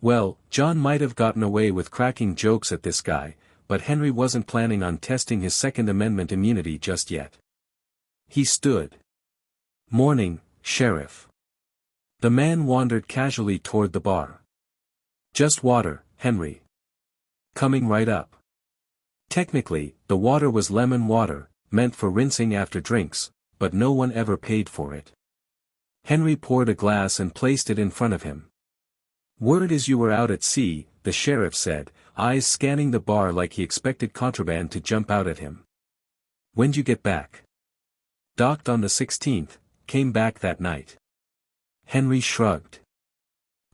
Well, John might have gotten away with cracking jokes at this guy, but Henry wasn't planning on testing his Second Amendment immunity just yet. He stood. Morning, Sheriff. The man wandered casually toward the bar. Just water, Henry. Coming right up. Technically, the water was lemon water, meant for rinsing after drinks, but no one ever paid for it. Henry poured a glass and placed it in front of him. Word is you were out at sea, the sheriff said, eyes scanning the bar like he expected contraband to jump out at him. When'd you get back? Docked on the 16th, came back that night. Henry shrugged.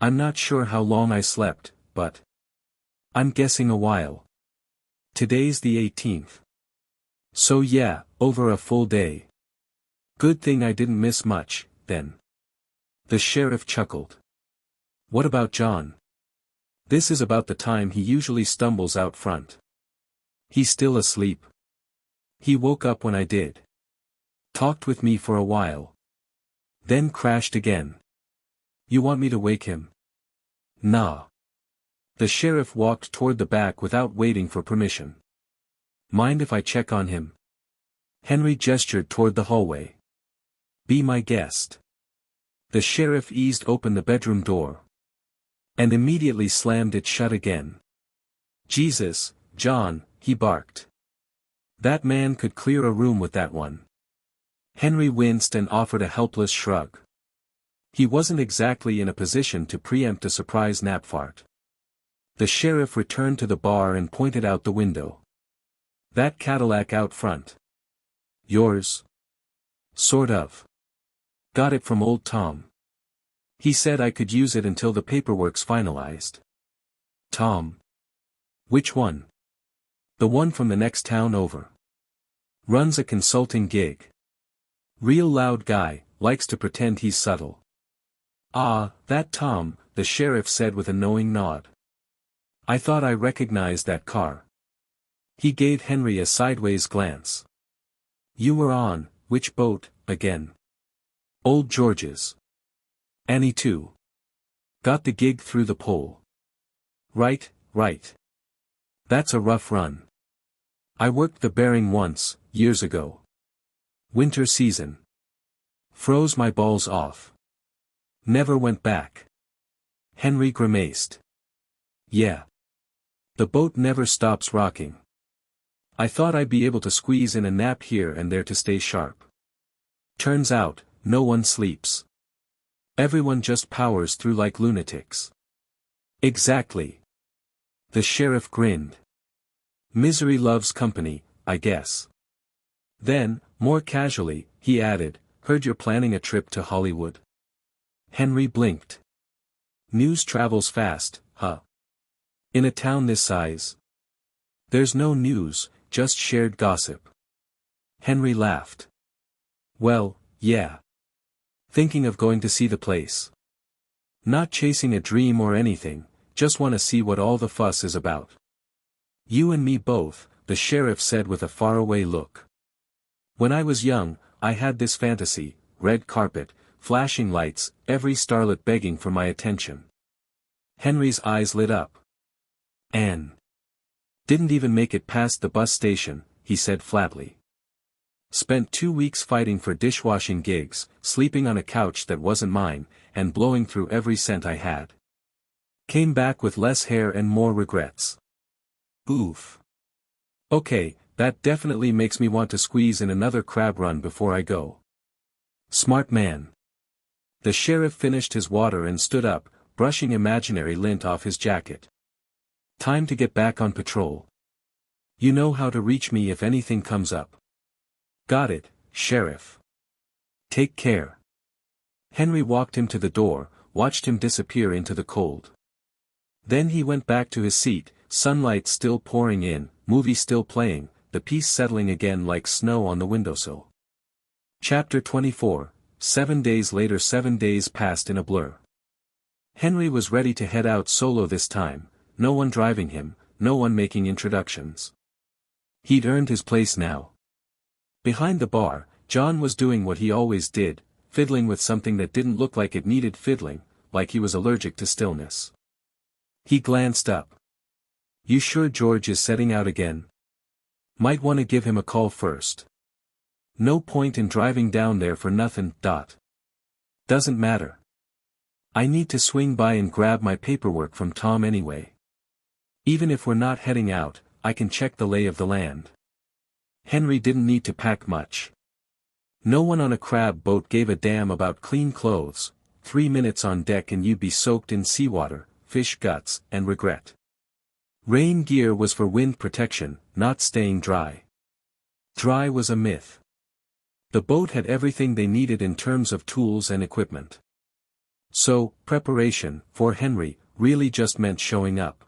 I'm not sure how long I slept, but I'm guessing a while. Today's the 18th. So yeah, over a full day. Good thing I didn't miss much, then. The sheriff chuckled. What about John? This is about the time he usually stumbles out front. He's still asleep. He woke up when I did. Talked with me for a while. Then crashed again. You want me to wake him? Nah. The sheriff walked toward the back without waiting for permission. Mind if I check on him? Henry gestured toward the hallway. Be my guest. The sheriff eased open the bedroom door. And immediately slammed it shut again. Jesus, John, he barked. That man could clear a room with that one. Henry winced and offered a helpless shrug. He wasn't exactly in a position to preempt a surprise nap fart. The sheriff returned to the bar and pointed out the window. That Cadillac out front. Yours? Sort of. Got it from old Tom. He said I could use it until the paperwork's finalized. Tom. Which one? The one from the next town over. Runs a consulting gig. Real loud guy, likes to pretend he's subtle. Ah, that Tom, the sheriff said with a knowing nod. I thought I recognized that car. He gave Henry a sideways glance. You were on, which boat, again? Old George's. Annie too. Got the gig through the pole. Right, right. That's a rough run. I worked the Bering once, years ago. Winter season. Froze my balls off. Never went back. Henry grimaced. Yeah. The boat never stops rocking. I thought I'd be able to squeeze in a nap here and there to stay sharp. Turns out, no one sleeps. Everyone just powers through like lunatics. Exactly. The sheriff grinned. Misery loves company, I guess. Then, more casually, he added, heard you're planning a trip to Hollywood. Henry blinked. News travels fast, huh? In a town this size. There's no news, just shared gossip. Henry laughed. Well, yeah. Thinking of going to see the place. Not chasing a dream or anything, just want to see what all the fuss is about. You and me both, the sheriff said with a faraway look. When I was young, I had this fantasy, red carpet, flashing lights, every starlet begging for my attention. Henry's eyes lit up. Anne. Didn't even make it past the bus station, he said flatly. Spent 2 weeks fighting for dishwashing gigs, sleeping on a couch that wasn't mine, and blowing through every cent I had. Came back with less hair and more regrets. Oof. Okay, that definitely makes me want to squeeze in another crab run before I go. Smart man. The sheriff finished his water and stood up, brushing imaginary lint off his jacket. Time to get back on patrol. You know how to reach me if anything comes up. Got it, Sheriff. Take care. Henry walked him to the door, watched him disappear into the cold. Then he went back to his seat, sunlight still pouring in, movie still playing, the peace settling again like snow on the windowsill. Chapter 24, 7 days later. 7 days passed in a blur. Henry was ready to head out solo this time, no one driving him, no one making introductions. He'd earned his place now. Behind the bar, John was doing what he always did, fiddling with something that didn't look like it needed fiddling, like he was allergic to stillness. He glanced up. You sure George is setting out again? Might want to give him a call first. No point in driving down there for nothing. Doesn't matter. I need to swing by and grab my paperwork from Tom anyway. Even if we're not heading out, I can check the lay of the land. Henry didn't need to pack much. No one on a crab boat gave a damn about clean clothes. 3 minutes on deck and you'd be soaked in seawater, fish guts, and regret. Rain gear was for wind protection, not staying dry. Dry was a myth. The boat had everything they needed in terms of tools and equipment. So, preparation, for Henry, really just meant showing up.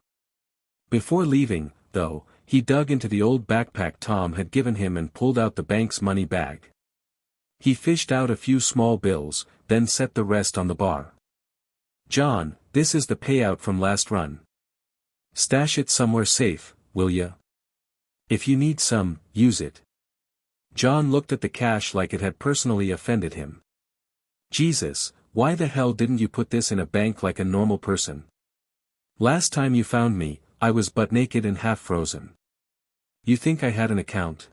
Before leaving, though, he dug into the old backpack Tom had given him and pulled out the bank's money bag. He fished out a few small bills, then set the rest on the bar. John, this is the payout from last run. Stash it somewhere safe, will ya? If you need some, use it. John looked at the cash like it had personally offended him. Jesus, why the hell didn't you put this in a bank like a normal person? Last time you found me, I was butt naked and half frozen. You think I had an account?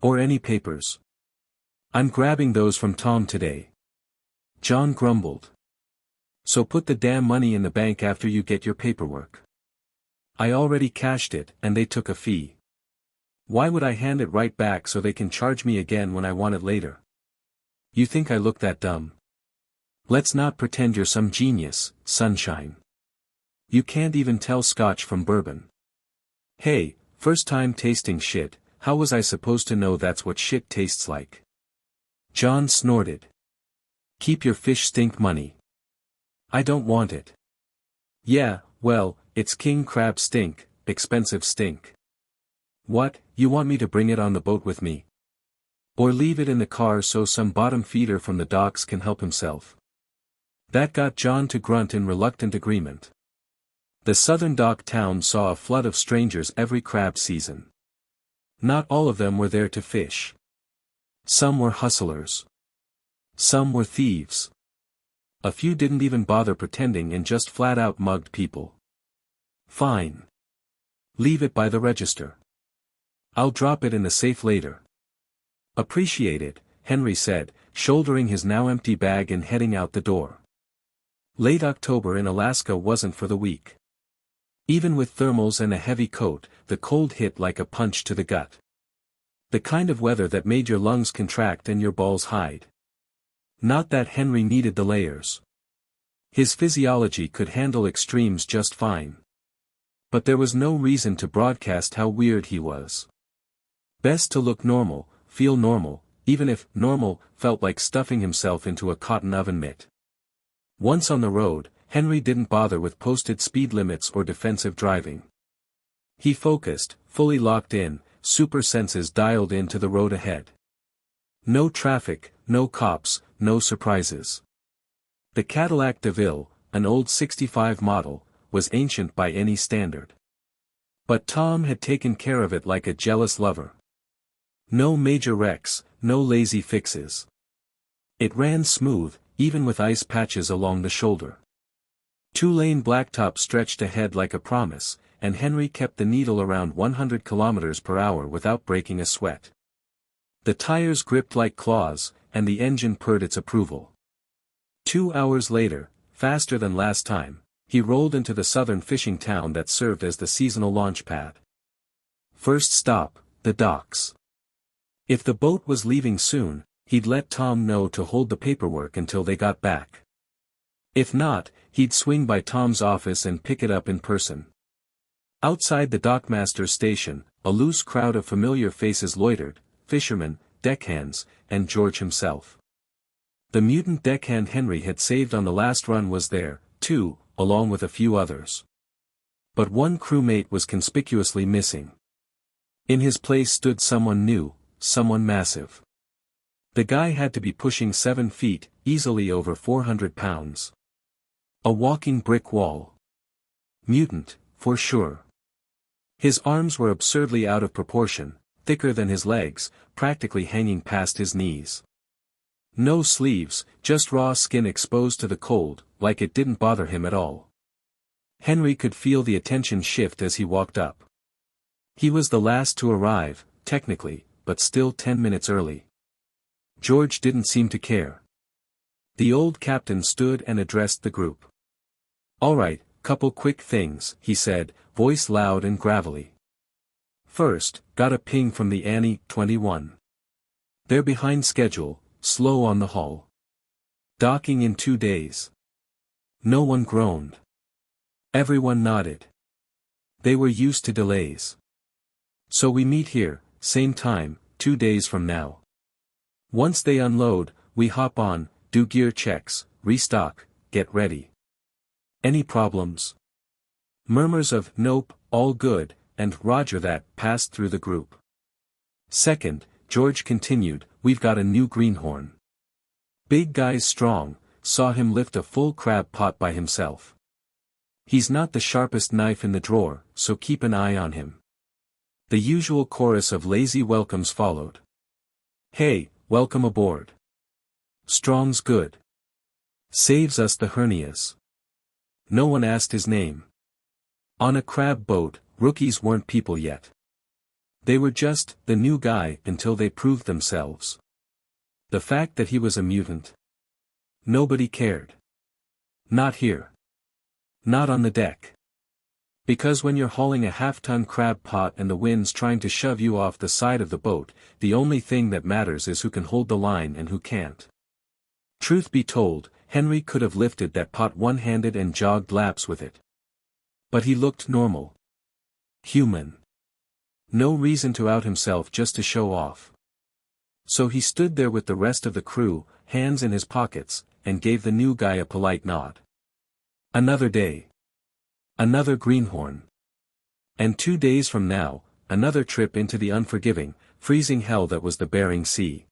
Or any papers? I'm grabbing those from Tom today. John grumbled. So put the damn money in the bank after you get your paperwork. I already cashed it, and they took a fee. Why would I hand it right back so they can charge me again when I want it later? You think I look that dumb? Let's not pretend you're some genius, sunshine. You can't even tell scotch from bourbon. Hey, first time tasting shit, how was I supposed to know that's what shit tastes like? John snorted. Keep your fish stink money. I don't want it. Yeah, well, it's king crab stink, expensive stink. What, you want me to bring it on the boat with me? Or leave it in the car so some bottom feeder from the docks can help himself? That got John to grunt in reluctant agreement. The southern dock town saw a flood of strangers every crab season. Not all of them were there to fish. Some were hustlers. Some were thieves. A few didn't even bother pretending and just flat out mugged people. Fine. Leave it by the register. I'll drop it in the safe later. Appreciate it, Henry said, shouldering his now empty bag and heading out the door. Late October in Alaska wasn't for the weak. Even with thermals and a heavy coat, the cold hit like a punch to the gut. The kind of weather that made your lungs contract and your balls hide. Not that Henry needed the layers. His physiology could handle extremes just fine. But there was no reason to broadcast how weird he was. Best to look normal, feel normal, even if normal felt like stuffing himself into a cotton oven mitt. Once on the road, Henry didn't bother with posted speed limits or defensive driving. He focused, fully locked in, super senses dialed into the road ahead. No traffic, no cops, no surprises. The Cadillac DeVille, an old '65 model, was ancient by any standard. But Tom had taken care of it like a jealous lover. No major wrecks, no lazy fixes. It ran smooth, even with ice patches along the shoulder. 2-lane blacktop stretched ahead like a promise, and Henry kept the needle around 100 kilometers per hour without breaking a sweat. The tires gripped like claws, and the engine purred its approval. 2 hours later, faster than last time, he rolled into the southern fishing town that served as the seasonal launch pad. First stop, the docks. If the boat was leaving soon, he'd let Tom know to hold the paperwork until they got back. If not, he'd swing by Tom's office and pick it up in person. Outside the dockmaster's station, a loose crowd of familiar faces loitered, fishermen, deckhands, and George himself. The mutant deckhand Henry had saved on the last run was there, too, along with a few others. But one crewmate was conspicuously missing. In his place stood someone new, someone massive. The guy had to be pushing 7 feet, easily over 400 pounds. A walking brick wall. Mutant, for sure. His arms were absurdly out of proportion, thicker than his legs, practically hanging past his knees. No sleeves, just raw skin exposed to the cold, like it didn't bother him at all. Henry could feel the attention shift as he walked up. He was the last to arrive, technically, but still 10 minutes early. George didn't seem to care. The old captain stood and addressed the group. "All right, couple quick things," he said, voice loud and gravelly. "First, got a ping from the Annie 21. They're behind schedule, slow on the hull. Docking in 2 days." No one groaned. Everyone nodded. They were used to delays. "So we meet here, same time, 2 days from now. Once they unload, we hop on, do gear checks, restock, get ready. Any problems?" Murmurs of "Nope, all good," and "Roger that" passed through the group. "Second," George continued, "we've got a new greenhorn. Big guy's strong, saw him lift a full crab pot by himself. He's not the sharpest knife in the drawer, so keep an eye on him." The usual chorus of lazy welcomes followed. "Hey, welcome aboard. Strong's good. Saves us the hernias." No one asked his name. On a crab boat, rookies weren't people yet. They were just the new guy until they proved themselves. The fact that he was a mutant. Nobody cared. Not here. Not on the deck. Because when you're hauling a half-ton crab pot and the wind's trying to shove you off the side of the boat, the only thing that matters is who can hold the line and who can't. Truth be told, Henry could have lifted that pot one-handed and jogged laps with it. But he looked normal. Human. No reason to out himself just to show off. So he stood there with the rest of the crew, hands in his pockets, and gave the new guy a polite nod. Another day. Another greenhorn. And 2 days from now, another trip into the unforgiving, freezing hell that was the Bering Sea.